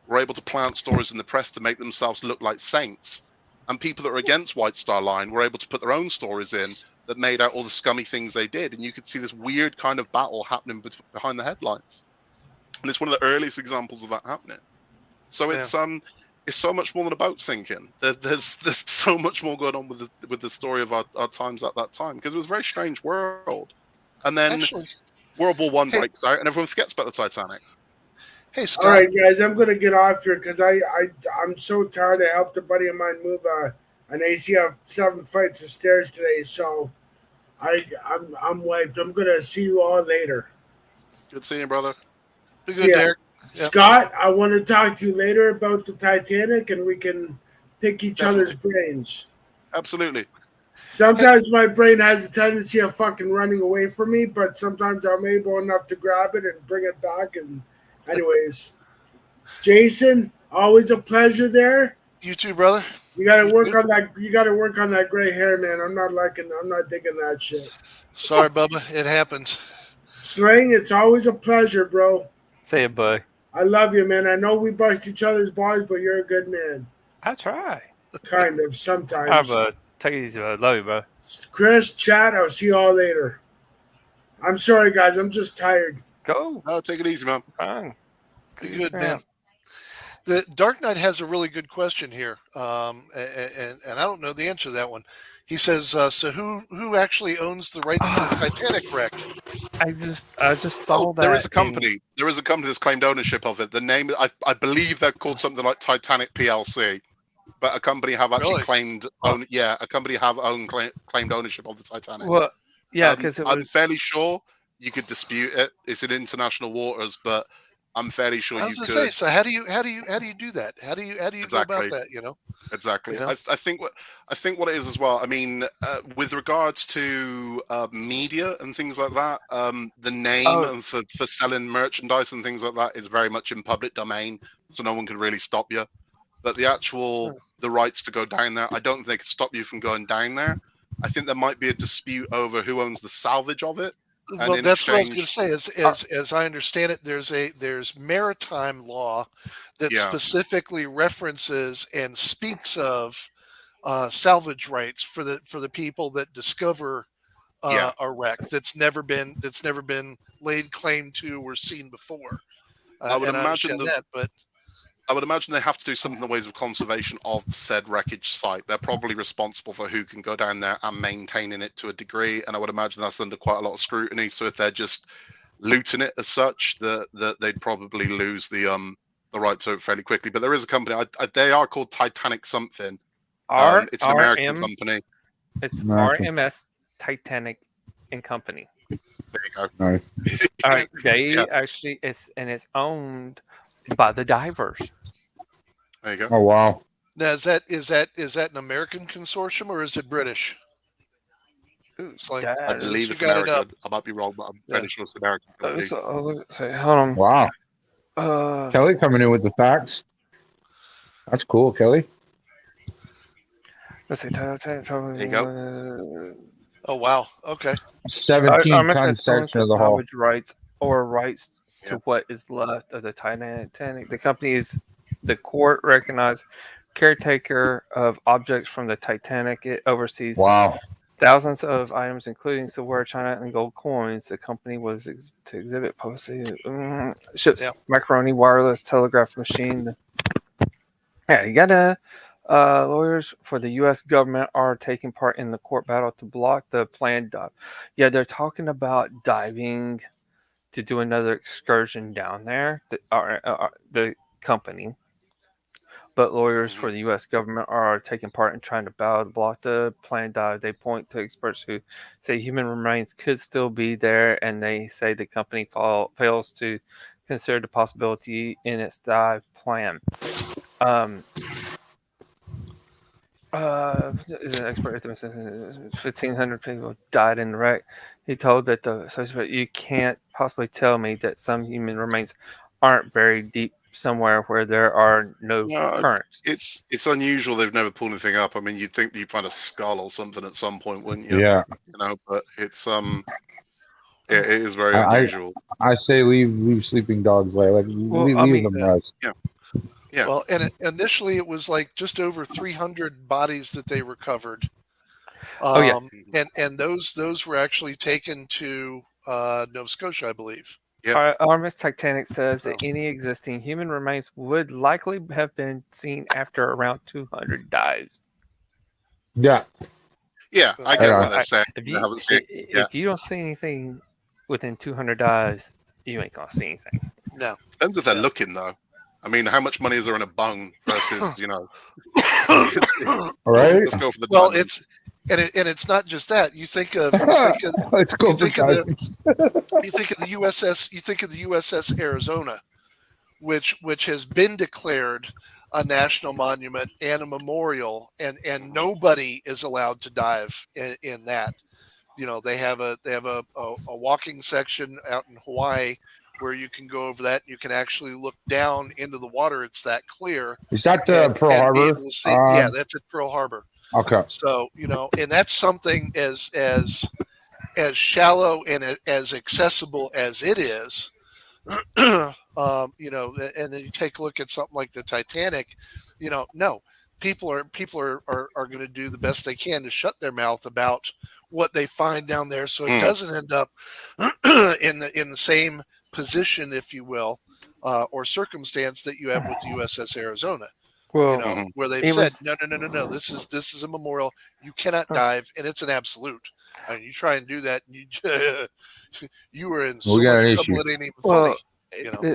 were able to plant stories in the press to make themselves look like saints, and people that are against White Star Line were able to put their own stories in that made out all the scummy things they did, and you could see this weird kind of battle happening behind the headlines. And it's one of the earliest examples of that happening. So it's so much more than a boat sinking. There's so much more going on with the story of our times at that time, because it was a very strange world. And then World War I breaks out, and everyone forgets about the Titanic. Hey, Scott. All right, guys, I'm gonna get off here because I'm so tired. I helped a buddy of mine move an AC up 7 flights of stairs today, so I'm wiped. I'm gonna see you all later. Good seeing you, brother. Be good, Derek. Scott, I want to talk to you later about the Titanic, and we can pick each other's brains. Absolutely. Sometimes my brain has a tendency of fucking running away from me, but sometimes I'm able enough to grab it and bring it back. And anyways, Jason, always a pleasure there. You too, brother. You gotta work on that. You gotta work on that gray hair, man. I'm not digging that shit. Sorry, Bubba. It happens. Sling, it's always a pleasure, bro. Say it, bud. I love you, man. I know we bust each other's balls, but you're a good man. I try. Kind of, sometimes. All right, bud. Take it easy, bud. Love you, bud. Chris, Chad, I'll see you all later. I'm sorry, guys. I'm just tired. Go. No, take it easy, man. Fine. Be good, man. The Dark Knight has a really good question here, and I don't know the answer to that one. He says, "So who actually owns the rights to the Titanic wreck?" I just saw that. There is a company. There is a company that's claimed ownership of it. The name, I believe, they're called something like Titanic PLC, but a company have actually claimed claimed ownership of the Titanic. Well, yeah, because I'm fairly sure you could dispute it. It's in international waters, but I'm fairly sure you could. Say, so how do you do that? How do you go about that? You know. Exactly. You know? I think what it is as well. I mean, with regards to media and things like that, the name and for selling merchandise and things like that is very much in public domain, so no one can really stop you. But the rights to go down there, I don't think they could stop you from going down there. I think there might be a dispute over who owns the salvage of it. Well, that's what I was going to say. As I understand it, there's maritime law that specifically references and speaks of salvage rights for the people that discover a wreck that's never been laid claim to or seen before. I would imagine that, but I would imagine they have to do something in the ways of conservation of said wreckage site. They're probably responsible for who can go down there and maintaining it to a degree, and I would imagine that's under quite a lot of scrutiny. So if they're just looting it as such, that they'd probably lose the right to it fairly quickly. But there is a company. They are called Titanic something. It's an American company. It's RMS Titanic and Company. There you go. Nice. All right, they actually it's owned by the divers. There you go. Oh wow. Now is that an American consortium or is it British? It's like, I believe it's American. I might be wrong, but I'm fairly sure it's American. Hold on. Wow. Kelly coming in with the facts. That's cool, Kelly. Let's see. There you go. Oh wow. Okay. 17-ton section of the hull. Rights to what is left of the Titanic. The company is the court recognized caretaker of objects from the Titanic. It oversees thousands of items, including silverware, china, and gold coins. The company was to exhibit publicly ships, macaroni, wireless, telegraph machine. Yeah, you got lawyers for the U.S. government are taking part in the court battle to block the planned dive. Yeah, they're talking about diving to do another excursion down there. The company, but lawyers for the U.S. government are taking part in trying to block the planned dive. They point to experts who say human remains could still be there, and they say the company fails to consider the possibility in its dive plan. Is an expert. 1,500 people died in the wreck. He told that you can't possibly tell me that some human remains aren't buried deep somewhere where there are no currents. It's unusual. They've never pulled anything up. I mean, you'd think you'd find a skull or something at some point, wouldn't you? Yeah. But it's it is very unusual. I say leave sleeping dogs leave them rest. Yeah. Well, and initially it was like just over 300 bodies that they recovered. And those were actually taken to Nova Scotia, I believe. Yeah. Artemis Titanic says that any existing human remains would likely have been seen after around 200 dives. Yeah. Yeah, I get what they're saying. If you don't see anything within 200 dives, you ain't gonna see anything. No. Depends if they're looking though. I mean, how much money is there in a bung versus, All right. Let's go for the well, diamonds. it's not just that. You think of let's go for diamonds. You think of the USS Arizona, which has been declared a national monument and a memorial, and nobody is allowed to dive in that. They have a walking section out in Hawaii where you can go over that. You can actually look down into the water. It's that clear. Is that Pearl Harbor? Yeah, that's at Pearl Harbor. Okay. So, and that's something as shallow and as accessible as it is, and then you take a look at something like the Titanic, no, people are going to do the best they can to shut their mouth about what they find down there, so it doesn't end up in the same position, if you will, or circumstance that you have with the USS Arizona. Well, where they've said, no, this is a memorial. You cannot dive, and it's an absolute. I mean, you try and do that, and you were in so much trouble it ain't even funny.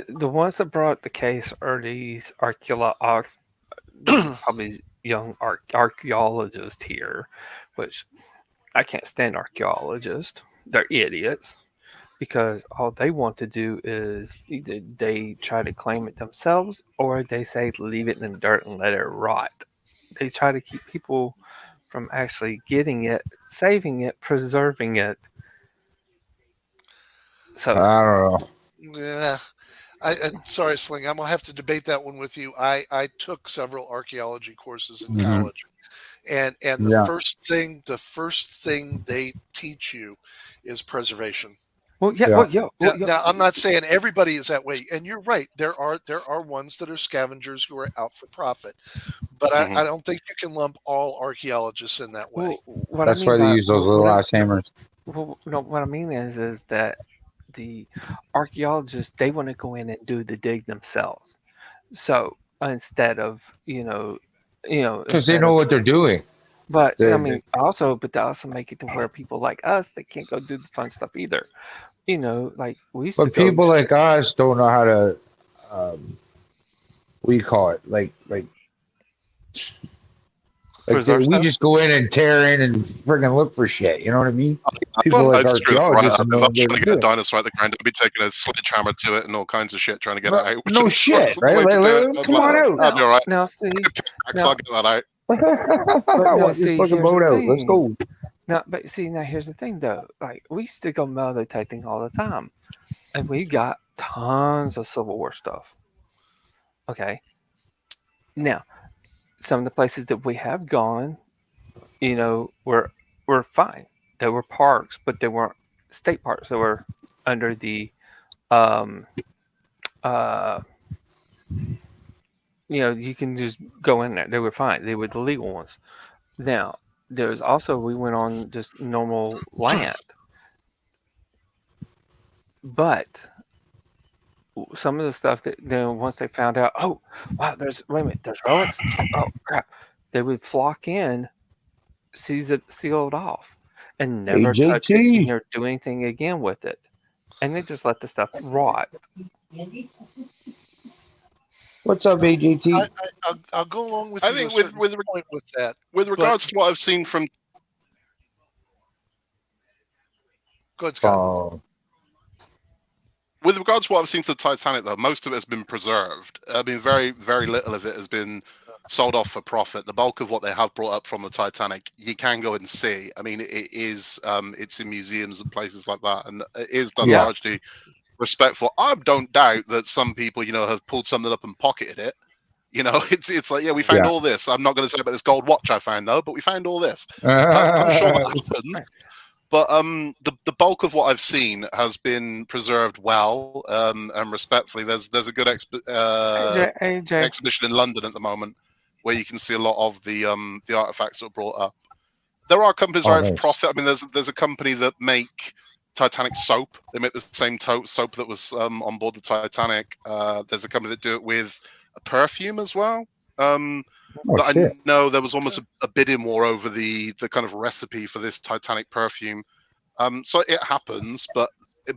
The ones that brought the case are these probably young archaeologists here, which I can't stand archaeologists. They're idiots. Because all they want to do is either they try to claim it themselves or they say leave it in the dirt and let it rot. They try to keep people from actually getting it, saving it, preserving it. So I don't know. Yeah. I'm sorry, Sling. I'm going to have to debate that one with you. I took several archaeology courses in college. And the first thing they teach you is preservation. Now, I'm not saying everybody is that way, and you're right. There are ones that are scavengers who are out for profit, but I don't think you can lump all archaeologists in that way. That's why they use those little ass hammers. Well, no, what I mean is that the archaeologists, they want to go in and do the dig themselves. So instead of because they know what they're doing. But they also make it to where people like us, they can't go do the fun stuff either. Like we used to. But people like us don't know how to. What do you call it? We just go in and tear in and friggin' look for shit. You know what I mean? People like archaeologists. If I'm trying to get a dinosaur at the ground, I'd be taking a sledgehammer to it and all kinds of shit trying to get it out. No shit, right? Come on out. That'd be all right. Now, see. I'll get that out. Let's go. Now here's the thing though. Like we used to go metal detecting all the time, and we got tons of Civil War stuff. Okay. Now, some of the places that we have gone, were fine. They were parks, but they weren't state parks. They were under the you can just go in there. They were fine. They were the legal ones. Now, we went on just normal land. But some of the stuff that once they found out, oh, wow, there's relics. Oh, crap. They would flock in, sealed off, and never touch it or do anything again with it. And they just let the stuff rot. What's up, AGT? I'll go along with I you think to a certain with point with that. with regards to what I've seen from. Go ahead, Scott. With regards to what I've seen to the Titanic, though, most of it has been preserved. I mean, very, very little of it has been sold off for profit. The bulk of what they have brought up from the Titanic, you can go and see. I mean, it is, it's in museums and places like that, and it is done largely respectful. I don't doubt that some people, have pulled something up and pocketed it. It's like, we found all this. I'm not going to say about this gold watch I found, though, but we found all this. I'm sure that happens. But the bulk of what I've seen has been preserved well and respectfully. There's a good exhibition in London at the moment where you can see a lot of the artifacts that were brought up. There are companies out for profit. I mean, there's a company that make Titanic soap. They make the same soap that was on board the Titanic. There's a company that do it with a perfume as well. I know there was almost a bidding war over the kind of recipe for this Titanic perfume. So it happens, but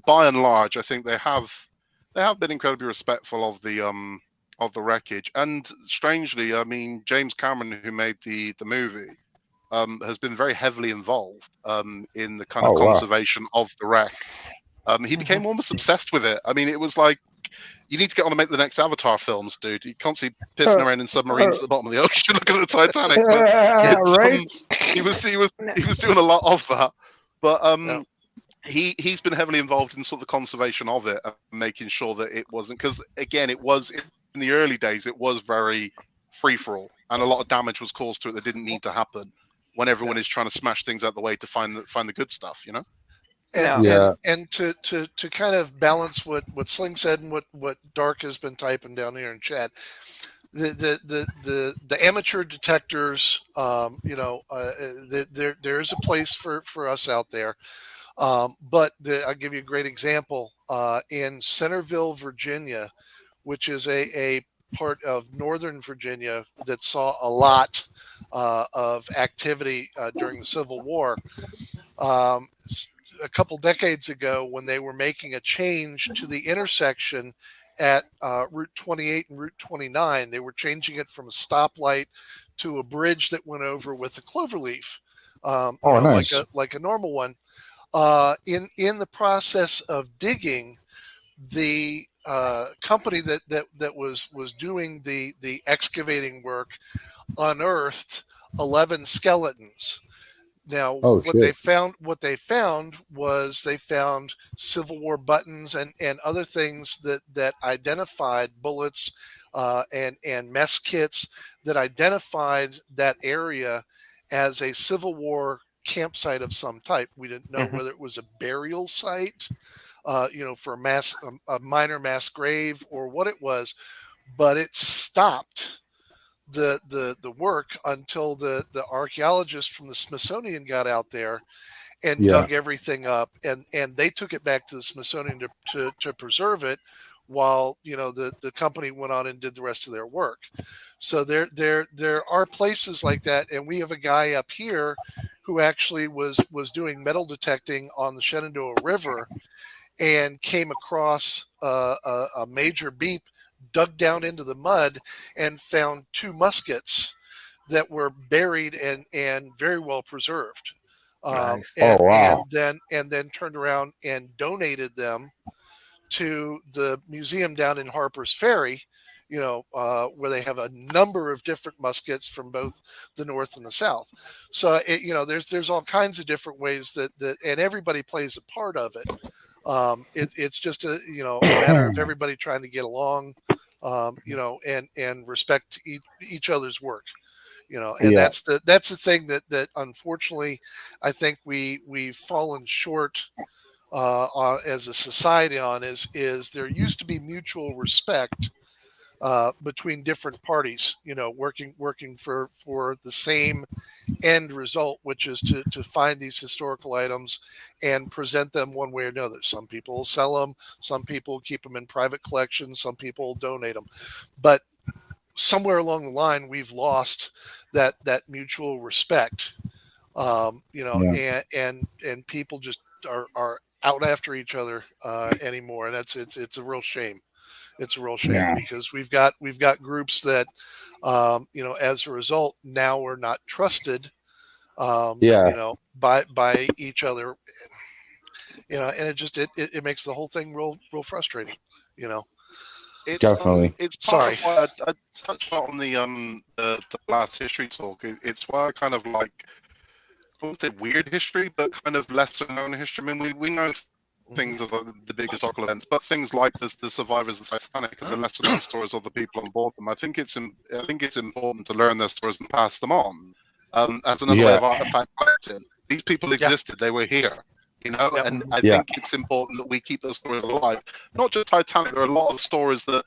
by and large, I think they have been incredibly respectful of the wreckage. And strangely, I mean, James Cameron, who made the movie, has been very heavily involved in the kind of conservation of the wreck. He became almost obsessed with it. I mean, it was like, you need to get on and make the next Avatar films, dude. You can't see pissing around in submarines at the bottom of the ocean looking at the Titanic. But he was doing a lot of that. But he's been heavily involved in sort of the conservation of it and making sure that it wasn't, because again, it was in the early days, it was very free for all, and a lot of damage was caused to it that didn't need to happen when everyone is trying to smash things out the way to find the good stuff, And to kind of balance what Sling said and what Dark has been typing down here in chat, the amateur detectors, there is a place for us out there, but I'll give you a great example in Centerville, Virginia, which is a part of Northern Virginia that saw a lot of activity during the Civil War. A couple decades ago, when they were making a change to the intersection at Route 28 and Route 29, they were changing it from a stoplight to a bridge that went over with a cloverleaf, nice. like a normal one. In the process of digging, the company that was doing the excavating work unearthed 11 skeletons. Now, what they found was they found Civil War buttons and other things that identified bullets and mess kits that identified that area as a Civil War campsite of some type. We didn't know whether it was a burial site, for a minor mass grave, or what it was, but it stopped the work until the archaeologists from the Smithsonian got out there and dug everything up, and they took it back to the Smithsonian to preserve it, while the company went on and did the rest of their work. So there are places like that, and we have a guy up here who actually was doing metal detecting on the Shenandoah River and came across a major beep, dug down into the mud, and found 2 muskets that were buried and very well preserved. Nice. And then turned around and donated them to the museum down in Harper's Ferry, where they have a number of different muskets from both the North and the South. So there's all kinds of different ways that and everybody plays a part of it. It's just a matter of everybody trying to get along, and respect each other's work, and that's the thing that unfortunately I think we've fallen short as a society on is there used to be mutual respect between different parties, working for the same end result, which is to find these historical items and present them one way or another. Some people will sell them, some people keep them in private collections, some people donate them, but somewhere along the line we've lost that mutual respect, and people just are out after each other anymore, and it's a real shame. It's a real shame because we've got groups that, as a result, now are not trusted, by each other, and it makes the whole thing real frustrating, It's, Definitely. It's Sorry. why I touched on the last history talk. It's why I kind of like, I wouldn't say weird history, but kind of lesser known history. I mean, we know things of the big historical events, but things like the survivors of the Titanic and the lesser known stories of the people on board them. I think it's important to learn their stories and pass them on as another way of artifact collecting. These people existed; they were here. And I think it's important that we keep those stories alive. Not just Titanic. There are a lot of stories that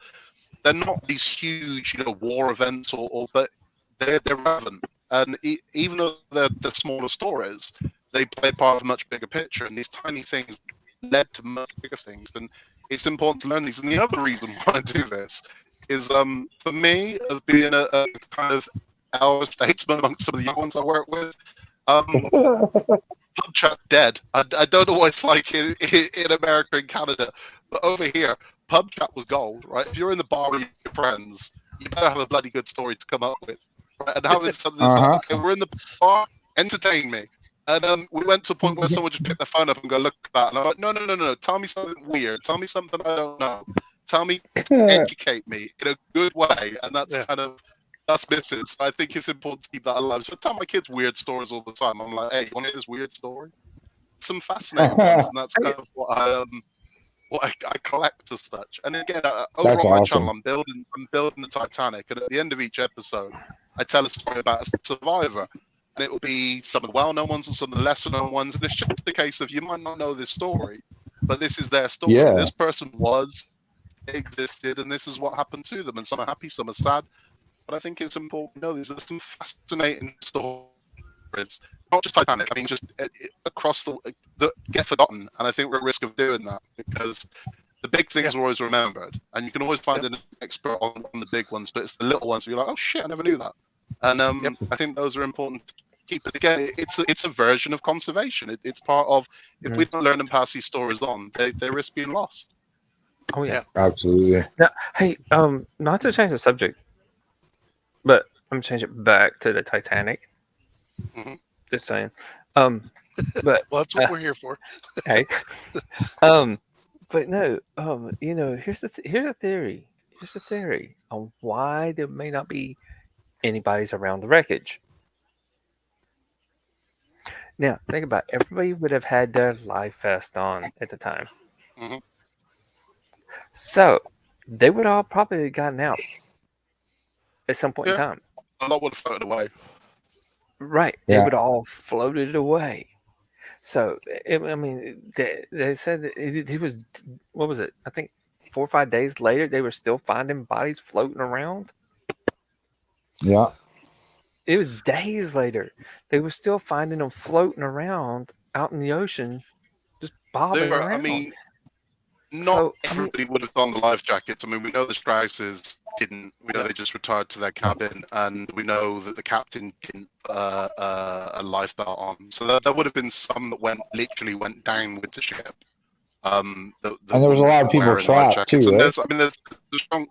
they're not these huge, war events, but they're relevant. And even though they're smaller stories, they play part of a much bigger picture. And these tiny things led to much bigger things. And it's important to learn these. And the other reason why I do this is, for me, of being a kind of elder statesman amongst some of the young ones I work with, pub chat dead. I don't know what it's like in America and Canada, but over here, pub chat was gold, right? If you're in the bar with your friends, you better have a bloody good story to come up with, right? And having something that's like, okay, we're in the bar, entertain me. And we went to a point where someone just picked their phone up and go, look at that. And I'm like, no. Tell me something weird. Tell me something I don't know. Tell me, educate me in a good way. And that's missing. So I think it's important to keep that alive. So I tell my kids weird stories all the time. I'm like, hey, you want to hear this weird story? Some fascinating ones, and that's kind of what I collect as such. And again, over on my channel, I'm building the Titanic, and at the end of each episode, I tell a story about a survivor, and it will be some of the well-known ones and some of the lesser-known ones. And it's just a case of you might not know this story, but this is their story. Yeah. This person existed, and this is what happened to them. And some are happy, some are sad. But I think it's important to know there's some fascinating stories, not just Titanic. I mean, just across the get forgotten, and I think we're at risk of doing that because the big things are always remembered, and you can always find an expert on the big ones, but it's the little ones where you're like, oh shit, I never knew that. And I think those are important to keep. But again, it's a version of conservation. It's part of if we don't learn and pass these stories on, they risk being lost. Oh yeah, absolutely. Now, hey, not to change the subject, but I'm changing it back to the Titanic. Mm-hmm. Just saying. But well, that's what we're here for. Hey. But no. Here's a theory. Here's a theory on why there may not be anybody's around the wreckage. Now, think about it. Everybody would have had their life vest on at the time. Mm-hmm. So they would all probably have gotten out at some point in time. A lot would have floated away. Right. They would all floated away. So, they said he was, what was it? I think 4 or 5 days later, they were still finding bodies floating around. Yeah. It was days later. They were still finding them floating around out in the ocean, just bobbing around. I mean, not everybody would have done the life jackets. I mean, we know the Strausses didn't. We know they just retired to their cabin, and we know that the captain didn't a lifebelt on. So there would have been some that literally went down with the ship. And there was a lot of people trapped too, right? There's strong.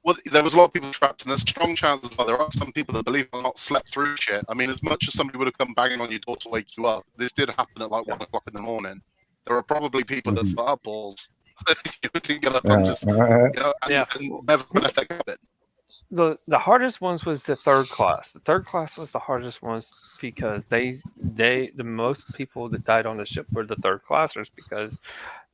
Well, there was a lot of people trapped, and there's a strong chance as well. There are some people that, believe it or not, slept through shit. I mean, as much as somebody would have come banging on your door to wake you up, this did happen at like 1 o'clock in the morning. There are probably people that thought, balls. You didn't get up and just, and never left that cabin. The hardest ones was the third class. The third class was the hardest ones because the most people that died on the ship were the third classers because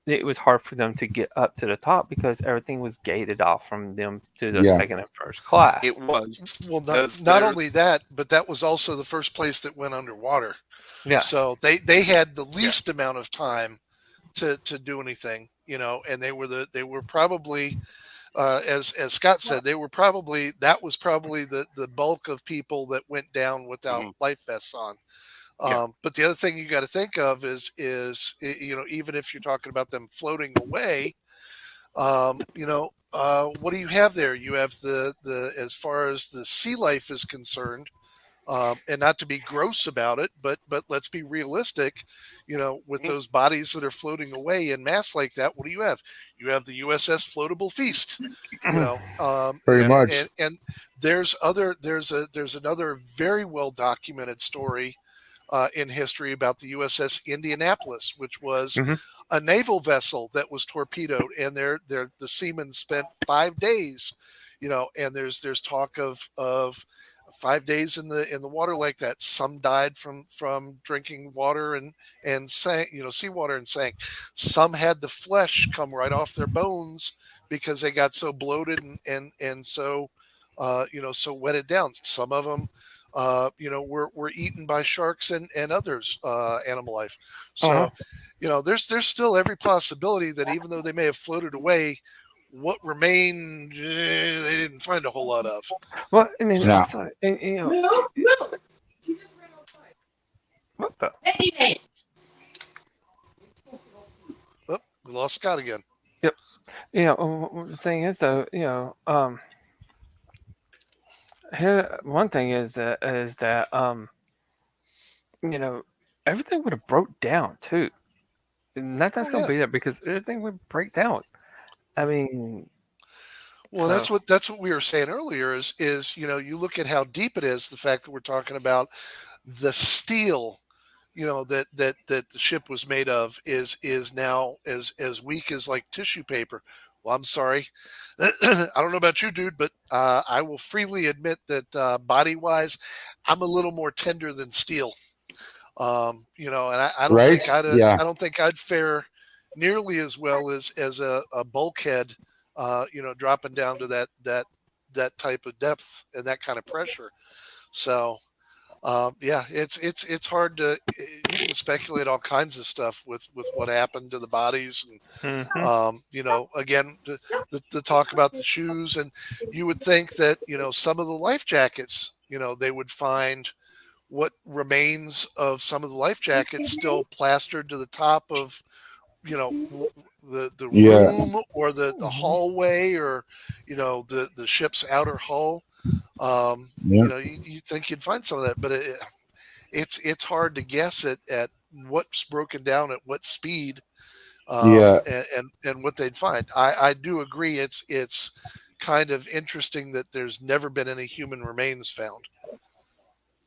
it was hard for them to get up to the top because everything was gated off from them to the second and first class. It was. Well, not only that, but that was also the first place that went underwater. Yeah. So they had the least amount of time to do anything, and they were probably as Scott said, that was probably the bulk of people that went down without life vests on. But the other thing you got to think of is even if you're talking about them floating away, what do you have there? You have the as far as the sea life is concerned, And not to be gross about it, but let's be realistic. With those bodies that are floating away in mass like that, what do you have? You have the USS Floatable Feast. Pretty much. And there's another very well documented story in history about the USS Indianapolis, which was a naval vessel that was torpedoed, and the seamen spent 5 days, and there's talk of 5 days in the water like that. Some died from drinking water and sank, seawater, and sank. Some had the flesh come right off their bones because they got so bloated and so so wetted down. Some of them were eaten by sharks and others animal life. So there's still every possibility that even though they may have floated away, what remained, they didn't find a whole lot of. Well, and then also, what the? Oh, we lost Scott again. Yep. The thing is, though, one thing is that everything would have broke down too. Nothing's going to be there because everything would break down. I mean, well, that's what we were saying earlier. Is you look at how deep it is. The fact that we're talking about the steel, that the ship was made of is now as weak as like tissue paper. Well, I'm sorry, I don't know about you, dude, but I will freely admit that body wise, I'm a little more tender than steel. And I don't think I'd fare nearly as well as a bulkhead, dropping down to that type of depth and that kind of pressure. So, it's hard to you can speculate all kinds of stuff with what happened to the bodies, and again, the talk about the shoes, and you would think that some of the life jackets, they would find what remains of some of the life jackets still plastered to the top of the room or the hallway, or the ship's outer hull. You think you'd find some of that, but it's hard to guess at what's broken down at what speed, and what they'd find. I do agree it's kind of interesting that there's never been any human remains found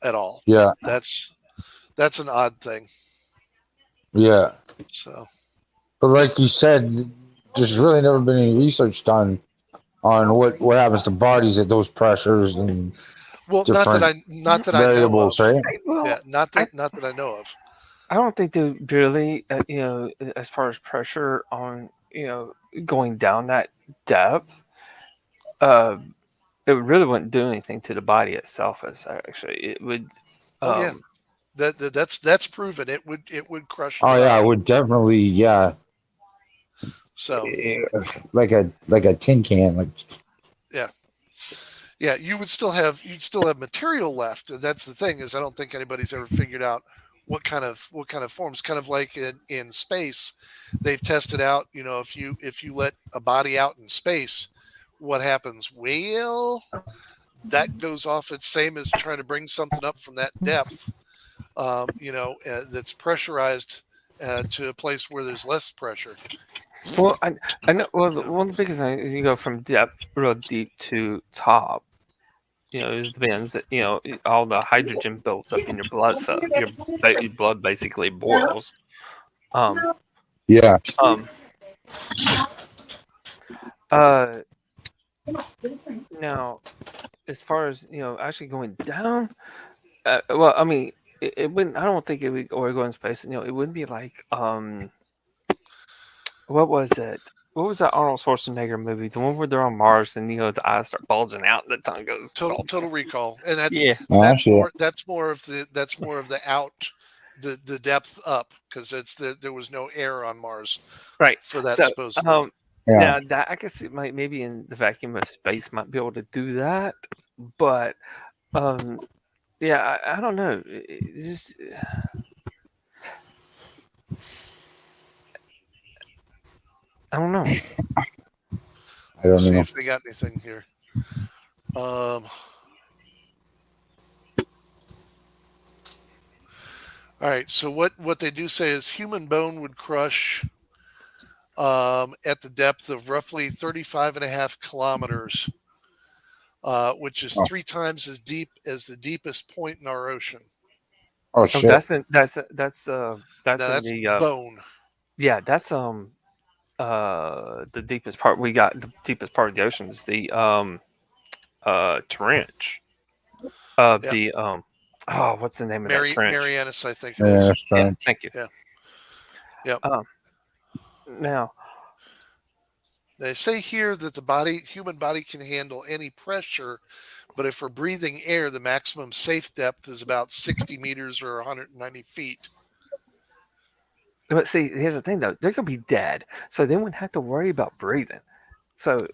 at all. Yeah, that's an odd thing. Yeah. So, but like you said, there's really never been any research done on what happens to bodies at those pressures and not that variables, I know of. Right? Well, not that I know of. I don't think they really, as far as pressure on, going down that depth, it really wouldn't do anything to the body itself. As actually, it would. That's proven. It would crush. Oh yeah, it would definitely. Yeah. So, like a tin can, Yeah, you'd still have material left. And that's the thing, is I don't think anybody's ever figured out what kind of forms. Kind of like in space, they've tested out. If you let a body out in space, what happens? Well, that goes off. It's same as trying to bring something up from that depth. That's pressurized to a place where there's less pressure. Well, I know. Well, one of the biggest things is you go from depth real deep to top. It depends. All the hydrogen builds up in your blood, so your blood basically boils. Yeah. Now, as far as actually going down, well, I mean, it wouldn't. I don't think it would, or go in space. It wouldn't be like what was it? What was that Arnold Schwarzenegger movie? The one where they're on Mars and the eyes start bulging out and the tongue goes. Total Recall, and that's more of the out, the depth up, because there was no air on Mars, right? For that supposedly. Now that I guess it might, maybe in the vacuum of space might be able to do that, but I don't know. It's just. I don't know. I don't See know if they got anything here. All right. So what they do say is human bone would crush at the depth of roughly 35.5 kilometers, which is 3 times as deep as the deepest point in our ocean. Oh Oh, shit! that's in Now, the that's bone. yeah, that's the deepest part. We got the deepest part of the ocean is the trench of Yeah. the oh, what's the name of that trench? Marianas, I think it Yeah, is. that's Yeah, strange. thank you. Yeah. Yep. Now, They say here that human body can handle any pressure, but if we're breathing air, the maximum safe depth is about 60 meters or 190 feet. but see, here's the thing though, they're gonna be dead, so they wouldn't have to worry about breathing. So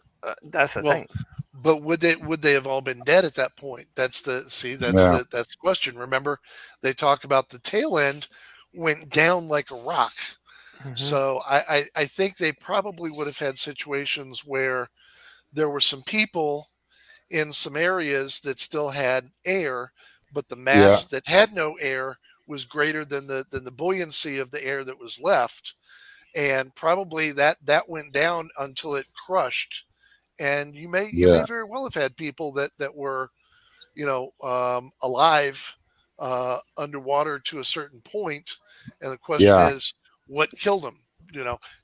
that's the thing. But would they have all been dead at that point? That's the question. Remember, they talk about the tail end went down like a rock. Mm-hmm. So I think they probably would have had situations where there were some people in some areas that still had air, but the mass that had no air was greater than the buoyancy of the air that was left, and probably that went down until it crushed. And you may very well have had people that were, alive underwater to a certain point, and the question is, what killed them?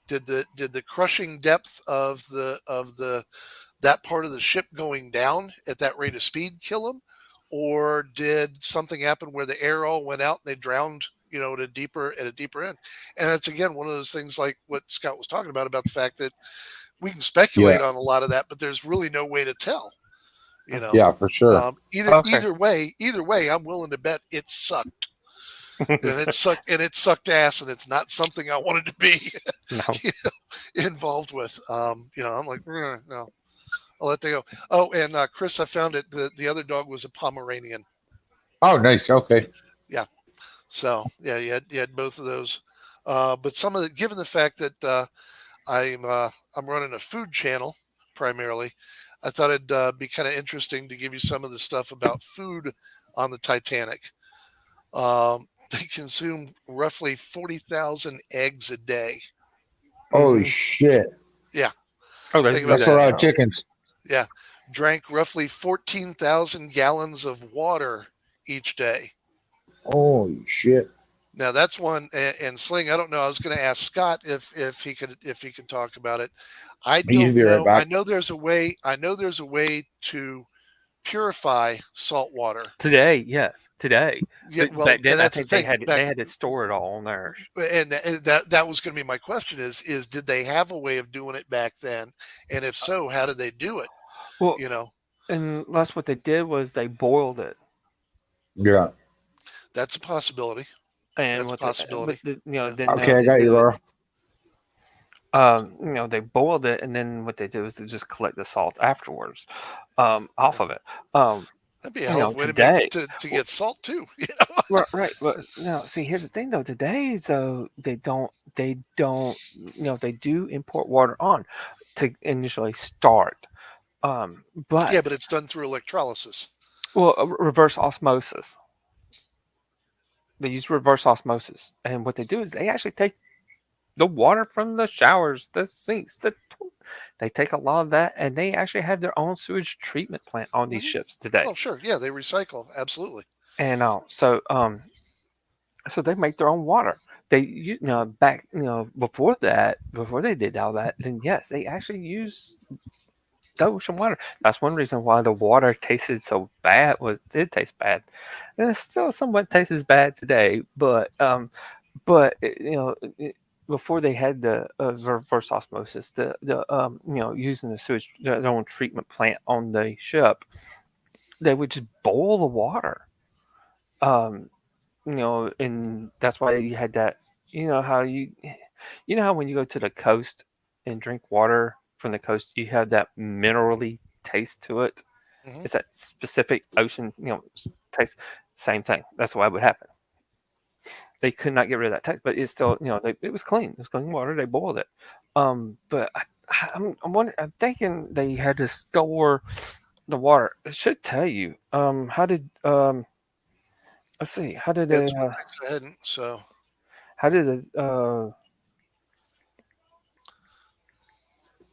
Did the crushing depth of that part of the ship going down at that rate of speed kill them, or did something happen where the air all went out and they drowned? At a deeper end. And that's again one of those things like what Scott was talking about the fact that we can speculate on a lot of that, but there's really no way to tell. Yeah, for sure. Either way, I'm willing to bet it sucked. and it sucked ass, and it's not something I wanted to be involved with. I'm like, no, I'll let that go. Oh, and Chris, I found it. The other dog was a Pomeranian. Oh, nice. Okay. Yeah. So yeah, you had both of those. But some of given the fact that I'm running a food channel primarily, I thought it'd be kind of interesting to give you some of the stuff about food on the Titanic. They consumed roughly 40,000 eggs a day. Holy shit! Yeah. Oh, that's a lot of chickens. Yeah. Drank roughly 14,000 gallons of water each day. Holy shit! Now that's one, and Sling. I don't know. I was going to ask Scott if he could talk about it. I don't know. I know there's a way. To purify salt water today. Yes, today. Yeah, well, back then, I think they had to store it all on there. And that was going to be my question: is did they have a way of doing it back then? And if so, how did they do it? Well, and that's what they did was they boiled it. Yeah, that's a possibility. And that's a possibility. Then okay, I got you, Laura. They boiled it, and then what they do is they just collect the salt afterwards, off of it. That'd be a hell of a way to get salt too. Right. But see, here's the thing though. Today, though, they do import water on to initially start. But it's done through electrolysis. Well, reverse osmosis. They use reverse osmosis, and what they do is they actually take the water from the showers, the sinks, they take a lot of that, and they actually have their own sewage treatment plant on these ships today. Oh, sure, yeah, they recycle absolutely. And so they make their own water. They back before they did all that, then yes, they actually use the ocean water. That's one reason why the water tasted so bad. It tastes bad, and it still somewhat tastes bad today. But before they had the reverse osmosis, the using the sewage, their own treatment plant on the ship, they would just boil the water. And that's why you had that. How when you go to the coast and drink water from the coast, you have that minerally taste to it. Mm-hmm. It's that specific ocean, taste. Same thing. That's why it would happen. They could not get rid of that taste, but it's still, it was clean. It was clean water. They boiled it. But I'm wondering. I'm thinking they had to store the water. It should tell you. How did Let's see. How did they? I hadn't. So how did it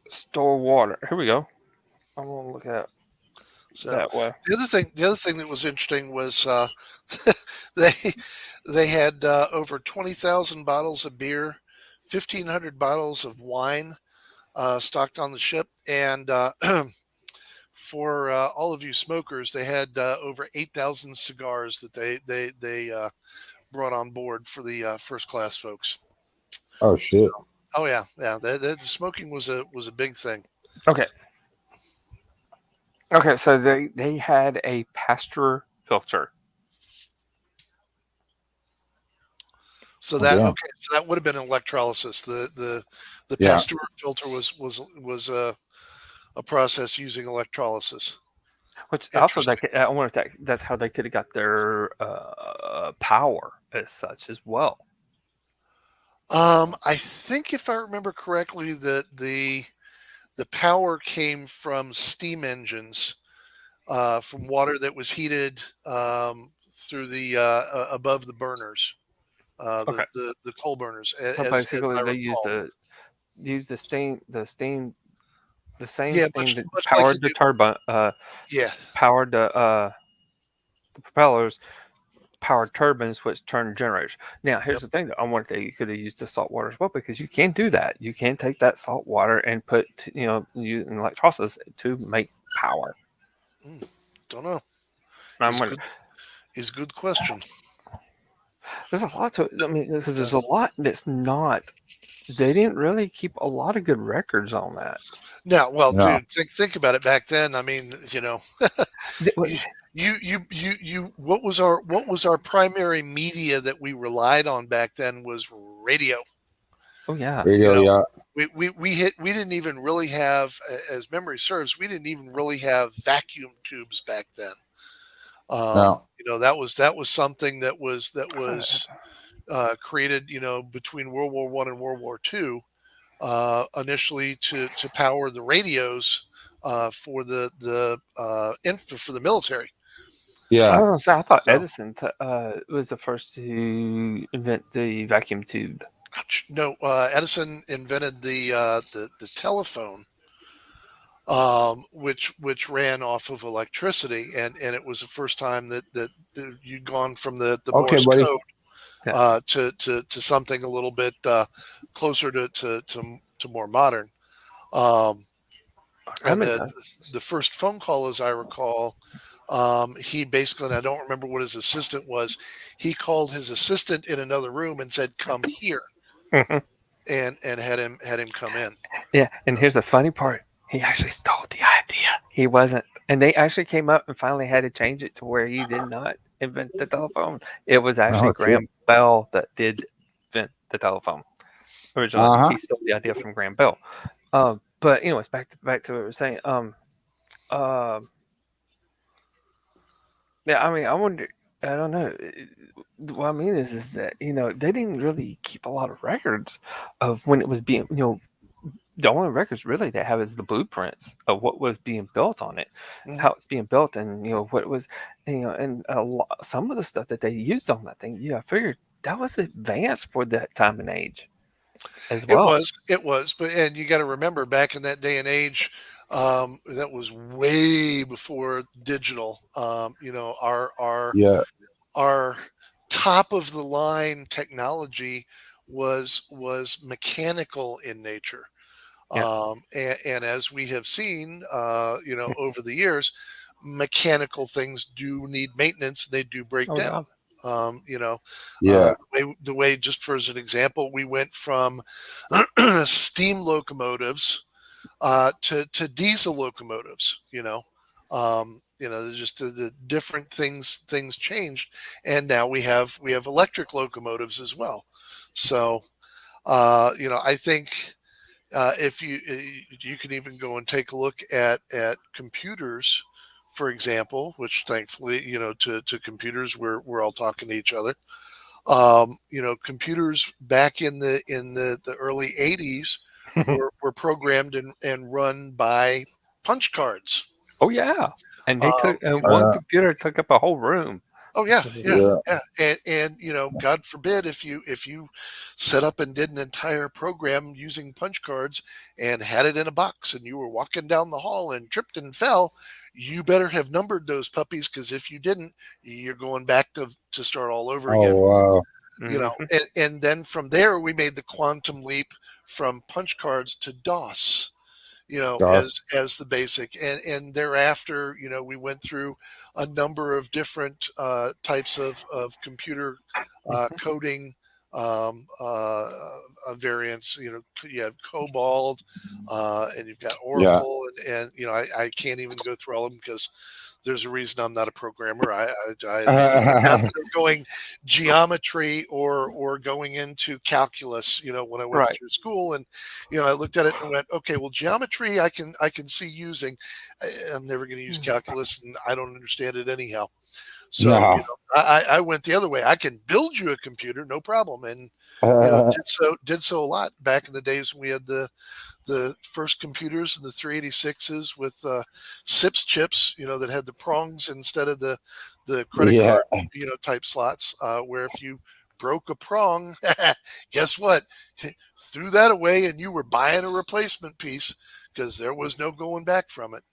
store water? Here we go. I'm gonna look at that way. The other thing that was interesting was they had over 20,000 bottles of beer, 1,500 bottles of wine stocked on the ship, and for all of you smokers, they had over 8,000 cigars that they brought on board for the first class folks. Oh shit! Oh yeah. The smoking was a big thing. Okay. Okay, so they had a Pasteur filter. So that would have been electrolysis. The Pasteur filter was a process using electrolysis. Which also I wonder if that's how they could have got their power as such as well. I think if I remember correctly, that the power came from steam engines, from water that was heated through the above the burners, the coal burners. So basically, they used the same steam that powered the turbine. Powered the propellers. Powered turbines, which turn generators. Now, here's the thing: though. I wonder if you could have used the salt water as well, because you can do that. You can take that salt water and put, use an electrolysis to make power. Don't know. It's a good question. There's a lot to it. I mean, because there's a lot that's not. They didn't really keep a lot of good records on that. Dude, think about it. Back then, I mean, what was our primary media that we relied on back then was radio. Oh yeah, radio. We didn't even really have, as memory serves, we didn't even really have vacuum tubes back then. That was something that was created, between World War I and World War II, initially to power the radios for the military. Yeah, I thought Edison was the first to invent the vacuum tube. No, Edison invented the telephone, which ran off of electricity, and it was the first time that you'd gone from the Morse code to something a little bit closer to more modern. And the first phone call, as I recall, he basically, and I don't remember what his assistant was, he called his assistant in another room and said, "Come here," and had him come in. Yeah, and here's the funny part: he actually stole the idea. He wasn't, and they actually came up and finally had to change it to where he did not invent the telephone. It was actually Graham Bell that did invent the telephone. Originally, he stole the idea from Graham Bell. But anyways, back to what we were saying. Yeah, I mean, I wonder. I don't know. What I mean is that they didn't really keep a lot of records of when it was being. The only records really they have is the blueprints of what was being built on it, how it's being built, and what it was, and some of the stuff that they used on that thing. I figured that was advanced for that time and age, as well. It was, and you got to remember back in that day and age. That was way before digital. Our top of the line technology was mechanical in nature. And as we have seen, over the years, mechanical things do need maintenance. They do break down. The way, just for as an example, we went from steam locomotives to diesel locomotives, just the different things changed, and now we have electric locomotives as well. So, I think if you can even go and take a look at computers, for example, which thankfully, to computers, we're all talking to each other. Computers back in the early 80s. were programmed and run by punch cards. Oh yeah, and they took one computer took up a whole room. Oh yeah. And God forbid if you set up and did an entire program using punch cards and had it in a box and you were walking down the hall and tripped and fell, you better have numbered those puppies, because if you didn't, you're going back to start all over again. Wow. And then from there we made the quantum leap from punch cards to DOS. As the basic, and thereafter, we went through a number of different types of computer coding variants. You have COBOL, and you've got Oracle, and I can't even go through all of them because there's a reason I'm not a programmer. I going geometry or going into calculus, when I went through school, and I looked at it and went, okay, well, geometry I can see using. I'm never going to use calculus, and I don't understand it anyhow. So I went the other way. I can build you a computer, no problem, and did so a lot back in the days when we had the first computers and the 386s with SIPS chips, that had the prongs instead of the credit card, type slots, where if you broke a prong, guess what? Threw that away and you were buying a replacement piece because there was no going back from it.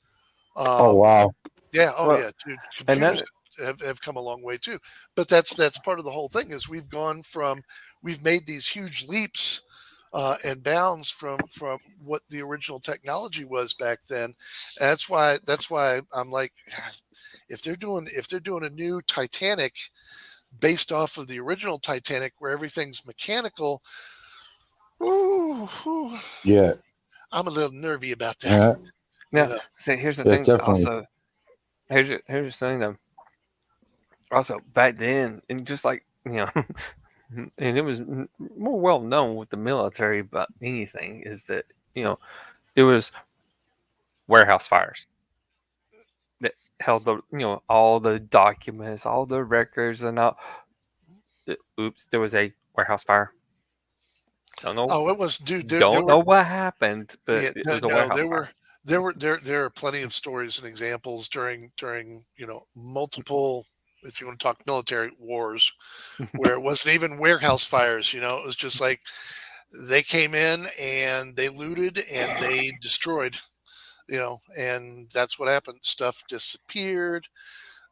Oh, wow. Yeah. Oh, yeah. Dude, computers have come a long way too. But that's part of the whole thing is we've made these huge leaps and bounds from what the original technology was back then. And that's why I'm like, if they're doing a new Titanic based off of the original Titanic where everything's mechanical, I'm a little nervy about that. So here's the thing. Definitely. Also, here's the thing though. Also, back then, and just like and it was more well known with the military about anything, is that there was warehouse fires that held the all the documents, all the records, and all. Oops, there was a warehouse fire. Don't know. Oh, it was, dude. Don't know what happened, but it was a warehouse fire. There are plenty of stories and examples during multiple, if you want to talk military wars, where it wasn't even warehouse fires. It was just like they came in and they looted and they destroyed. And that's what happened. Stuff disappeared.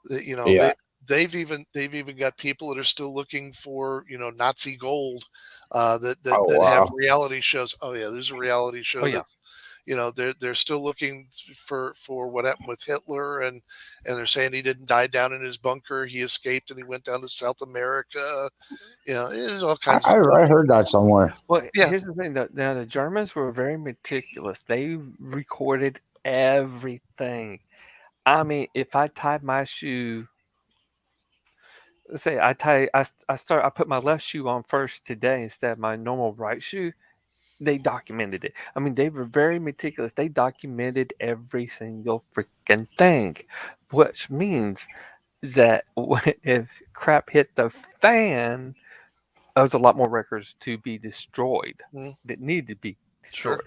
They've even got people that are still looking for Nazi gold that have reality shows. Oh yeah, there's a reality show. Oh, yeah. They're still looking for what happened with Hitler, and they're saying he didn't die down in his bunker. He escaped and he went down to South America. There's all kinds of stuff. I heard that somewhere. Well, here's the thing. Now the Germans were very meticulous. They recorded everything. I mean, if I tied my shoe, let's say I put my left shoe on first today instead of my normal right shoe. They documented it. I mean, they were very meticulous. They documented every single freaking thing, which means that if crap hit the fan, there was a lot more records to be destroyed that needed to be destroyed.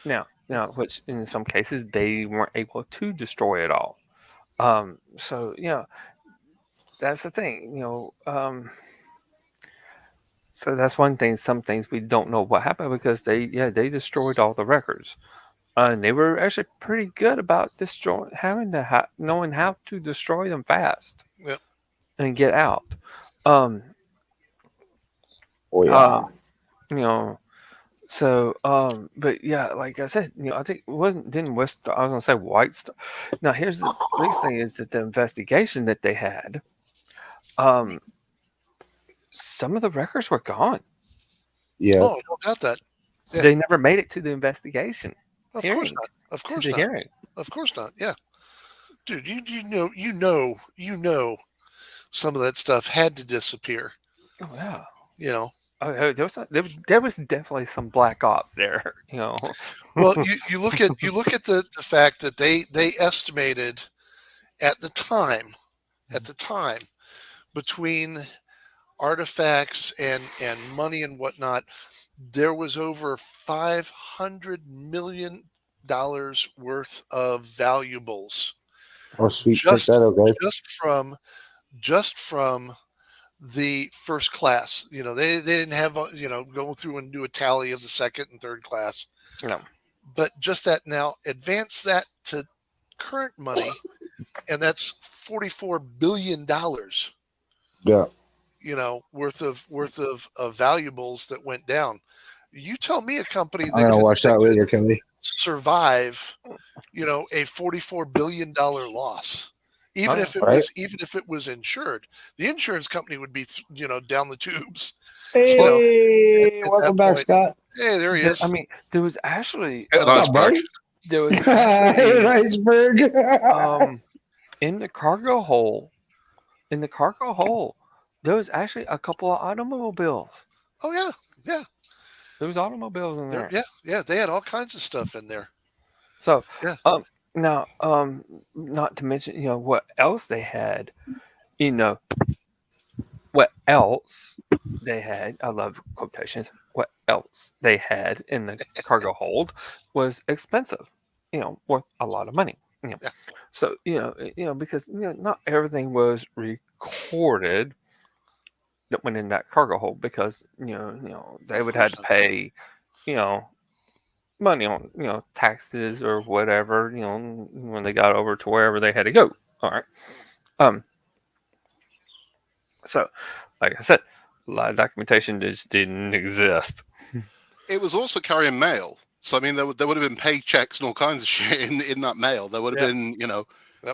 Sure. Now, which in some cases they weren't able to destroy it all. So that's the thing. So that's one thing. Some things we don't know what happened because they destroyed all the records, and they were actually pretty good about knowing how to destroy them fast, and get out. So but yeah, like I said, I think didn't West. I was gonna say White Star. Now here's the next thing is that the investigation that they had, some of the records were gone. Yeah. Oh, I don't doubt that. Yeah. They never made it to the investigation. Of course not. Of course not. Hearing. Of course not. Yeah. Dude, you know some of that stuff had to disappear. Oh yeah. Oh, there was definitely some black ops there, Well, you look at the fact that they estimated at the time between artifacts and money and whatnot, there was over $500 million worth of valuables. Oh, sweet! Just that, okay. Just from just from the first class. You know, they didn't have, go through and do a tally of the second and third class. No. But just that now, advance that to current money, and that's $44 billion. Yeah. You know, worth of valuables that went down. You tell me a company I'm gonna watch that later, Kelly. Survive, you know, a $44 billion loss. Even if it was insured, the insurance company would be, down the tubes. Hey, at welcome that back, point. Scott. Hey, there he is. I mean, there was actually An iceberg. there was An actually, iceberg. in the cargo hold. In the cargo hold, there was actually a couple of automobiles. Oh yeah, yeah. There was automobiles in there. Yeah. They had all kinds of stuff in there. So, yeah. Now, not to mention, what else they had. What else they had. I love quotations. What else they had in the cargo hold was expensive. Worth a lot of money. Yeah. So because not everything was recorded that went in that cargo hold, because they would have to pay money on taxes or whatever when they got over to wherever they had to go. All right. So like I said, a lot of documentation just didn't exist. It was also carrying mail. So, I mean, there would have been paychecks and all kinds of shit in that mail. There would have been,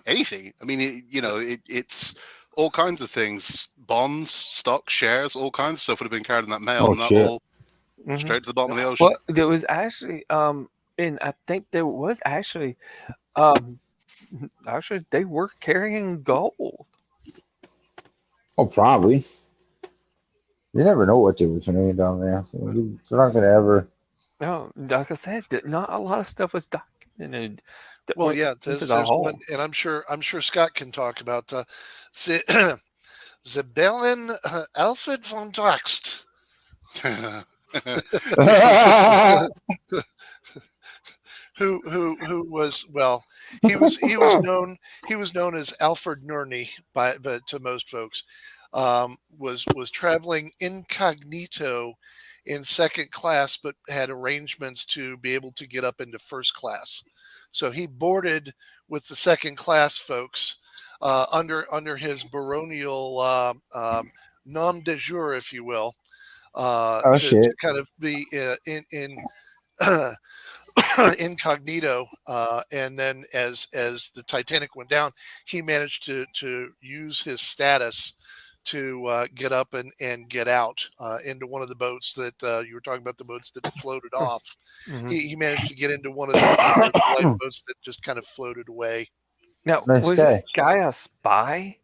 anything. I mean, it's all kinds of things. Bonds, stocks, shares, all kinds of stuff would have been carried in that mail. And that all straight to the bottom of the ocean. Well, there was actually, and I think there was actually they were carrying gold. Oh, probably. You never know what they were carrying down there. So they're not going to ever. No, like I said, not a lot of stuff was documented. Well, yeah, there's one, and I'm sure Scott can talk about the Bellen Alfred von Draxt. who was, well, he was known as Alfred Nerney but to most folks. Was traveling incognito in second class, but had arrangements to be able to get up into first class. So he boarded with the second class folks under his baronial nom de jour, if you will, to kind of be in incognito. And then as the Titanic went down, he managed to use his status to get up and get out into one of the boats that you were talking about, the boats that floated off. Mm-hmm. He managed to get into one of the lifeboats that just kind of floated away. Now, was this guy a spy?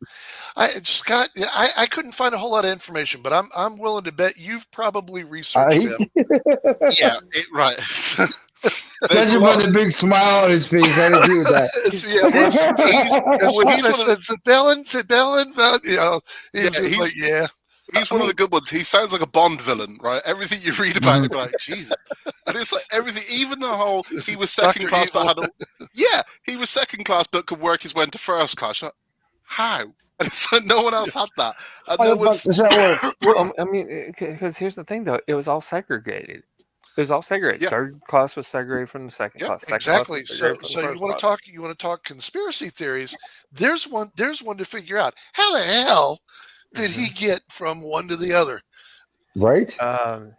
Scott, I couldn't find a whole lot of information, but I'm willing to bet you've probably researched him. Yeah, right. Judging by the big smile on his face, I agree with that. He's one of the good ones. He sounds like a Bond villain, right? Everything you read about him, like, Jesus. And it's like everything, even the whole, he was second class, but he was second class, but could work his way into first class. Like, how? And it's like no one else had that. And does that work? Well, I mean, because here's the thing, though. It was all segregated. It was all segregated. Yeah. Third class was segregated from the second class. Second exactly. Class so you want to talk conspiracy theories? There's one to figure out. How the hell did he get from one to the other? Right. I'm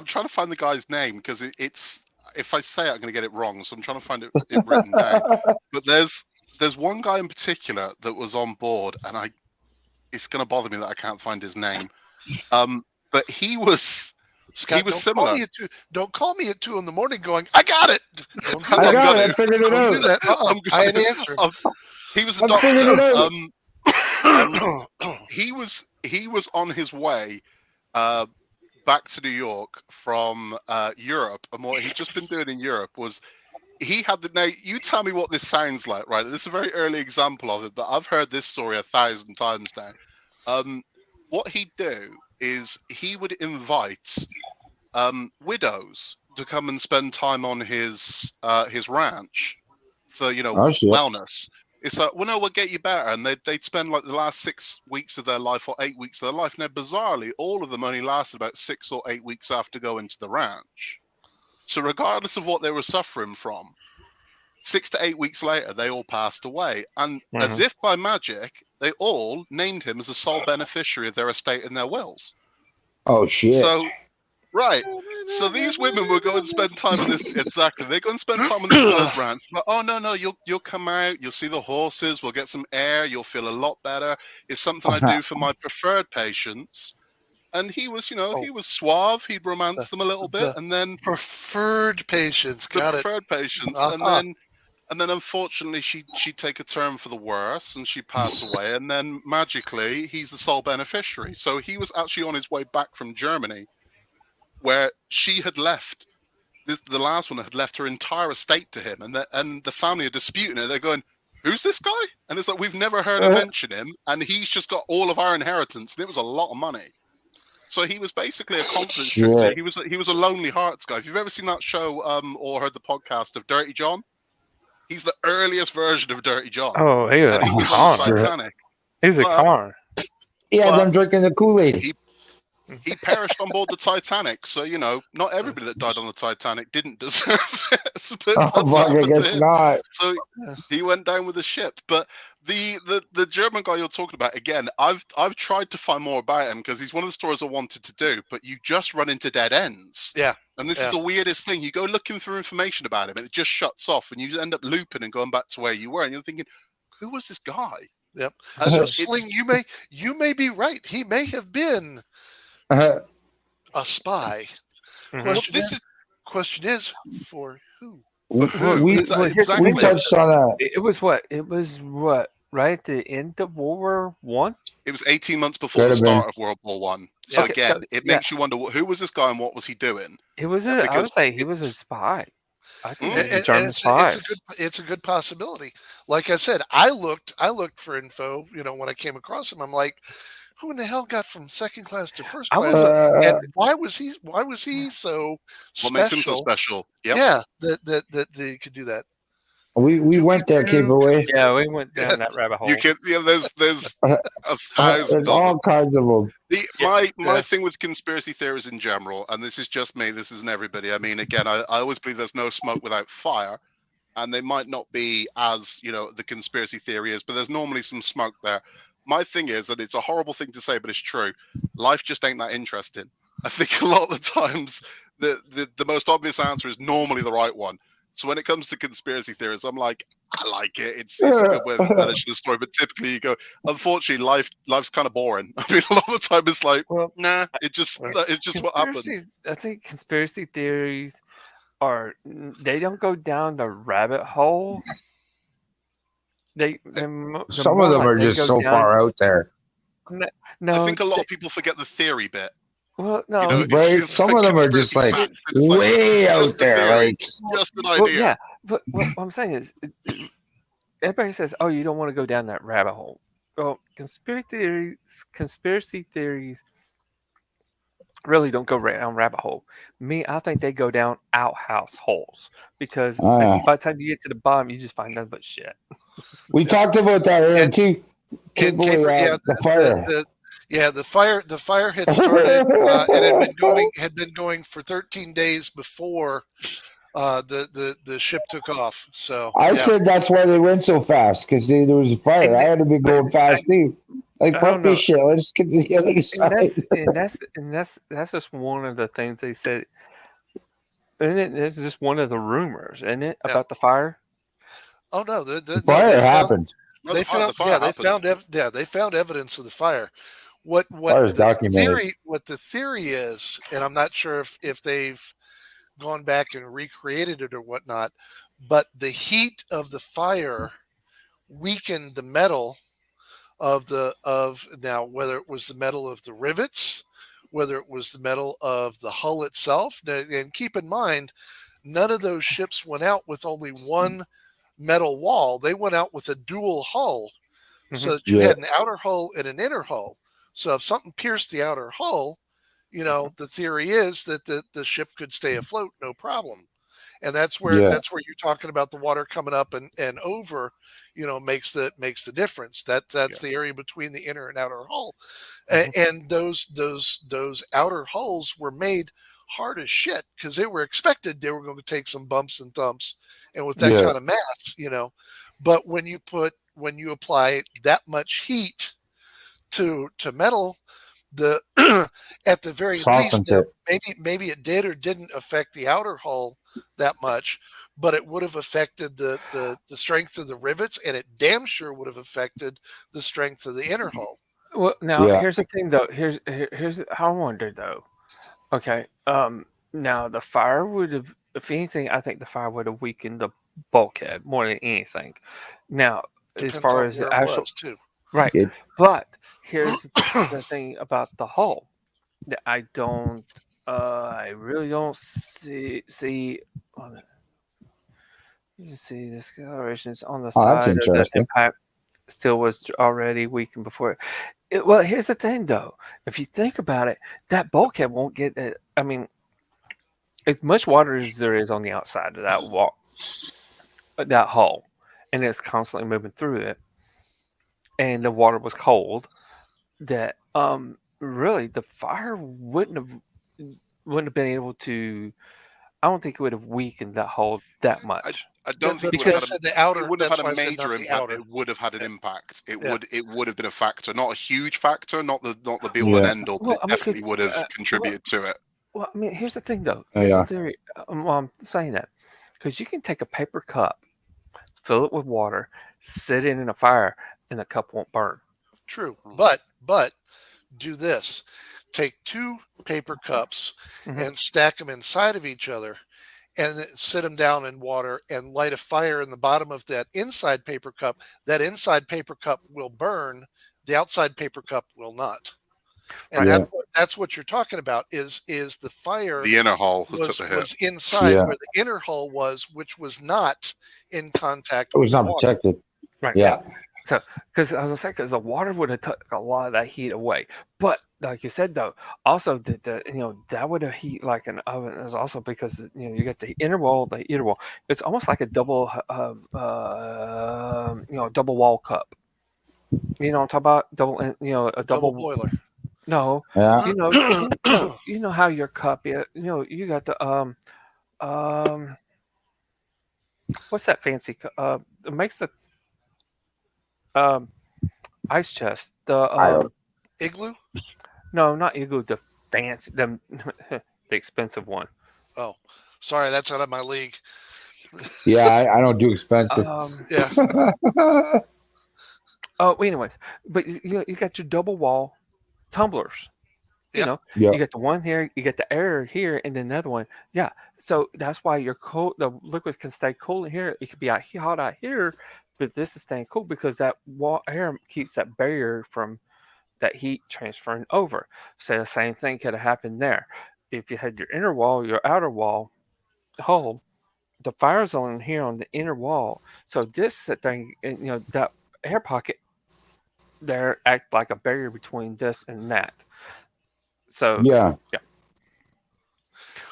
trying to find the guy's name because it's. If I say it, I'm going to get it wrong. So I'm trying to find it written down. But there's one guy in particular that was on board, and it's going to bother me that I can't find his name. But he was. Scott, he was similar. Don't call me at 2 a.m. going, I got it. I got it. I figured it out. Do that. I had an answer. He was a doctor. He was on his way back to New York from Europe, and what he'd just been doing in Europe was he had the. Now you tell me what this sounds like, right? This is a very early example of it, but I've heard this story 1,000 times now. What he'd do is he would invite widows to come and spend time on his ranch for wellness. It's like, well, no, we'll get you better. And they'd spend like the last 6 weeks of their life or 8 weeks of their life. Now, bizarrely, all of them only lasted about 6 or 8 weeks after going to the ranch. So regardless of what they were suffering from, 6 to 8 weeks later, they all passed away. And as if by magic, they all named him as the sole beneficiary of their estate and their wills. Oh, shit. So, right. So these women will go and spend time on this. Exactly. They go and spend time on this guy's ranch. But, oh, no, you'll come out. You'll see the horses. We'll get some air. You'll feel a lot better. It's something I do for my preferred patients. And he was, he was suave. He'd romance them a little bit. And then preferred patients. Got it. Preferred patients. And then unfortunately, she'd take a turn for the worse and she passed away. And then magically, he's the sole beneficiary. So he was actually on his way back from Germany, where she had left, the last one had left her entire estate to him, and the family are disputing it. They're going, who's this guy? And it's like, we've never heard her mention him, and he's just got all of our inheritance, and it was a lot of money. So he was basically a confidence trick. He was a Lonely Hearts guy. If you've ever seen that show or heard the podcast of Dirty John, he's the earliest version of Dirty John. Oh, he was on Titanic. He was a con. Yeah, them drinking the Kool-Aid. He perished on board the Titanic, so not everybody that died on the Titanic didn't deserve it. But I guess not. So he went down with the ship. But the German guy you're talking about, again, I've tried to find more about him because he's one of the stories I wanted to do, but you just run into dead ends. Yeah. And this is the weirdest thing. You go looking for information about him, and it just shuts off, and you end up looping and going back to where you were, and you're thinking, who was this guy? Yep. So Sling, you may be right. He may have been a spy. Question is for who? We touched on that. It was what? Right at the end of World War One. It was 18 months before the start of World War One. So again, it makes you wonder who was this guy and what was he doing? I would say he was a spy. I think he was a German spy. It's a good possibility. Like I said, I looked for info. When I came across him, I'm like, who in the hell got from second class to first class? And why was he so special? What makes him so special? Yep. Yeah, that they could do that. We went there, Giveaway. Yeah, we went down that rabbit hole. You can, there's a thousand. There's all kinds of them. My thing with conspiracy theories in general, and this is just me, this isn't everybody. I mean, again, I always believe there's no smoke without fire, and they might not be as the conspiracy theory is, but there's normally some smoke there. My thing is, and it's a horrible thing to say, but it's true. Life just ain't that interesting. I think a lot of the times the most obvious answer is normally the right one. So when it comes to conspiracy theories, I'm like, I like it. It's a good way of managing the story. But typically you go, unfortunately, life's kind of boring. I mean, a lot of the time it's like, nah, it's just what happens. I think conspiracy theories they don't go down the rabbit hole. Some of them are just so far out there. No, I think a lot of people forget the theory bit. Well, no, right? Some of them are just like way out there, like just an idea. Well, yeah, but what I'm saying is, everybody says, "Oh, you don't want to go down that rabbit hole." Well, conspiracy theories really don't go down rabbit hole. I think they go down outhouse holes because by the time you get to the bottom, you just find nothing but shit. We talked about that earlier too. The fire. The fire had started and had been going for 13 days before the ship took off. So I said that's why they went so fast because there was a fire. I had to be going fast too. Like fuck this shit. Let's get to the other side. That's just one of the things they said. And this is just one of the rumors, isn't it, about the fire? Oh no, the fire happened. They found evidence of the fire. What the theory is, and I'm not sure if they've gone back and recreated it or whatnot, but the heat of the fire weakened the metal of now, whether it was the metal of the rivets, whether it was the metal of the hull itself. And keep in mind, none of those ships went out with only one metal wall. They went out with a dual hull, so that you had an outer hull and an inner hull. So if something pierced the outer hull, the theory is that the ship could stay afloat, no problem. and that's where you're talking about the water coming up and over, makes the difference. That's the area between the inner and outer hull, and those outer hulls were made hard as shit because they were expected they were going to take some bumps and thumps, and with that kind of mass, but when you apply that much heat to metal, the at the very least, maybe it did or didn't affect the outer hull that much, but it would have affected the strength of the rivets, and it damn sure would have affected the strength of the inner hull. Well, now here's the thing, though. Here's how I wonder, though. Okay, now the fire would have, if anything, I think the fire would have weakened the bulkhead more than anything. Now, Depends as far on as the where it actual, was, too. right, but here's the thing about the hull that I really don't see. You see, this coloration is on the side of the impact still was already weakened before. Well, here's the thing, though. If you think about it, that bulkhead won't get it. I mean, as much water as there is on the outside of that hull, and it's constantly moving through it, and the water was cold, that really the fire wouldn't have been able to. I don't think it would have weakened that hull that much. I don't think it would have had a major impact. It would have had an impact. It would have been a factor, not a huge factor, not the be all and end all, but it definitely would have contributed to it. Well, I mean, here's the thing, though. Here's the theory. I'm saying that because you can take a paper cup, fill it with water, sit it in a fire, and the cup won't burn. True, but do this. Take 2 paper cups and stack them inside of each other and sit them down in water and light a fire in the bottom of that inside paper cup. That inside paper cup will burn. The outside paper cup will not. And that's what you're talking about is the fire. The inner hull was inside where the inner hull was, which was not in contact with the water. It was not protected. Right. Yeah. So, because I was gonna say, because the water would have took a lot of that heat away, but like you said, though, also that would have heat like an oven is also because you get the inner wall, the outer wall. It's almost like a double, double wall cup. You know what I'm talking about? A double boiler. No, you know how your cup, you got the what's that fancy cup? It makes the ice chest, the igloo. No, not igloo. The fancy, the expensive one. Oh, sorry, that's out of my league. Yeah, I don't do expensive. Oh, anyways, but you got your double wall tumblers. You got the one here, you get the air here, and then another one. Yeah, so that's why your cold, the liquid can stay cool in here. It could be hot out here, but this is staying cool because that air keeps that barrier from that heat transferring over. So the same thing could have happened there. If you had your inner wall, your outer wall hull, the fire's on here on the inner wall. So this thing, that air pocket there act like a barrier between this and that. So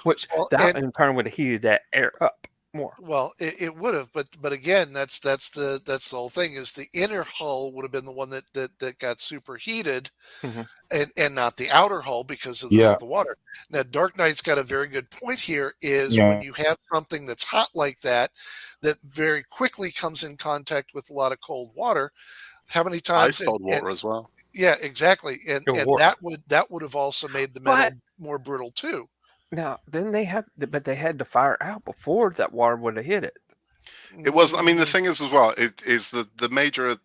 which that in turn would have heated that air up more. Well, it would have, but again, that's the whole thing is the inner hull would have been the one that got superheated, and not the outer hull because of the water. Now, Dark Knight's got a very good point here. Is when you have something that's hot like that very quickly comes in contact with a lot of cold water. How many times? Ice cold water as well. Yeah, exactly, and that would have also made the metal more brittle too. Now, then they had the fire out before that water would have hit it. It was. I mean, the thing is as well. It is the major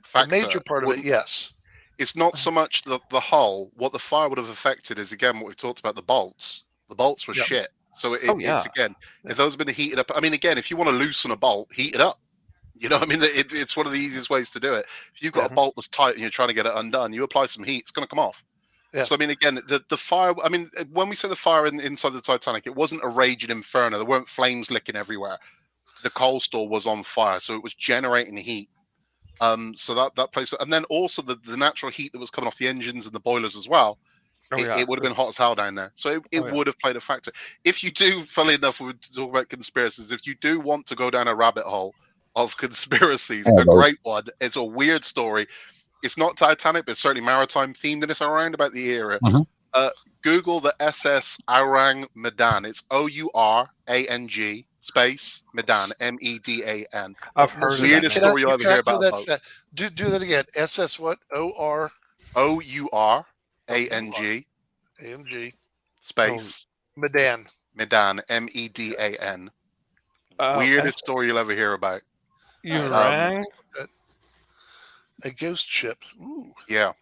factor. The major part of it, yes. It's not so much the hull. What the fire would have affected is again what we've talked about. The bolts. The bolts were shit. So it's again, if those had been heated up. I mean, again, if you want to loosen a bolt, heat it up. You know, I mean, it's one of the easiest ways to do it. If you've got a bolt that's tight and you're trying to get it undone, you apply some heat, it's going to come off. Yeah. So I mean, again, the fire. I mean, when we say the fire inside the Titanic, it wasn't a raging inferno. There weren't flames licking everywhere. The coal store was on fire, so it was generating heat. So that place, and then also the natural heat that was coming off the engines and the boilers as well. It would have been hot as hell down there. So it would have played a factor. If you do, funnily enough, we talk about conspiracies. If you do want to go down a rabbit hole of conspiracies, a great one. It's a weird story. It's not Titanic, but it's certainly maritime themed, and it's around about the era. Google the SS Aurang Medan. It's Ourang space Medan, Medan. I've heard the weirdest story you'll ever hear about. Do that again. SS what? Ourang space Medan. Medan, Medan. Weirdest story you'll ever hear about. You rang? A ghost ship. Ooh. Yeah.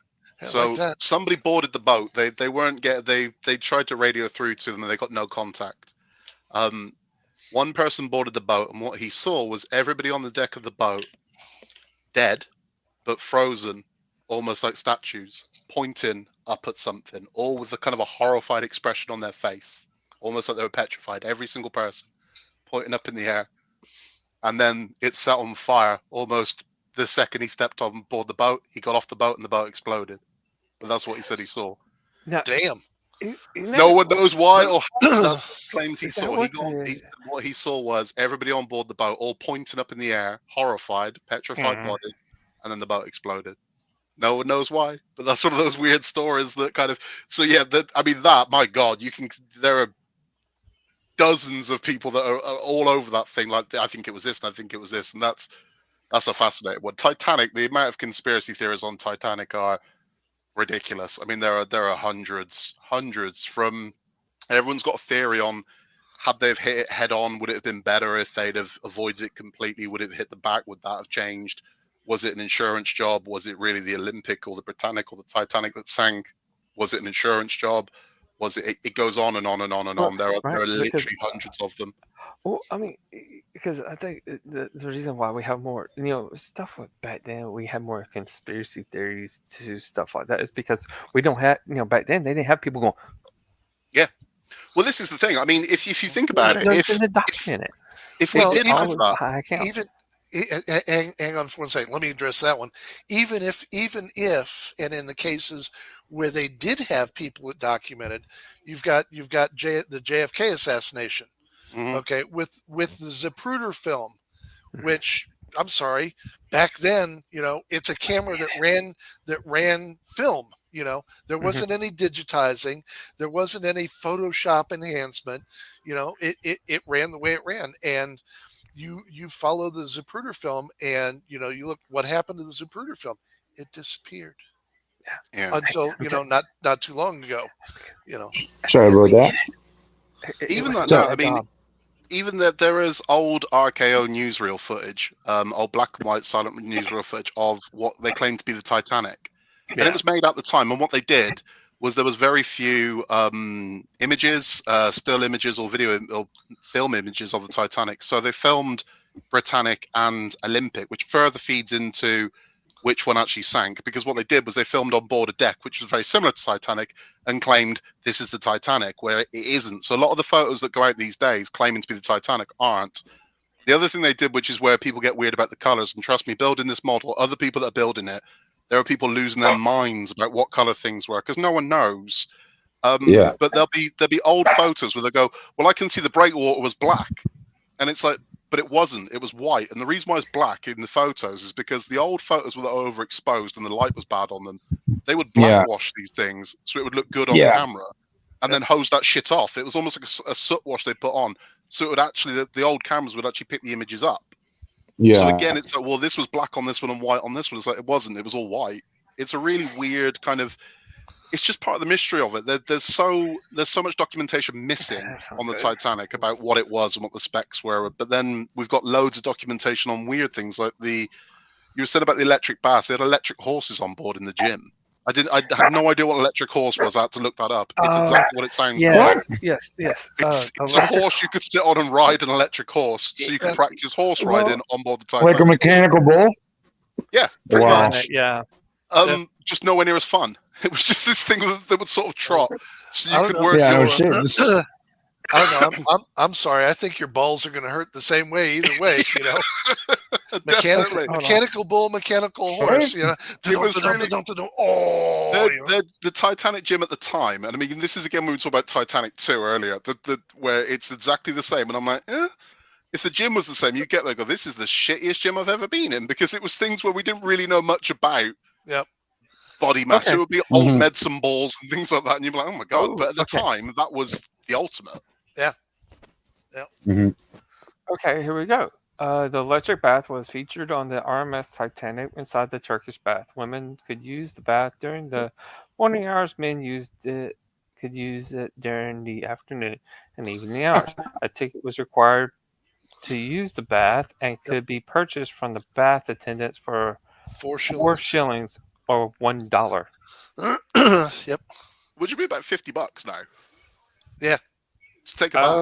So somebody boarded the boat. They tried to radio through to them and they got no contact. One person boarded the boat, and what he saw was everybody on the deck of the boat dead, but frozen, almost like statues, pointing up at something, all with a kind of a horrified expression on their face, almost like they were petrified. Every single person pointing up in the air. And then it set on fire almost the second he stepped on board the boat. He got off the boat and the boat exploded. But that's what he said he saw. Now, damn. No one knows why or how claims he saw. What he saw was everybody on board the boat all pointing up in the air, horrified, petrified bodies, and then the boat exploded. No one knows why, but that's one of those weird stories that kind of. So yeah, my God, there are dozens of people that are all over that thing. Like, I think it was this, and I think it was this, and that's a fascinating one. Titanic, the amount of conspiracy theories on Titanic are ridiculous. I mean, there are hundreds from. Everyone's got a theory on, had they have hit it head on, would it have been better if they'd have avoided it completely? Would it have hit the back? Would that have changed? Was it an insurance job? Was it really the Olympic or the Britannic or the Titanic that sank? Was it an insurance job? Was it? It goes on and on and on and on. There are literally hundreds of them. Well, I mean, because I think the reason why we have more, stuff with back then, we had more conspiracy theories to stuff like that is because we don't have, back then they didn't have people going. Yeah. Well, this is the thing. I mean, if you think about it, if we didn't have that, hang on for one second. Let me address that one. Even if, and in the cases where they did have people documented, you've got the JFK assassination. Mm-hmm. Okay, with the Zapruder film, which I'm sorry, back then, it's a camera that ran film. There wasn't any digitizing, there wasn't any Photoshop enhancement. It ran the way it ran, and you follow the Zapruder film, and you look what happened to the Zapruder film. It disappeared. Yeah. Until not too long ago. Sorry about that. Even that, I mean. Even that there is old RKO newsreel footage, old black and white silent newsreel footage of what they claimed to be the Titanic. Yeah. And it was made at the time. And what they did was there was very few images, still images or video or film images of the Titanic. So they filmed Britannic and Olympic, which further feeds into which one actually sank, because what they did was they filmed on board a deck which was very similar to Titanic and claimed this is the Titanic, where it isn't. So a lot of the photos that go out these days claiming to be the Titanic aren't. The other thing they did, which is where people get weird about the colors, and trust me, building this model, other people that are building it, there are people losing their minds about what color things were because no one knows. But there'll be old photos where they go, well, I can see the breakwater was black, and it's like, but it wasn't. It was white. And the reason why it's black in the photos is because the old photos were overexposed and the light was bad on them. They would blackwash these things so it would look good on camera and then hose that shit off. It was almost like a soot wash they put on. So it would actually, the old cameras would actually pick the images up. Yeah. So again, it's like, well, this was black on this one and white on this one. It's like, it wasn't. It was all white. It's a really weird kind of, it's just part of the mystery of it. There's so much documentation missing on the Titanic about what it was and what the specs were. But then we've got loads of documentation on weird things like you said about the electric baths. They had electric horses on board in the gym. I had no idea what an electric horse was. I had to look that up. It's exactly what it sounds like. Yes. It's a horse you could sit on and ride an electric horse, so you could practice horse riding on board the Titanic. Like a mechanical bull? Yeah, pretty much. Yeah. Just nowhere near as fun. It was just this thing that would sort of trot, so you could work. Yeah, I don't know. I'm sorry. I think your balls are going to hurt the same way either way. Mechanical bull, mechanical horse. You know, the Titanic gym at the time, and I mean, this is again when we talked about Titanic 2 earlier, where it's exactly the same, and I'm like, if the gym was the same, you get like, this is the shittiest gym I've ever been in, because it was things where we didn't really know much about. Yep. Body mass. It would be old medicine balls and things like that, and you'd be like, oh my god! But at the time, that was the ultimate. Yeah. Okay, here we go. The electric bath was featured on the RMS Titanic inside the Turkish bath. Women could use the bath during the morning hours. Men could use it during the afternoon and evening hours. A ticket was required to use the bath and could be purchased from the bath attendants for 4 shillings or $1. Yep. Which would be about $50 now. Yeah. To take a bath.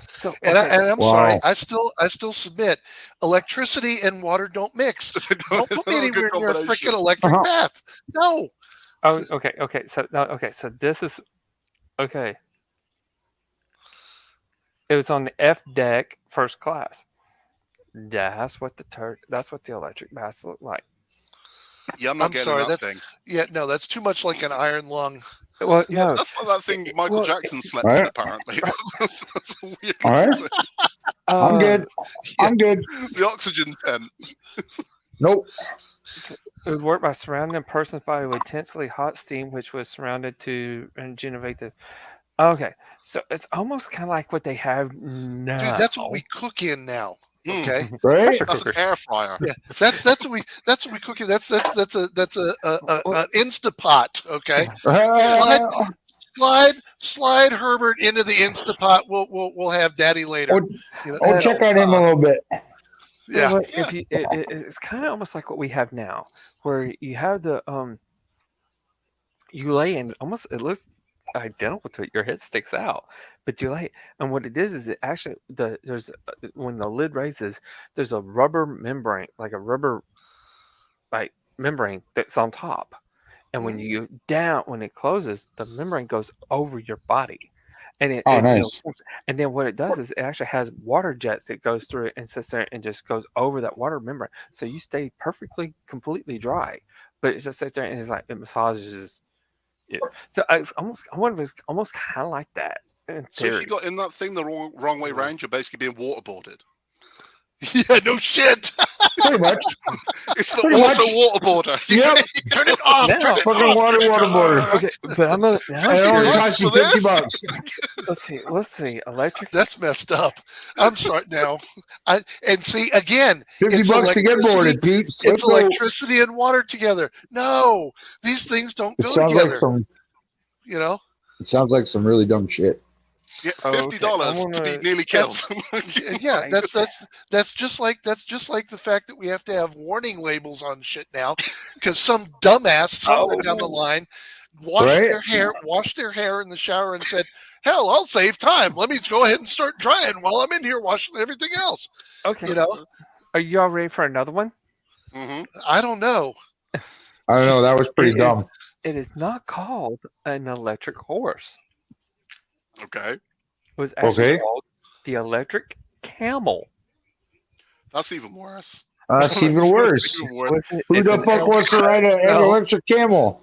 So I'm sorry, I still submit electricity and water don't mix. Don't put me anywhere near a freaking electric bath. No. Okay. So this is okay. It was on the F deck, first class. That's what the electric baths look like. Yeah, I'm sorry. Thing. No, that's too much like an iron lung. Well, no. That's like that thing Michael Jackson slept in, apparently. That's a weird thing. I'm good. I'm good. The oxygen tent. Nope. It would work by surrounding a person's body with intensely hot steam, which was surrounded to regenerate the. Okay, so it's almost kind of like what they have now. Dude, that's what we cook in now. Okay, right? That's an air fryer. Yeah, that's what we cook in. That's an Instapot. Okay, slide Herbert into the Instapot. We'll have Daddy later. I'll check on him a little bit. Yeah, it's kind of almost like what we have now, where you have the you lay in almost, it looks identical to it. Your head sticks out, but you lay, and what it is it actually there's when the lid raises, there's a rubber membrane, like a rubber membrane that's on top, and when it closes, the membrane goes over your body. And nice. And then what it does is it actually has water jets that goes through it and sits there and just goes over that water membrane. So you stay completely dry. But it just sits there and it's like it massages it. So I wonder if it's almost kind of like that. So if you got in that thing the wrong way round, you're basically being waterboarded. Yeah, no shit. Pretty much. It's the waterboarder. Yep. Turn it off. Yeah, turn it fucking off. waterboarder. Okay, but it only costs you $50. Let's see. Electric. That's messed up. I'm sorry now. And see again. $50 to get boarded, peeps. It's electricity and water together. No, these things don't go together. It sounds like some really dumb shit. Yeah, $50 to be nearly killed. Yeah, that's just like the fact that we have to have warning labels on shit now because some dumbass somewhere down the line washed their hair in the shower and said, "Hell, I'll save time. Let me go ahead and start drying while I'm in here washing everything else." Okay, are you all ready for another one? Mm-hmm. I don't know. I don't know. That was pretty dumb. It is not called an electric horse. Okay. It was actually called the electric camel. That's even worse. That's even worse. Who the fuck wants to ride an electric camel?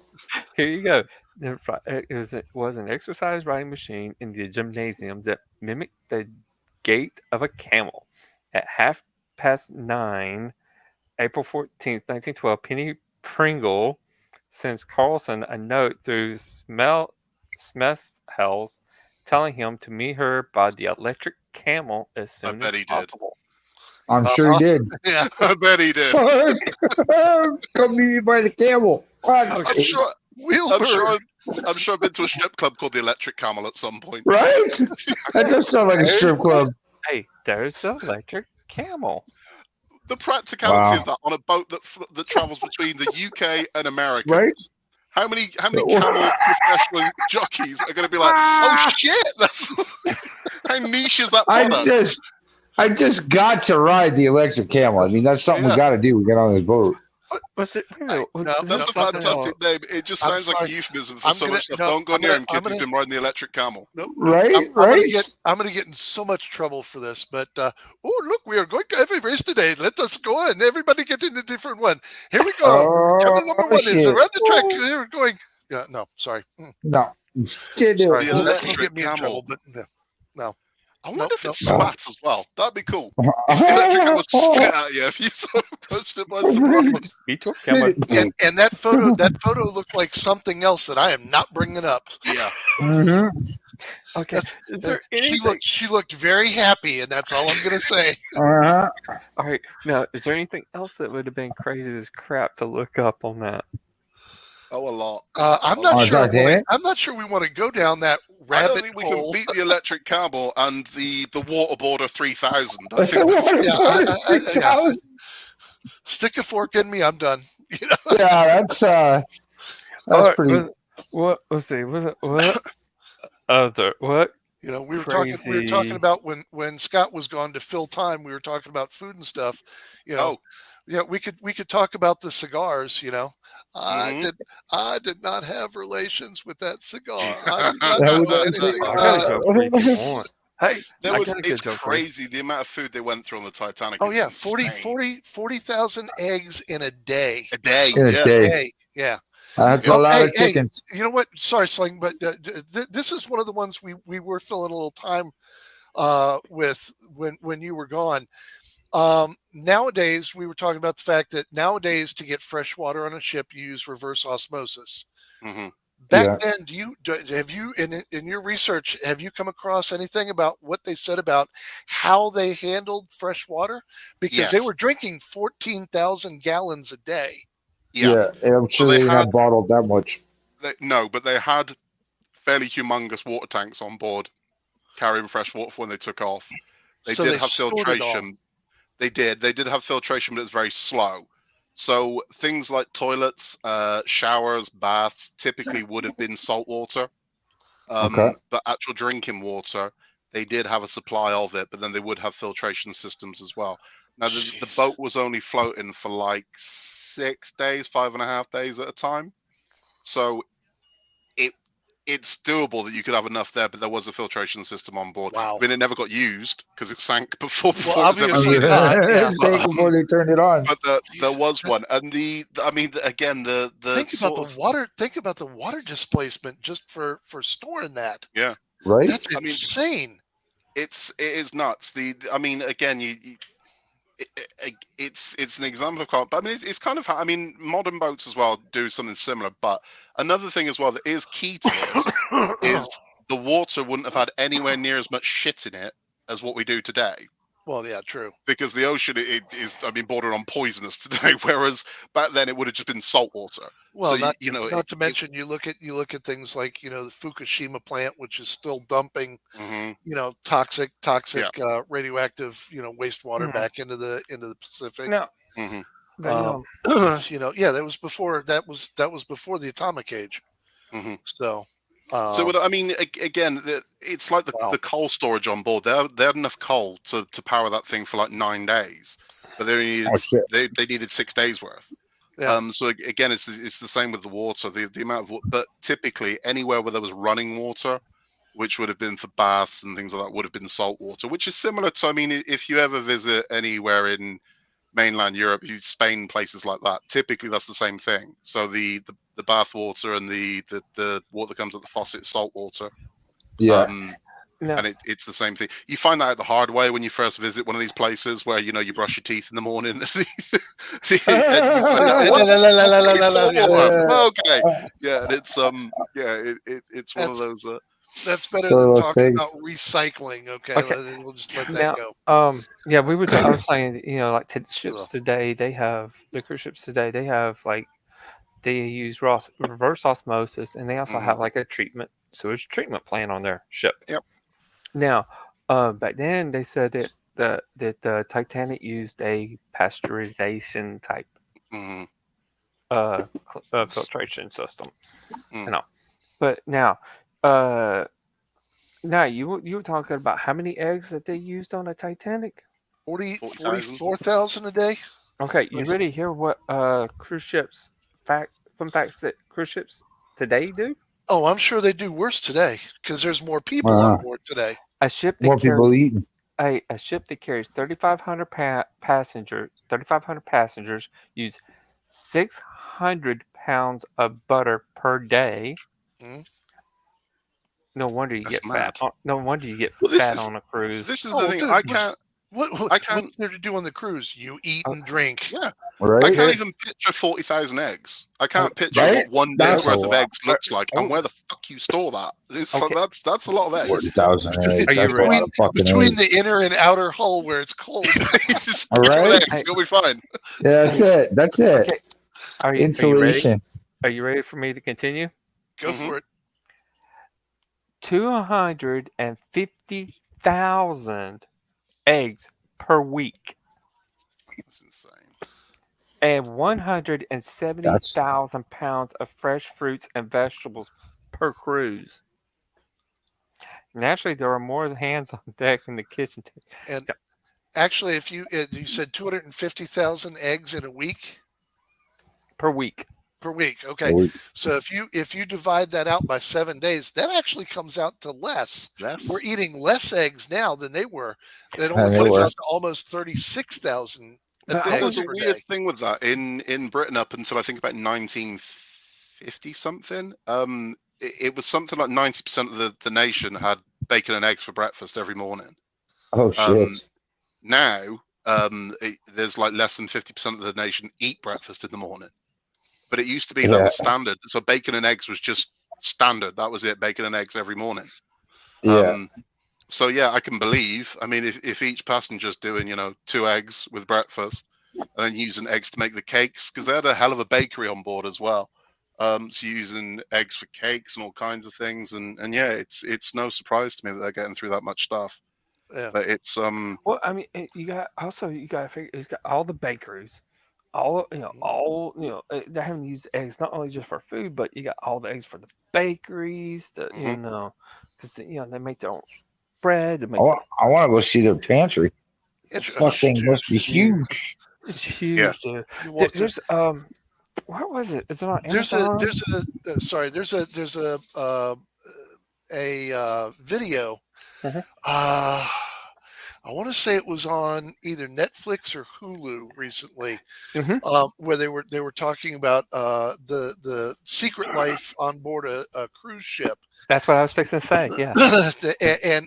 Here you go. It was an exercise riding machine in the gymnasium that mimicked the gait of a camel. At 9:30, April 14th, 1912, Penny Pringle sends Carlson a note through Smithhells telling him to meet her by the electric camel as soon as possible. I'm sure he did. Yeah, I bet he did. Come meet me by the camel. I'm sure I've been to a strip club called the Electric Camel at some point. Right? That does sound like a strip club. Hey, there's the electric camel. The practicality of that on a boat that travels between the UK and America. Right? How many camel professional jockeys are going to be like, oh shit, how niche is that product? I just got to ride the electric camel. I mean, that's something we got to do. We get on this boat. Was it? No, That's a fantastic name. It just sounds like a euphemism for so much stuff. Don't go near him, kids. He's been riding the electric camel. Nope. Right, I'm going to get in so much trouble for this, but oh look, we are going to have a race today. Let us go on. Everybody get in a different one. Here we go. Chapter number 1 is around the track. Here we're going. Yeah, no, sorry. No, can't do Sorry, it. that's going to get me in trouble, but no. I wonder if it spat as well. That'd be cool. If the electric camel spit at you if you sort of pushed it by surprise. And that photo looked like something else that I am not bringing up. Yeah. Okay. She looked very happy, and that's all I'm going to say. All right. Now, is there anything else that would have been crazy as crap to look up on that? Oh, a lot. I'm not sure. I'm not sure we want to go down that rabbit hole. I don't think we can beat the electric camel and the waterboarder 3000. I think stick a fork in me. I'm done. You know? Yeah, that's pretty. What? Let's see. What other? What? You know, we were talking about when Scott was gone to fill time. We were talking about food and stuff. You know, yeah, we could talk about the cigars. You know. I did not have relations with that cigar. It's crazy the amount of food they went through on the Titanic. Oh yeah, 40,000 eggs in a day. A day. Yeah. That's a lot of chickens. Hey, you know what? Sorry, Sling, but this is one of the ones we were filling a little time with when you were gone. Nowadays, we were talking about the fact that nowadays to get fresh water on a ship, you use reverse osmosis. Mm-hmm. Back then, have you in your research, have you come across anything about what they said about how they handled fresh water? Because they were drinking 14,000 gallons a day. Yeah, I'm sure they didn't have bottled that much. No, but they had fairly humongous water tanks on board carrying fresh water for when they took off. They did have filtration. They did have filtration, but it was very slow. So things like toilets, showers, baths typically would have been salt water. But actual drinking water, they did have a supply of it, but then they would have filtration systems as well. Now, the boat was only floating for like 6 days, 5.5 days at a time. So it's doable that you could have enough there, but there was a filtration system on board. Wow. I mean, it never got used because it sank before obviously not. Before they turned it on. But there was one, and the think about the water displacement just for storing that. Yeah, right. That's insane. It is nuts. It's an example of, but I mean, it's kind of, I mean, modern boats as well do something similar. But another thing as well that is key to this is the water wouldn't have had anywhere near as much shit in it as what we do today. Well, yeah, true. Because the ocean is, I mean, bordering on poisonous today, whereas back then it would have just been salt water. Well, so not to mention you look at things like the Fukushima plant, which is still dumping, toxic radioactive wastewater back into the Pacific. No. That was before the atomic age. Mm-hmm. So. I mean, again, it's like the coal storage on board. They had enough coal to power that thing for like 9 days, but they needed 6 days worth. Yeah. So again, it's the same with the water. The amount of, but typically anywhere where there was running water, which would have been for baths and things like that, would have been salt water, which is similar to. I mean, if you ever visit anywhere in mainland Europe, Spain, places like that, typically that's the same thing. So the bath water and the water that comes at the faucet is salt water. Yeah. And it's the same thing. You find that out the hard way when you first visit one of these places where you brush your teeth in the morning. Okay, yeah, and it's one of those. That's better than talking about recycling. Okay. We'll just let that go. Yeah, we were. I was saying, like ships today, the cruise ships today, they have like they use reverse osmosis, and they also have like a sewage treatment plant on their ship. Yep. Now, back then they said that the Titanic used a pasteurization type filtration system. But now, you were talking about how many eggs that they used on the Titanic? 44,000 a day. Okay, you ready to hear what cruise ships fun facts that cruise ships today do? Oh, I'm sure they do worse today because there's more people on Wow. board today. A ship that More people carries eating. a ship that carries 3,500 passengers use 600 pounds of butter per day. Mhm. No wonder you That's get fat. mad. No wonder you get Well, this fat is on a cruise. this is the Oh, thing. dude, what's there to do on the cruise? You eat Oh. and drink. Yeah. I Right? can't even picture 40,000 eggs. I can't picture Right? what one That's day's a worth of lot. eggs looks like, Oh. and where the fuck you store that. It's Okay. like, that's a lot of eggs. 40,000 eggs. Are you That's a ready? lot of fucking Between eggs. the inner and outer hull where it's cold. Just All fill it with right. eggs, you'll be fine. Yeah, that's it. That's it. Okay. Are you ready? Insulation. Are you ready for me to continue? Go for it. 250,000 eggs per week That's insane. and 170,000 pounds of fresh fruits and vegetables per cruise. Naturally, there are more hands on deck in the kitchen. And actually, if you said 250,000 eggs in a week Per week. per week, okay. So if you divide that out by 7 days, that actually comes out to less. We're eating less eggs now than they were. It only comes out to almost 36,000. There was a weird thing with that in Britain up until I think about 1950 something. It was something like 90% of the nation had bacon and eggs for breakfast every morning. Oh shit! Now there's like less than 50% of the nation eat breakfast in the morning. But it used to be that was standard. So bacon and eggs was just standard. That was it. Bacon and eggs every morning. Yeah. So yeah, I can believe. I mean, if each passenger's doing 2 eggs with breakfast and then using eggs to make the cakes, because they had a hell of a bakery on board as well. So using eggs for cakes and all kinds of things, and yeah, it's no surprise to me that they're getting through that much stuff. Yeah. But it's Well, I mean, you got to figure it's got all the bakeries, all they're having to use eggs not only just for food, but you got all the eggs for the bakeries, because they make their own bread. They make I want to go see their pantry. That thing must be huge. It's huge, Yeah. dude. There's what was it? Is it on There's Amazon? there's a video. I want to say it was on either Netflix or Hulu recently, where they were talking about the secret life on board a cruise ship. That's what I was fixing to say. Yeah.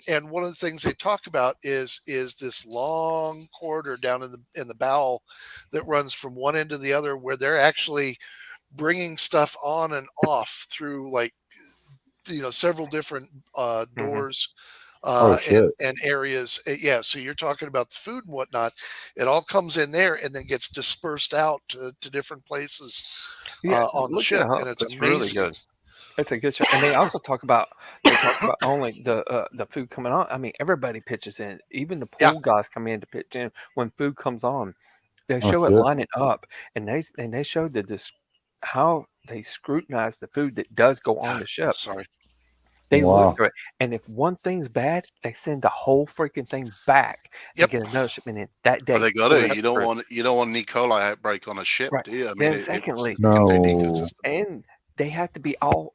and one of the things they talk about is this long corridor down in the bowel that runs from one end to the other, where they're actually bringing stuff on and off through several different doors. And areas. Yeah. So you're talking about the food and whatnot. It all comes in there and then gets dispersed out to different places on the ship. And it's amazing. Really good. It's a good show. And they also talk about only the food coming on. I mean, everybody pitches in. Even the pool guys come in to pitch in when food comes on. They show it lining up, and they show how they scrutinize the food that does go on the ship. Sorry. They look through it, and if one thing's bad, they send the whole freaking thing back to get another shipment in that day. Well, they got it. You don't want an E. coli outbreak on a ship, do you? I mean, then secondly, and they have to be all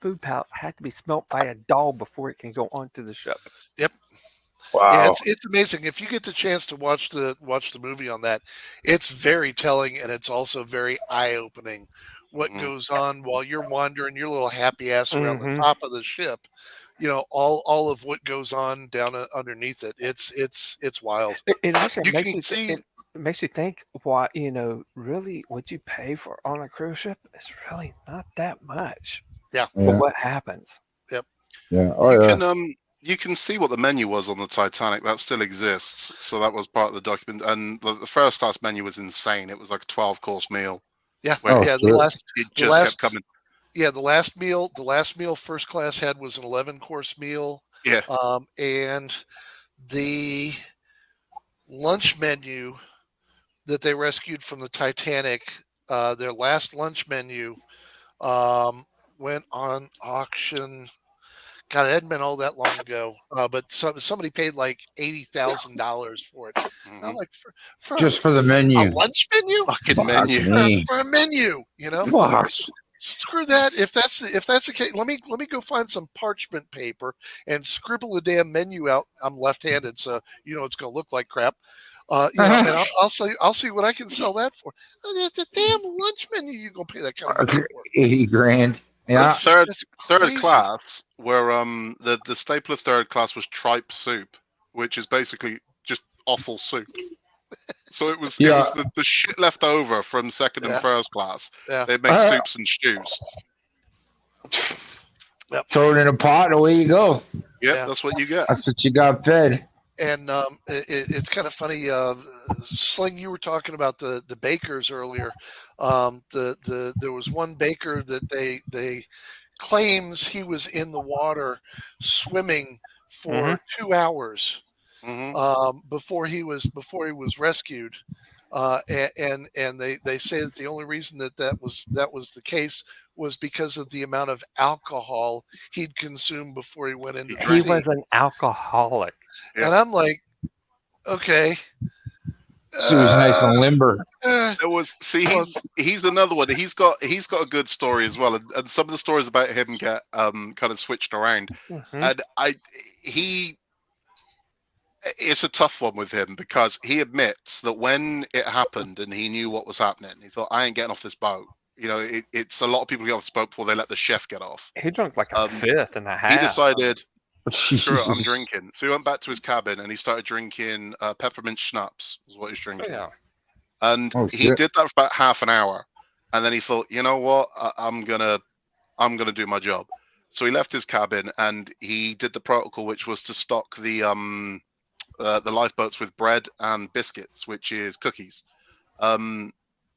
food pallets have to be smelt by a dog before it can go onto the ship. Yep. Wow. Yeah, it's amazing. If you get the chance to watch the movie on that, it's very telling, and it's also very eye-opening. What goes on while you're wandering your little happy ass around the top of the ship, all of what goes on down underneath it. It's wild. It actually makes you think why, really what you pay for on a cruise ship is really not that much. Yeah. But what happens? Yep. Yeah. You can see what the menu was on the Titanic. That still exists. So that was part of the document. And the first class menu was insane. It was like a 12-course meal. Yeah, the kept coming. Yeah, the last meal first class had was an 11-course meal. Yeah. And the lunch menu that they rescued from the Titanic, their last lunch menu, went on auction. God, it hadn't been all that long ago. But somebody paid like $80,000 for it. And I'm like, for Just for the menu. a lunch menu, Fucking menu. for a menu, you know. Fuck. Screw that. If that's the case, let me go find some parchment paper and scribble a damn menu out. I'm left-handed, so you know it's gonna look like crap. You know, and I'll see what I can sell that for. The damn lunch menu you gonna pay that kind of money for? 80 grand. Yeah. Third crazy. class, where the staple of third class was tripe soup, which is basically just offal soup. So it was the shit left over from second and first class. Yeah. They make soups and stews. Yep. Throw it in a pot, away you go. Yeah, that's what you get. That's what you got fed. And it's kind of funny, Sling. You were talking about the bakers earlier. There was one baker that they claims he was in the water swimming for 2 hours before he was rescued. And they say that the only reason that was the case was because of the amount of alcohol he'd consumed before he went into the sea. He was an alcoholic. Yeah. And I'm like, okay. She was nice and limber. He's another one. He's got a good story as well, and some of the stories about him get kind of switched around. And it's a tough one with him because he admits that when it happened and he knew what was happening, he thought, I ain't getting off this boat. You know, it's a lot of people get off this boat before they let the chef get off. He drank like a fifth and a half. He decided, screw it, I'm drinking. So he went back to his cabin and he started drinking peppermint schnapps, is what he's drinking. Yeah. And he did that for about half an hour. And then he thought, you know what, I'm gonna do my job. So he left his cabin and he did the protocol, which was to stock the lifeboats with bread and biscuits, which is cookies.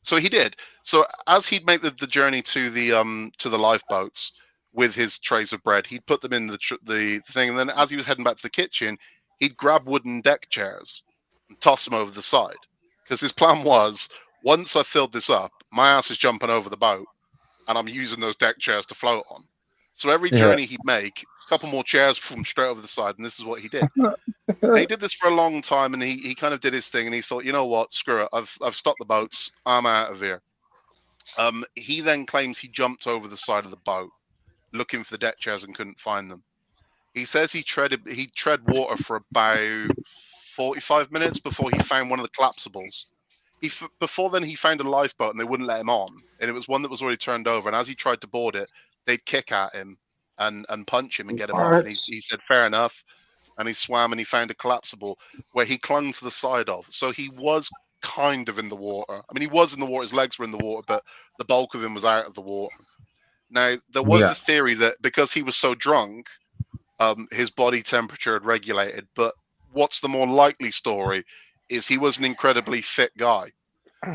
So he did. So as he'd make the journey to the lifeboats with his trays of bread, he'd put them in the thing, and then as he was heading back to the kitchen, he'd grab wooden deck chairs and toss them over the side. Because his plan was, once I filled this up, my ass is jumping over the boat, and I'm using those deck chairs to float on. So every journey he'd make, a couple more chairs from straight over the side, and this is what he did. He did this for a long time, and he kind of did his thing, and he thought, you know what, screw it, I've stopped the boats, I'm out of here. He then claims he jumped over the side of the boat, looking for the deck chairs and couldn't find them. He says he tread water for about 45 minutes before he found one of the collapsibles. Before then, he found a lifeboat, and they wouldn't let him on, and it was one that was already turned over, and as he tried to board it, they'd kick at him and punch him and get him off. And he said, fair enough. And he swam and he found a collapsible where he clung to the side of. So he was kind of in the water. I mean, he was in the water. His legs were in the water, but the bulk of him was out of the water. Now, there was the theory that because he was so drunk, his body temperature had regulated. But what's the more likely story is he was an incredibly fit guy.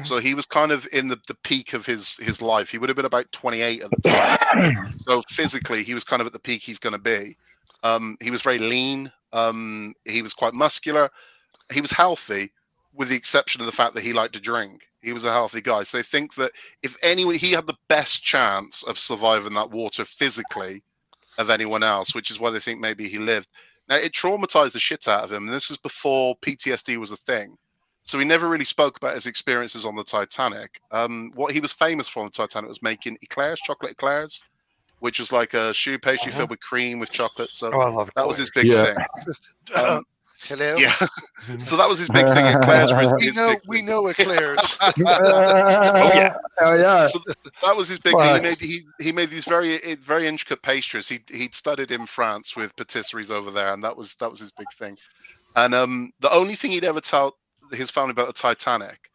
So he was kind of in the peak of his life. He would have been about 28 at the time. So physically, he was kind of at the peak he's going to be. He was very lean. He was quite muscular. He was healthy, with the exception of the fact that he liked to drink. He was a healthy guy. So they think that if anyone, he had the best chance of surviving that water physically of anyone else, which is why they think maybe he lived. Now, it traumatized the shit out of him. And this is before PTSD was a thing. So he never really spoke about his experiences on the Titanic. What he was famous for on the Titanic was making eclairs, chocolate eclairs, which was like a choux pastry filled with cream with chocolate. So that was his big thing. Hello? Yeah. So that was his big thing. Eclairs were we know eclairs. Oh yeah. So that was his big thing. He made these very intricate pastries. He'd studied in France with patisseries over there, and that was his big thing. And the only thing he'd ever tell his family about the Titanic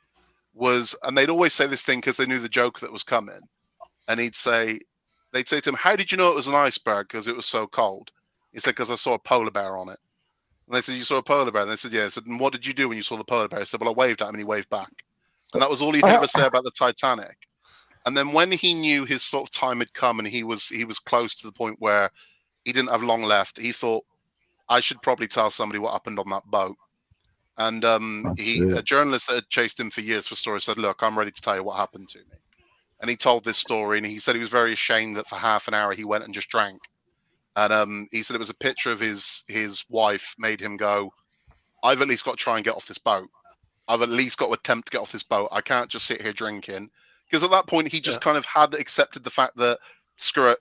was, and they'd always say this thing because they knew the joke that was coming, and they'd say to him, how did you know it was an iceberg? Because it was so cold. He said, because I saw a polar bear on it. And they said, you saw a polar bear? And they said, yeah. I said, and what did you do when you saw the polar bear? He said, well, I waved at him and he waved back. And that was all he'd ever say about the Titanic. And then when he knew his sort of time had come and he was close to the point where he didn't have long left, he thought, I should probably tell somebody what happened on that boat. And a journalist that had chased him for years for stories said, look, I'm ready to tell you what happened to me. And he told this story, and he said he was very ashamed that for half an hour he went and just drank. And he said it was a picture of his wife made him go, I've at least got to try and get off this boat. I've at least got to attempt to get off this boat. I can't just sit here drinking. Because at that point, he just kind of had accepted the fact that, screw it,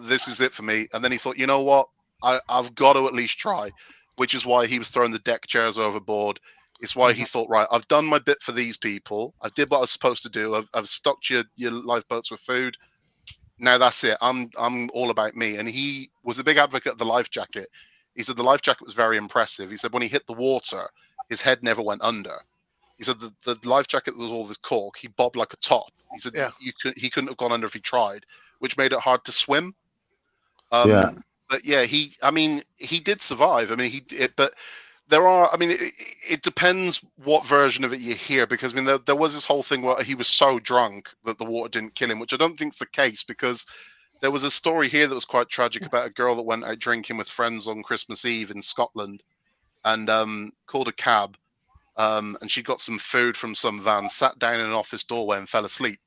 this is it for me. And then he thought, you know what? I've got to at least try, which is why he was throwing the deck chairs overboard. It's why he thought, right, I've done my bit for these people. I did what I was supposed to do. I've stocked your lifeboats with food. Now that's it. I'm all about me. And he was a big advocate of the life jacket. He said the life jacket was very impressive. He said when he hit the water, his head never went under. He said the life jacket was all this cork. He bobbed like a top. He said he couldn't have gone under if he tried, which made it hard to swim. But yeah, he did survive. I mean, but there are. I mean, it depends what version of it you hear, because I mean, there was this whole thing where he was so drunk that the water didn't kill him, which I don't think is the case, because there was a story here that was quite tragic about a girl that went out drinking with friends on Christmas Eve in Scotland, and called a cab. And she got some food from some van, sat down in an office doorway and fell asleep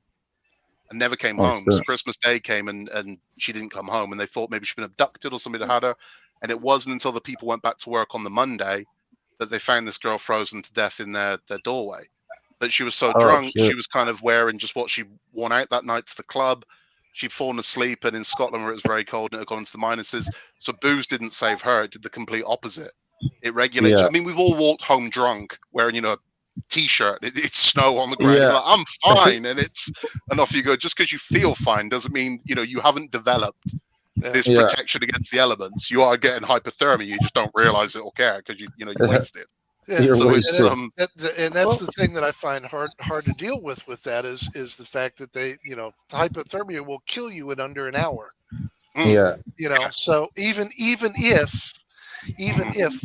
and never came home. So Christmas Day came and she didn't come home, and they thought maybe she'd been abducted or somebody had her. And it wasn't until the people went back to work on the Monday that they found this girl frozen to death in their doorway. But she was so drunk, she was kind of wearing just what she worn out that night to the club. She'd fallen asleep, and in Scotland where it was very cold and it had gone into the minuses, so booze didn't save her, it did the complete opposite. It regulates. I mean, we've all walked home drunk wearing, a t-shirt. It's snow on the ground. You're like, I'm fine, and off you go. Just because you feel fine doesn't mean you haven't developed this protection against the elements. You are getting hypothermia. You just don't realize it or care because you wasted. Yeah, so and that's the thing that I find hard to deal with that is the fact that they hypothermia will kill you in under an hour. So even if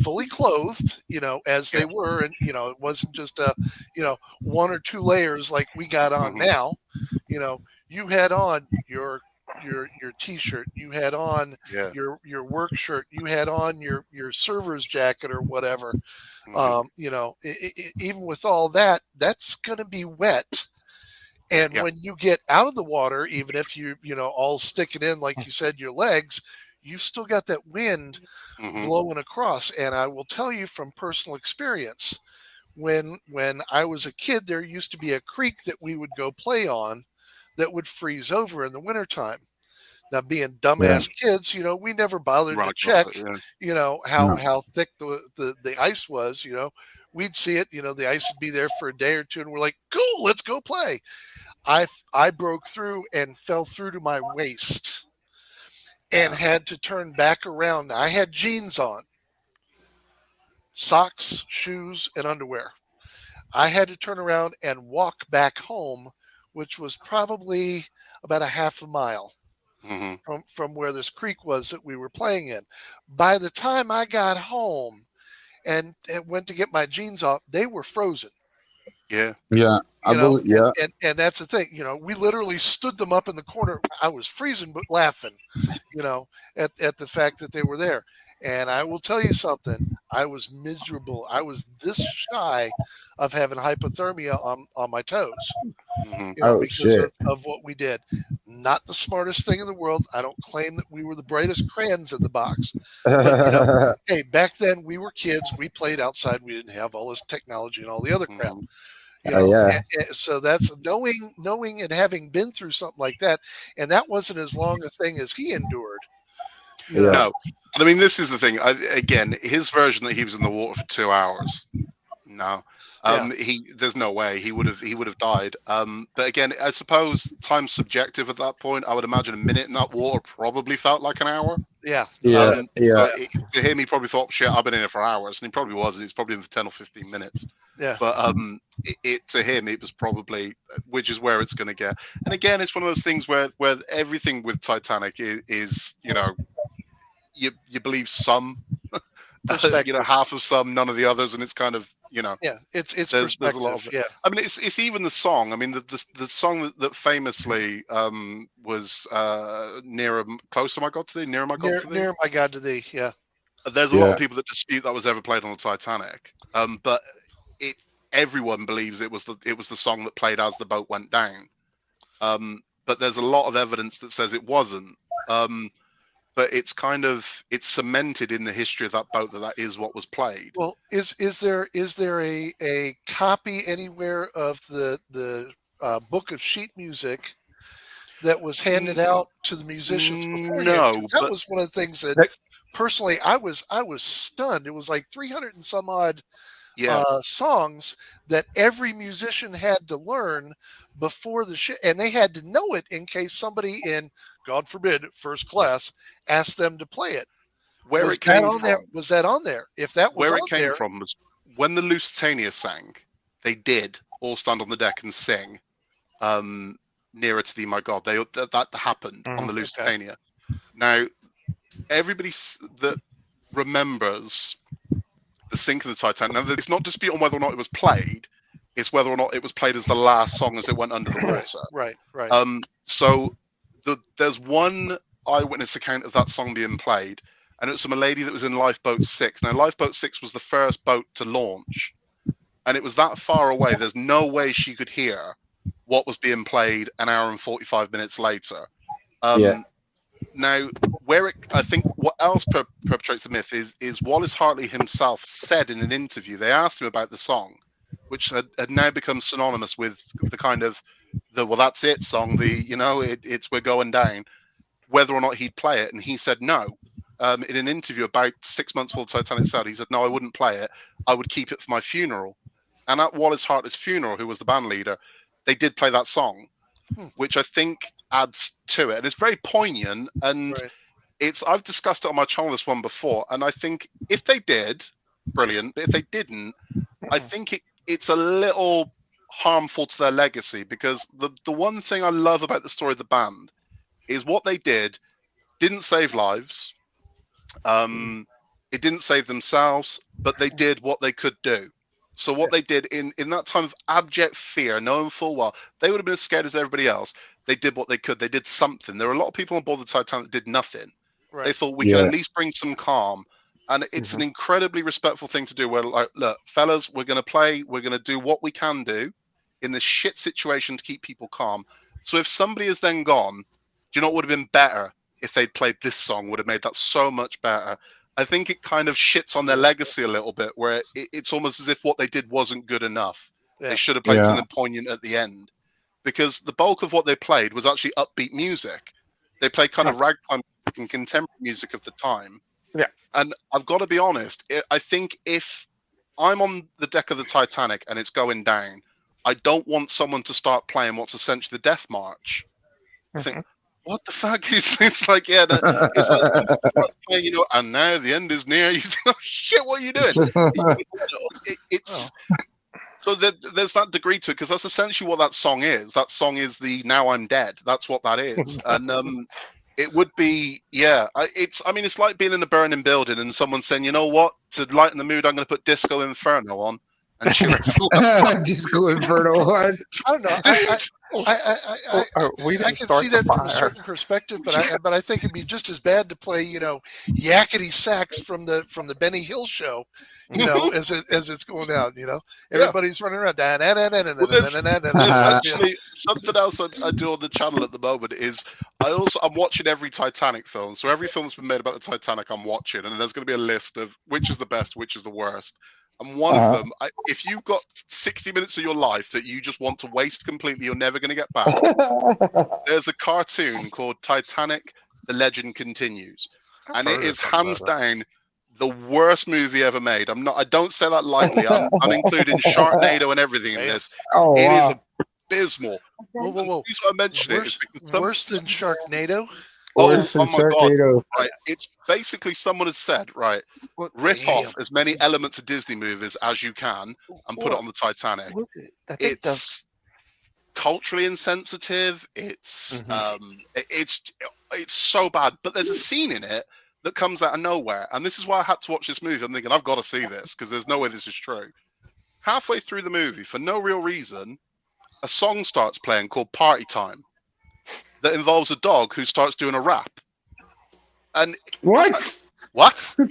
fully clothed, as they were, and it wasn't just one or two layers like we got on now, you had on your t-shirt, you had on your work shirt, you had on your server's jacket or whatever. Even with all that, that's going to be wet. And when you get out of the water, even if you all stick it in, like you said, your legs, you've still got that wind blowing across. And I will tell you from personal experience, when I was a kid, there used to be a creek that we would go play on that would freeze over in the wintertime. Now, being dumbass kids, we never bothered to check, how thick the ice was. We'd see it, the ice would be there for a day or two, and we're like, cool, let's go play. I broke through and fell through to my waist and had to turn back around. I had jeans on, socks, shoes, and underwear. I had to turn around and walk back home, which was probably about a half a mile from where this creek was that we were playing in. By the time I got home and went to get my jeans off, they were frozen. And that's the thing. We literally stood them up in the corner. I was freezing but laughing, at the fact that they were there. And I will tell you something. I was miserable. I was this shy of having hypothermia on my toes. Because of what we did. Not the smartest thing in the world. I don't claim that we were the brightest crayons in the box. But, hey, back then we were kids. We played outside. We didn't have all this technology and all the other crap. So that's knowing and having been through something like that. And that wasn't as long a thing as he endured. No. I mean, this is the thing. Again, his version that he was in the water for 2 hours. No. There's no way he would have died. But again, I suppose time's subjective at that point. I would imagine a minute in that water probably felt like an hour. To him, he probably thought, "Shit, I've been in it for hours," and he probably wasn't. He's probably in for 10 or 15 minutes. But to him, it was probably, which is where it's going to get. And again, it's one of those things where everything with Titanic is you believe some. Half of some, none of the others, and it's kind of it's there's a lot of it. I mean, it's even the song. I mean, the song that famously was close to my God to thee, nearer my God to thee, nearer my God to thee. There's a lot of people that dispute that was ever played on the Titanic, but everyone believes it was the song that played as the boat went down. But there's a lot of evidence that says it wasn't. but it's cemented in the history of that boat that is what was played. Well, is there a copy anywhere of the book of sheet music that was handed out to the musicians before? No, that was one of the things that personally I was stunned. It was like 300 and some odd songs that every musician had to learn before the ship, and they had to know it in case somebody in, God forbid, first class asked them to play it. Was that on there? If that was where on it came there, from was when the Lusitania sang, they did all stand on the deck and sing Nearer to Thee, My God. That happened on the Lusitania. Okay. Now, everybody that remembers the sinking of the Titanic, now it's not dispute on whether or not it was played, it's whether or not it was played as the last song as it went under the water. Right. So there's one eyewitness account of that song being played, and it was from a lady that was in Lifeboat 6. Now, Lifeboat 6 was the first boat to launch, and it was that far away. There's no way she could hear what was being played an hour and 45 minutes later. Now, I think what else perpetrates the myth is Wallace Hartley himself said in an interview, they asked him about the song, which had now become synonymous with the kind of well, that's it song, it's We're Going Down, whether or not he'd play it. And he said no. In an interview about 6 months before Titanic sailed, he said, no, I wouldn't play it. I would keep it for my funeral. And at Wallace Hartley's funeral, who was the band leader, they did play that song, which I think adds to it. And it's very poignant. And I've discussed it on my channel, this one before. And I think if they did, brilliant. But if they didn't, I think it's a little harmful to their legacy, because the one thing I love about the story of the band is what they didn't save lives. It didn't save themselves, but they did what they could do. So what they did in that time of abject fear, knowing full well they would have been as scared as everybody else, they did what they could. They did something. There were a lot of people on board the Titanic that did nothing. Right. They thought we can at least bring some calm. And it's an incredibly respectful thing to do, where, like, look, fellas, we're going to play. We're going to do what we can do in this shit situation to keep people calm. So if somebody has then gone, do you know what would have been better if they'd played this song? Would have made that so much better. I think it kind of shits on their legacy a little bit, where it's almost as if what they did wasn't good enough. Yeah. They should have played something poignant at the end, because the bulk of what they played was actually upbeat music. They played kind of ragtime and contemporary music of the time. Yeah. And I've got to be honest, I think if I'm on the deck of the Titanic and it's going down, I don't want someone to start playing what's essentially the Death March. I think, what the fuck is it's like? Yeah, it's like playing, and now the end is near. You think, oh shit, what are you doing? So there's that degree to it, because that's essentially what that song is. That song is the "Now I'm Dead." That's what that is, and it would be it's like being in a burning building and someone saying, you know what, to lighten the mood, I'm going to put Disco Inferno on. And Disco Inferno on. I don't know. I can see that from a certain perspective, but I think it'd be just as bad to play, yakety sax from the Benny Hill show, as it's going out. Everybody's running around. There's actually something else I do on the channel at the moment is I'm watching every Titanic film. So every film that's been made about the Titanic, I'm watching, and there's going to be a list of which is the best, which is the worst. And one of them, if you've got 60 minutes of your life that you just want to waste completely, you're never going to get back. There's a cartoon called Titanic, The Legend Continues. And it is hands down the worst movie ever made. I don't say that lightly. I'm including Sharknado and everything in this. It is abysmal. Whoa. The reason I mention it is because worse than Sharknado? Oh my God. Right. It's basically someone has said, right, rip off as many elements of Disney movies as you can and put it on the Titanic. It's culturally insensitive. It's so bad. But there's a scene in it that comes out of nowhere. And this is why I had to watch this movie. I'm thinking, I've got to see this, because there's no way this is true. Halfway through the movie, for no real reason, a song starts playing called Party Time that involves a dog who starts doing a rap. And what? So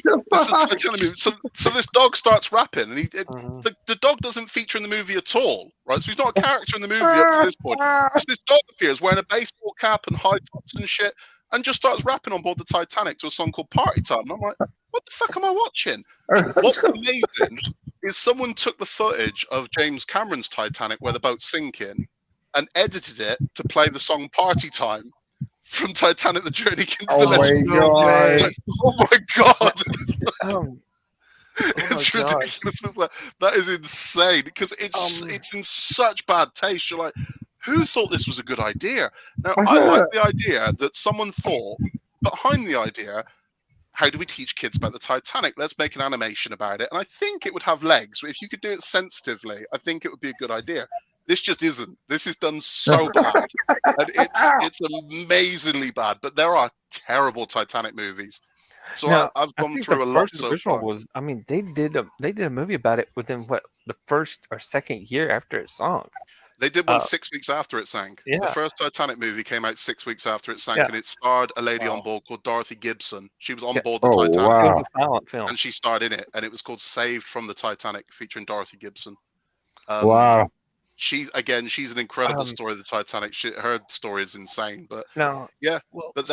this dog starts rapping, and the dog doesn't feature in the movie at all, right? So he's not a character in the movie up to this point. So this dog appears wearing a baseball cap and high tops and shit, and just starts rapping on board the Titanic to a song called Party Time. And I'm like, what the fuck am I watching? What's amazing is someone took the footage of James Cameron's Titanic where the boat's sinking and edited it to play the song Party Time from Titanic: The Journey into the Legend. Oh my god! It's ridiculous. That is insane because it's in such bad taste. You're like, who thought this was a good idea? Now, I like the idea that someone thought behind the idea. How do we teach kids about the Titanic? Let's make an animation about it. And I think it would have legs. If you could do it sensitively, I think it would be a good idea. This just isn't. This is done so bad. And it's amazingly bad. But there are terrible Titanic movies. So now, I've gone through a lot so far. They did a movie about it within the first or second year after it sunk. They did one 6 weeks after it sank. Yeah. The first Titanic movie came out 6 weeks after it sank, and it starred a lady on board called Dorothy Gibson. She was on board the Titanic. Wow. It was a silent film. And she starred in it, and it was called Saved from the Titanic, featuring Dorothy Gibson. Wow. She's an incredible story of the Titanic. Her story is insane, but well, but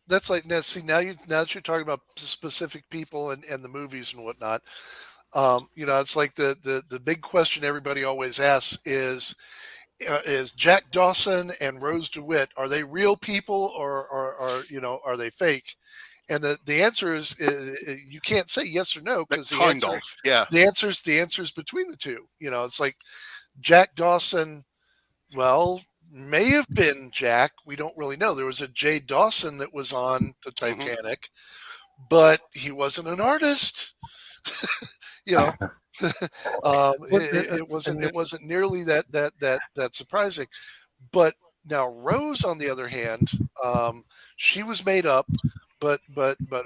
that's like now. See, now that you're talking about specific people and the movies and whatnot. It's like the big question everybody always asks is Jack Dawson and Rose DeWitt, are they real people or are they fake? And the answer is you can't say yes or no because the answer is between the two. It's like Jack Dawson, may have been Jack. We don't really know. There was a Jay Dawson that was on the Titanic, but he wasn't an artist. It wasn't nearly that surprising. But now Rose, on the other hand, she was made up, but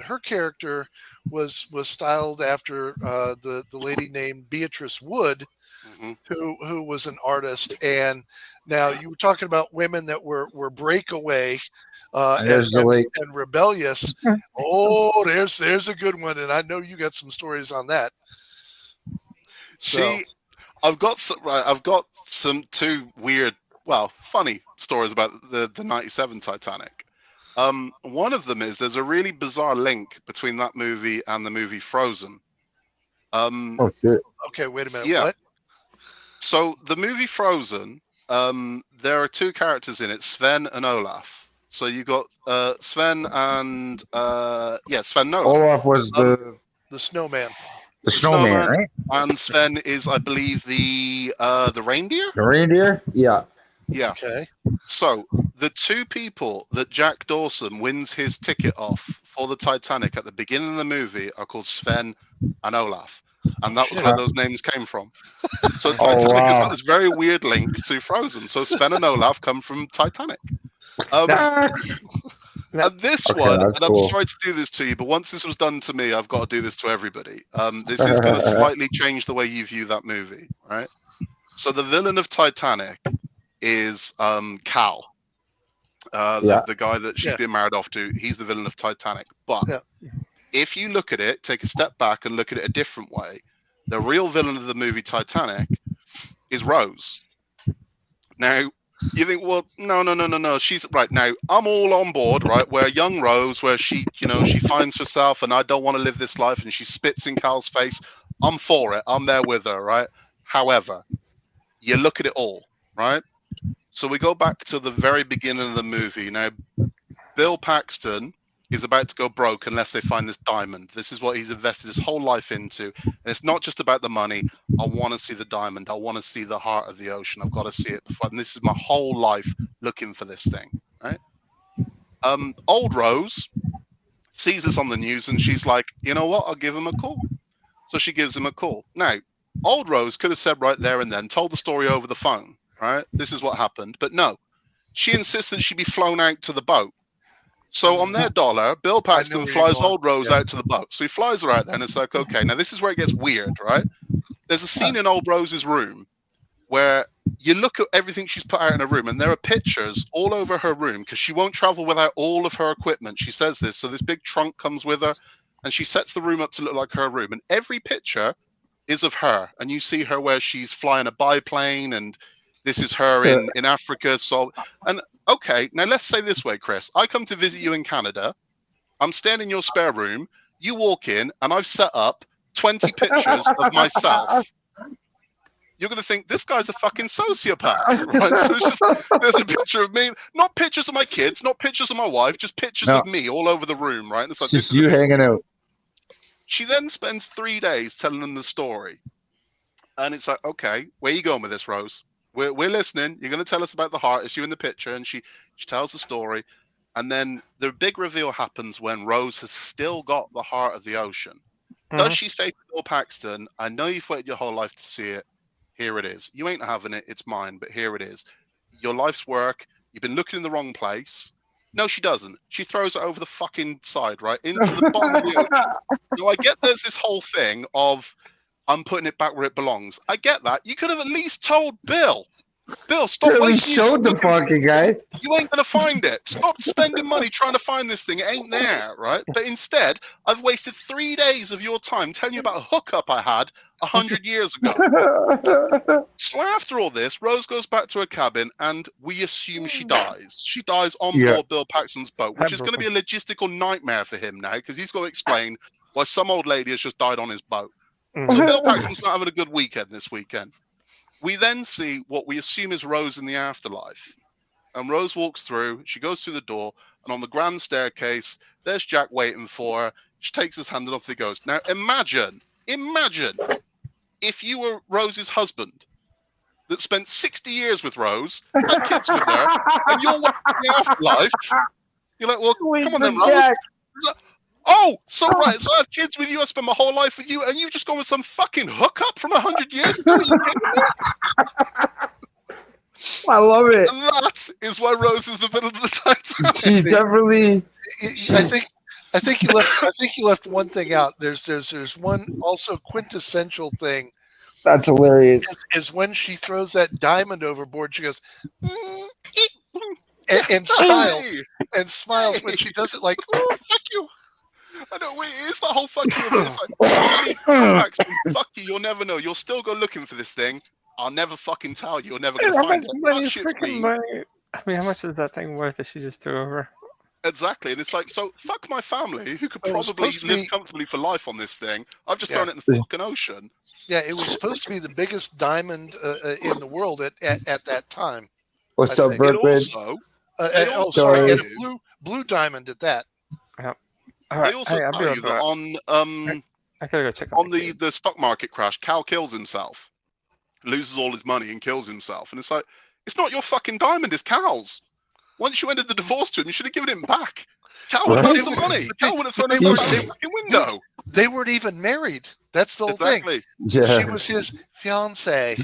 her character was styled after the lady named Beatrice Wood, who was an artist. And now you were talking about women that were breakaway. And rebellious. Oh, there's a good one, and I know you got some stories on that. I've got some two weird, funny stories about the '97 Titanic. One of them is there's a really bizarre link between that movie and the movie Frozen. Oh shit! Okay, wait a minute. Yeah. What? So the movie Frozen, there are two characters in it, Sven and Olaf. So you got Sven and Sven Nolav. Olaf was the snowman. The snowman, right? And Sven is, I believe, the reindeer. The reindeer, yeah. Yeah. Okay. So the two people that Jack Dawson wins his ticket off for the Titanic at the beginning of the movie are called Sven and Olaf. And that was where those names came from. So Titanic has got this very weird link to Frozen. So Sven and Olaf come from Titanic. And this one, and I'm sorry to do this to you, but once this was done to me, I've got to do this to everybody. This is going to slightly change the way you view that movie, right? So the villain of Titanic is Cal, the guy that she's been married off to. He's the villain of Titanic. But if you look at it, take a step back and look at it a different way, the real villain of the movie Titanic is Rose. Now, you think, well, no. She's right now. I'm all on board, right? Where young Rose, where she finds herself, and I don't want to live this life, and she spits in Cal's face. I'm for it. I'm there with her, right? However, you look at it all, right? So we go back to the very beginning of the movie. Now, Bill Paxton is about to go broke unless they find this diamond. This is what he's invested his whole life into. And it's not just about the money. I want to see the diamond. I want to see the heart of the ocean. I've got to see it before. And this is my whole life looking for this thing, right? Old Rose sees this on the news and she's like, you know what? I'll give him a call. So she gives him a call. Now, Old Rose could have said right there and then, told the story over the phone, right? This is what happened. But no, she insists that she be flown out to the boat. So on their dollar, Bill Paxton flies Old Rose out to the boat. So he flies her out there, and it's like, okay, now this is where it gets weird, right? There's a scene in Old Rose's room where you look at everything she's put out in her room, and there are pictures all over her room because she won't travel without all of her equipment. She says this. So this big trunk comes with her, and she sets the room up to look like her room. And every picture is of her. And you see her where she's flying a biplane, and This is her in Africa. So, and okay, now let's say this way, Chris. I come to visit you in Canada. I'm staying in your spare room. You walk in, and I've set up 20 pictures of myself. You're going to think this guy's a fucking sociopath, right? So it's just, there's a picture of me, not pictures of my kids, not pictures of my wife, just pictures of me all over the room, right? And it's like, just you hanging out. She then spends 3 days telling them the story. And it's like, okay, where are you going with this, Rose? We're listening. You're going to tell us about the heart. It's you in the picture. And she tells the story. And then the big reveal happens when Rose has still got the heart of the ocean. Does she say to Bill Paxton, I know you've waited your whole life to see it. Here it is. You ain't having it. It's mine, but here it is. Your life's work. You've been looking in the wrong place. No, she doesn't. She throws it over the fucking side, right? Into the bottom of the ocean. So I get there's this whole thing of, I'm putting it back where it belongs. I get that. You could have at least told Bill. Bill, stop We wasting your showed the fucking guy. You ain't going to find it. Stop spending money trying to find this thing. It ain't there, right? But instead, I've wasted 3 days of your time telling you about a hookup I had 100 years ago. So after all this, Rose goes back to her cabin, and we assume she dies. She dies on board Bill Paxton's boat, which is going to be a logistical nightmare for him now, because he's going to explain why some old lady has just died on his boat. So Bill Paxton's not having a good weekend this weekend. We then see what we assume is Rose in the afterlife. And Rose walks through, she goes through the door, and on the grand staircase, there's Jack waiting for her. She takes his hand and off he goes. Now imagine if you were Rose's husband that spent 60 years with Rose, had kids with her, and you're waiting in the afterlife. You're like, well, come on then, Rose. Oh, so right, so I have kids with you, I spend my whole life with you, and you've just gone with some fucking hookup from 100 years ago? Are you kidding me? I love it. And that is why Rose is the villain of the Titanic. She's definitely. I think you left one thing out. There's one also quintessential thing. That's hilarious. Is when she throws that diamond overboard, she goes and smiles when she does it, like, oh, fuck you. I know, it's the whole fucking thing. Paxton, fuck you, you'll never know. You'll still go looking for this thing. I'll never fucking tell you. You're never going to find it. That shit's me. I mean, how much is that thing worth that she just threw over? Exactly. And it's like, so fuck my family, who could probably live comfortably for life on this thing. I've just thrown it in the fucking ocean. Yeah, it was supposed to be the biggest diamond in the world at that time. What's up, Brooklyn? Sorry, and a blue diamond at that. Yeah. They also tell you that on I gotta go check on the stock market crash, Cal kills himself, loses all his money and kills himself. And it's like, it's not your fucking diamond, it's Cal's. Once you ended the divorce to him, you should have given him back. Cal would have had some money. Cal would have thrown him out the fucking window. They weren't even married. That's the whole thing. Yeah. She was his fiance.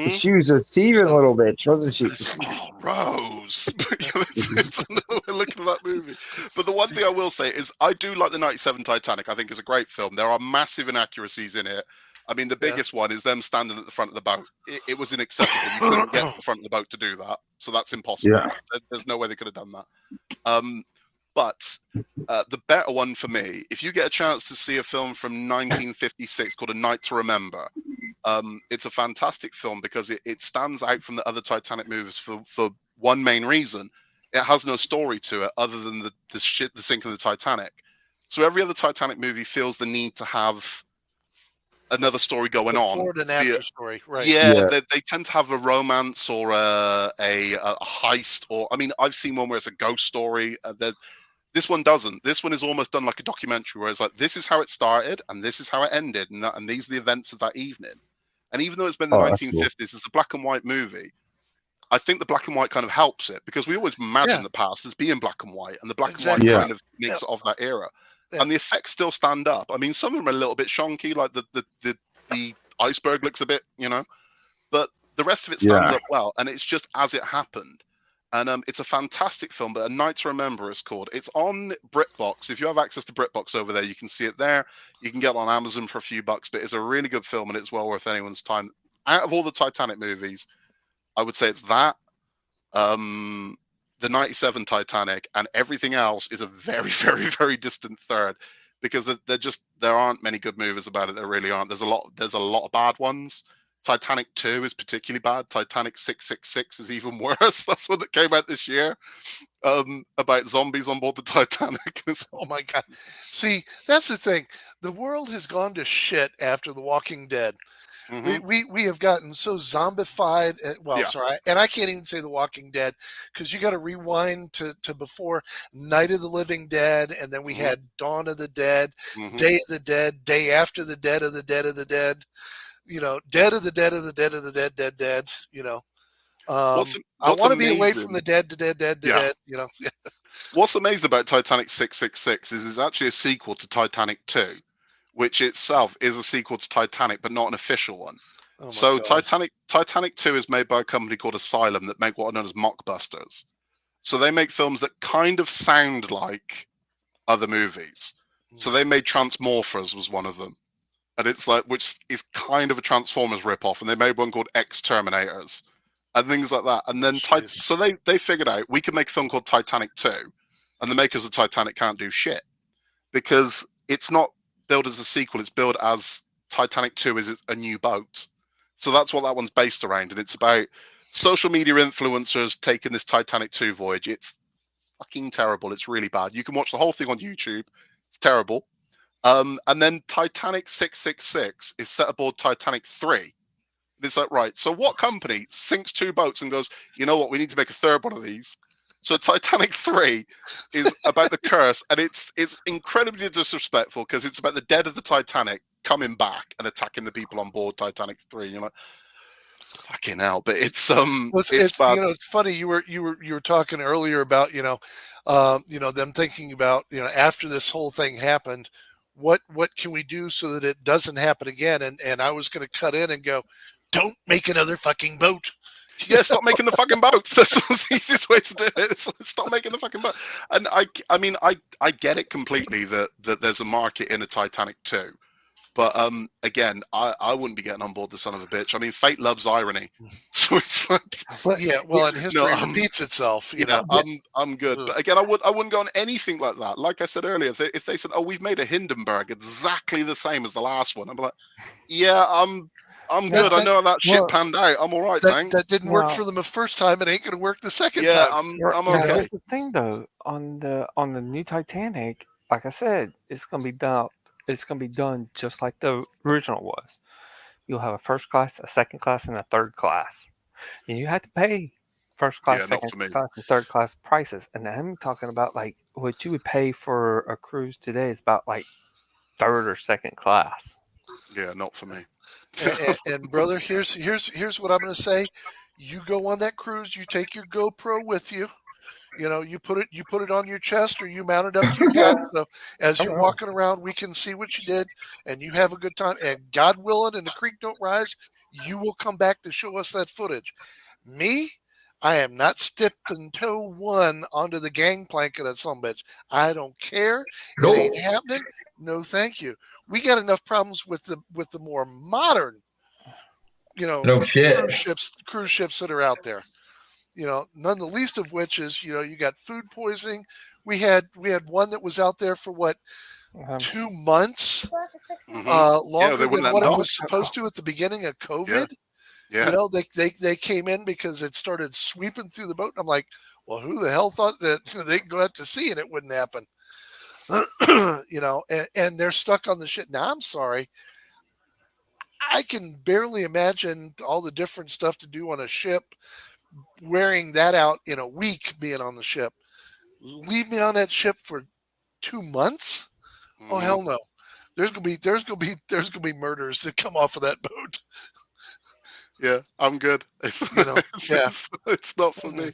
She was a thieving little bitch, wasn't she? Oh, Rose. It's another way of looking at that movie. But the one thing I will say is I do like the 97 Titanic. I think it's a great film. There are massive inaccuracies in it. I mean, the biggest one is them standing at the front of the boat. It was inaccessible. You couldn't get to the front of the boat to do that. So that's impossible. Yeah. There's no way they could have done that. But the better one for me, if you get a chance to see a film from 1956 called A Night to Remember, it's a fantastic film because it stands out from the other Titanic movies for one main reason. It has no story to it other than the sinking of the Titanic. So every other Titanic movie feels the need to have another story going on. Before and after story, right? Yeah. They tend to have a romance or a heist, or I mean, I've seen one where it's a ghost story. This one doesn't. This one is almost done like a documentary, where it's like, this is how it started and this is how it ended, and these are the events of that evening. And even though it's been the 1950s, it's a black and white movie. I think the black and white kind of helps it because we always imagine the past as being black and white, and the black and white kind of makes it of that era. Yeah. And the effects still stand up. I mean, some of them are a little bit shonky, like the iceberg looks a bit, but the rest of it stands up well, and it's just as it happened. And it's a fantastic film, but A Night to Remember is called. It's on BritBox. If you have access to BritBox over there, you can see it there. You can get it on Amazon for a few bucks, but it's a really good film, and it's well worth anyone's time. Out of all the Titanic movies, I would say it's that, the 97 Titanic, and everything else is a very, very, very distant third, because there aren't many good movies about it. There really aren't. There's a lot of bad ones. Titanic 2 is particularly bad. Titanic 666 is even worse. That's one that came out this year, about zombies on board the Titanic. Oh my God. See, that's the thing. The world has gone to shit after The Walking Dead. We have gotten so zombified. Sorry, and I can't even say The Walking Dead because you got to rewind to before Night of the Living Dead, and then we had Dawn of the Dead, Day of the Dead, Day After the Dead of the Dead of the Dead. You know, Dead of the Dead of the Dead of the Dead, dead. You know, I want to be away from the dead to dead. You know, what's amazing about Titanic 666 is it's actually a sequel to Titanic 2, which itself is a sequel to Titanic, but not an official one. Oh so Titanic 2 is made by a company called Asylum that make what are known as mockbusters. So they make films that kind of sound like other movies. So they made Transmorphers was one of them. And it's like, which is kind of a Transformers ripoff. And they made one called X-Terminators and things like that. And then, so they figured out we could make a film called Titanic 2. And the makers of Titanic can't do shit. Because it's not built as a sequel. It's built as Titanic 2 is a new boat. So that's what that one's based around. And it's about social media influencers taking this Titanic 2 voyage. It's fucking terrible. It's really bad. You can watch the whole thing on YouTube. It's terrible. And then Titanic 666 is set aboard Titanic 3. And it's like, right, so what company sinks 2 boats and goes, you know what, we need to make a third one of these? So Titanic 3 is about the curse, and it's incredibly disrespectful because it's about the dead of the Titanic coming back and attacking the people on board Titanic 3. You're like, fucking hell! But it's it's bad. You know, it's funny. You were talking earlier about them thinking about after this whole thing happened, what can we do so that it doesn't happen again? And I was going to cut in and go, don't make another fucking boat. Yeah, stop making the fucking boats. That's the easiest way to do it. Stop making the fucking boat. And I mean, I get it completely that there's a market in a Titanic 2. But again, I wouldn't be getting on board the son of a bitch. I mean, fate loves irony, so it's like, and history repeats itself. I'm good. But again, I wouldn't go on anything like that. Like I said earlier, if they said, "Oh, we've made a Hindenburg exactly the same as the last one," I'm like, "Yeah, I'm good. I know how that shit panned out. I'm all right, thanks." That didn't work for them the first time. It ain't going to work the second time. Yeah, I'm okay. Here's the thing, though, on the new Titanic, like I said, it's going to be done. It's going to be done just like the original was. You'll have a first class, a second class, and a third class. And you have to pay first class, second class, and third class prices. And I'm talking about like what you would pay for a cruise today is about like third or second class. Yeah, not for me. and brother, here's what I'm going to say. You go on that cruise. You take your GoPro with you. You put it on your chest or you mount it up to your head. So as you're walking around, we can see what you did and you have a good time. And God willing, and the creek don't rise, you will come back to show us that footage. Me, I am not stepping toe one onto the gangplank of that sumbitch. I don't care. It ain't happening. No, thank you. We got enough problems with the more modern, cruise ships that are out there. None the least of which is, you got food poisoning. We had one that was out there for 2 months, longer than what it was supposed to at the beginning of COVID. Yeah. They came in because it started sweeping through the boat. And I'm like, well, who the hell thought that they could go out to sea and it wouldn't happen? And they're stuck on the shit. Now, I'm sorry. I can barely imagine all the different stuff to do on a ship. Wearing that out in a week, being on the ship, leave me on that ship for 2 months? Oh hell no! There's gonna be murders that come off of that boat. Yeah, I'm good. It's not for me.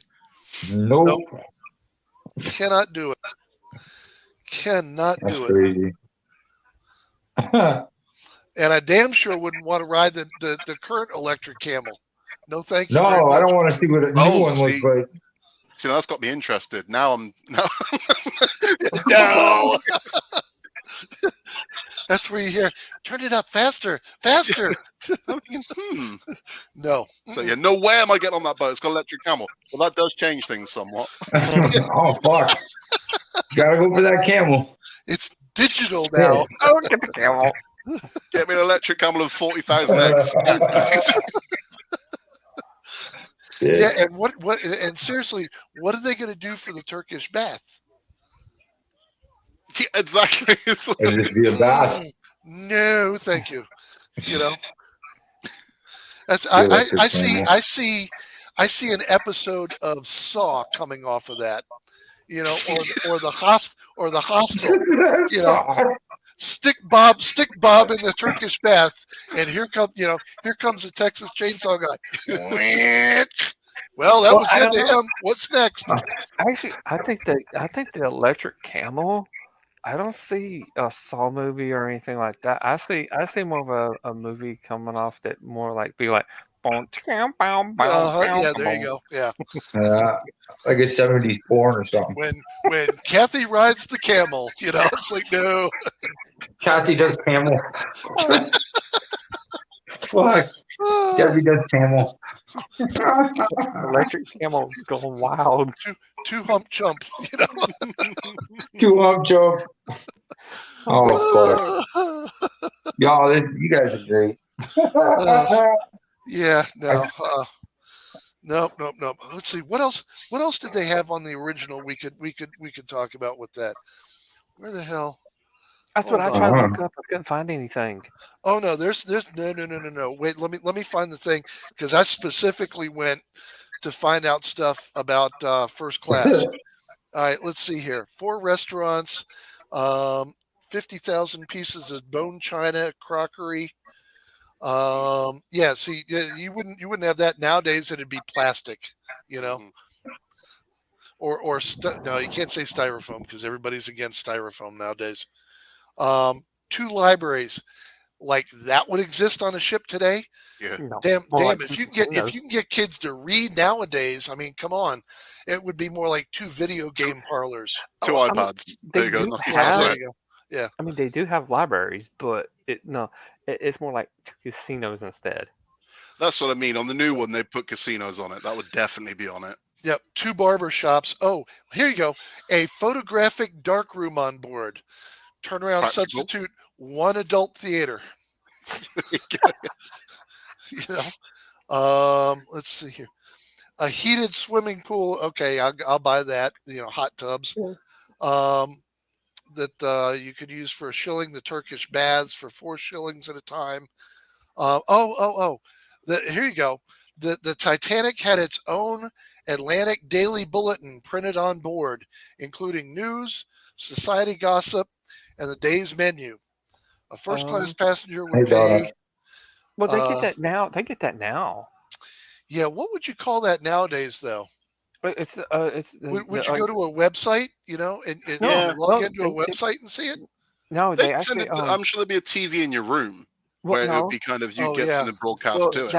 Nope. Cannot do it. That's crazy. And I damn sure wouldn't want to ride the current electric camel. No, thank you. No, I don't want to see what a new one looks like. See, that's got me interested. Now I'm no. That's where you hear, turn it up faster. No. So no way am I getting on that boat. It's got electric camel. Well, that does change things somewhat. Oh fuck! Gotta go for that camel. It's digital now. Oh, get the camel. Get me an electric camel and 40,000 eggs. Yeah, and what? And seriously, what are they going to do for the Turkish bath? Yeah, exactly. It'd just be a bath. No, thank you. You know, that's The electric I see camel. I see an episode of Saw coming off of that. You know, or the hostel. You know, stick Bob in the Turkish bath, and here comes the Texas Chainsaw guy. Well, that was the end of him. What's next? Actually, I think the electric camel. I don't see a Saw movie or anything like that. I see more of a movie coming off that more like be like, Yeah, there you go. Yeah, like a 70s porn or something. when Kathy rides the camel, it's like no. Kathy does camel. Fuck. Debbie does camel. electric camel's going wild. Two hump jump, Two hump jump. Oh, fuck. Y'all, you guys are great. Yeah, no. Nope. Let's see. What else did they have on the original we could talk about with that? Where the hell? That's what I tried to look up. I couldn't find anything. Oh no, there's no. Wait, let me find the thing, because I specifically went to find out stuff about First Class. All right, let's see here. 4 restaurants, 50,000 pieces of bone china, crockery. Yeah, see, you wouldn't have that nowadays. It'd be plastic, or no, you can't say styrofoam because everybody's against styrofoam nowadays. 2 libraries, like that would exist on a ship today. Yeah. No. Damn! Like, If you can get kids to read nowadays, I mean, come on, it would be more like 2 video game parlors. 2 iPads. There you go. There you go. Yeah. I mean, they do have libraries, but it's more like casinos instead. That's what I mean. On the new one, they put casinos on it. That would definitely be on it. Yep. 2 barber shops. Oh, here you go. A photographic darkroom on board. Turnaround Practical. substitute. 1 adult theater. Let's see here. A heated swimming pool. Okay, I'll buy that. Hot tubs. That you could use for $1. The Turkish baths for 4 shillings at a time. Here you go. The Titanic had its own Atlantic Daily Bulletin printed on board, including news, society gossip, and the day's menu. A first-class passenger would pay. Well, they get that now. They get that now. Yeah, what would you call that nowadays, though? Would you go to a website, and log into a website and see it? No, they send actually. it to, I'm sure there'd be a TV in your room where it would be kind of something broadcast to it.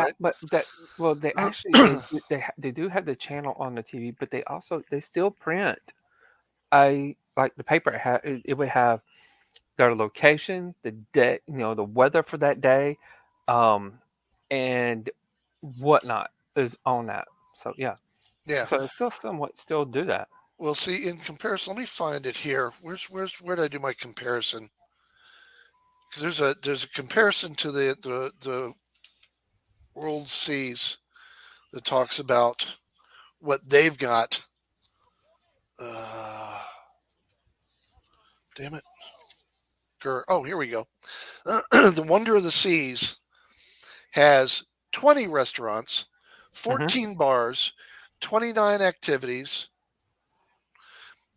They do have the channel on the TV, but they still print. Like the paper. It would have their location, the day, the weather for that day, and whatnot is on that. So yeah. Yeah. So it's still do that. Well, see, in comparison, let me find it here. Where did I do my comparison? Because there's a comparison to the World Seas that talks about what they've got. Damn it. Oh, here we go. The Wonder of the Seas has 20 restaurants, 14 bars, 29 activities,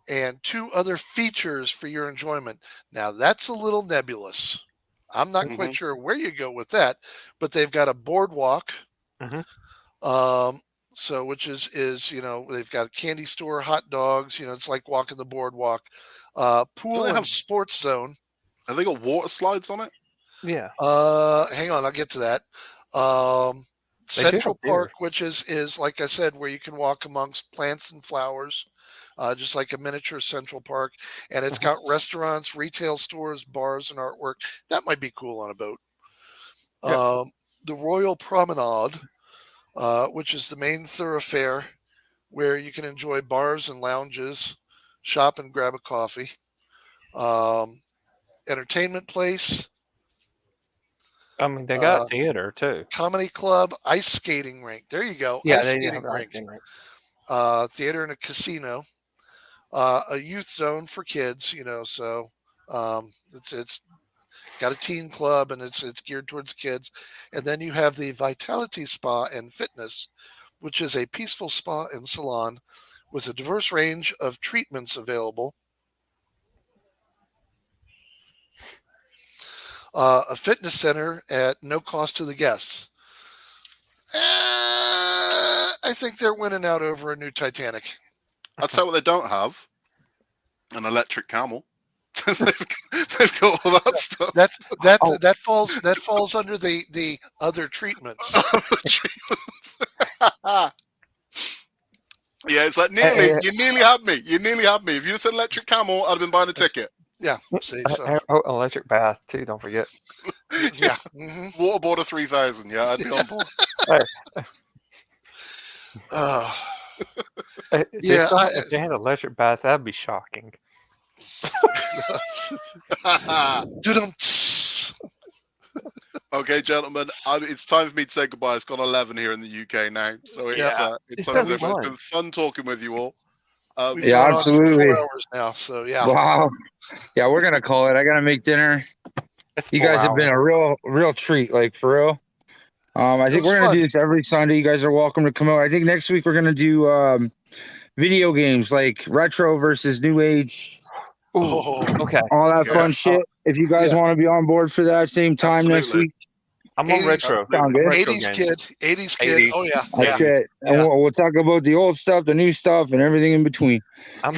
and 2 other features for your enjoyment. Now, that's a little nebulous. I'm not quite sure where you go with that, but they've got a boardwalk. So, which is they've got a candy store, hot dogs. It's like walking the boardwalk. Pool and sports zone. Have they got water slides on it? Yeah. Hang on, I'll get to that. Central Park, which is like I said, where you can walk amongst plants and flowers, just like a miniature Central Park, and it's got restaurants, retail stores, bars, and artwork. That might be cool on a boat. Yep. The Royal Promenade, which is the main thoroughfare where you can enjoy bars and lounges, shop and grab a coffee. Entertainment place, I mean, they got theater too. Comedy club, ice skating rink. There you go. Yeah, ice they skating have rink. ice skating rink. Theater and a casino. A youth zone for kids. So it's got a teen club and it's geared towards kids. And then you have the Vitality Spa and Fitness, which is a peaceful spa and salon with a diverse range of treatments available. A fitness center at no cost to the guests. I think they're winning out over a new Titanic. I'd say what they don't have: an electric camel. they've got all that stuff. That falls under the other treatments. Yeah, it's like you nearly had me. You nearly had me. If you said electric camel, I'd have been buying a ticket. Yeah. See, electric bath too. Don't forget. Yeah. Waterboarder 3000. Yeah, I'd be on board. If they had an electric bath, that'd be shocking. Okay, gentlemen, it's time for me to say goodbye. It's gone 11 here in the UK now, so it's time. It's been fun talking with you all. Yeah, absolutely. 4 hours now, so yeah. Wow. Yeah, we're gonna call it. I gotta make dinner. You guys have been a real treat, like for real. I think we're gonna do this every Sunday. You guys are welcome to come out. I think next week we're gonna do video games like retro versus new age. Oh, okay. All that fun shit. If you guys want to be on board for that same time next week. I'm on retro. 80s kid. 80s kid. Oh, yeah. That's it. And we'll talk about the old stuff, the new stuff, and everything in between. You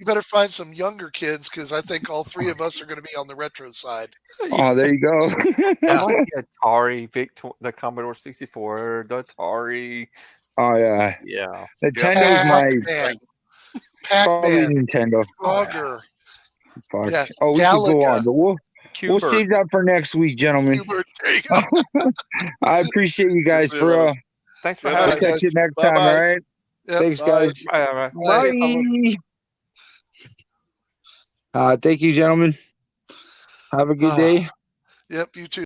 better find some younger kids because I think all three of us are going to be on the retro side. Oh, there you go. I like the Atari, the Commodore 64, the Atari. Oh, yeah. Yeah. Nintendo's my Pac-Man. Nintendo. Frogger. Fuck. Yeah. Oh, we Galaga. could go on, but we'll save that for next week, gentlemen. I appreciate you guys for thanks for having us. Catch you next time, all right? Yep. Thanks, guys. Bye. Thank you, gentlemen. Have a good day. Yep, you too.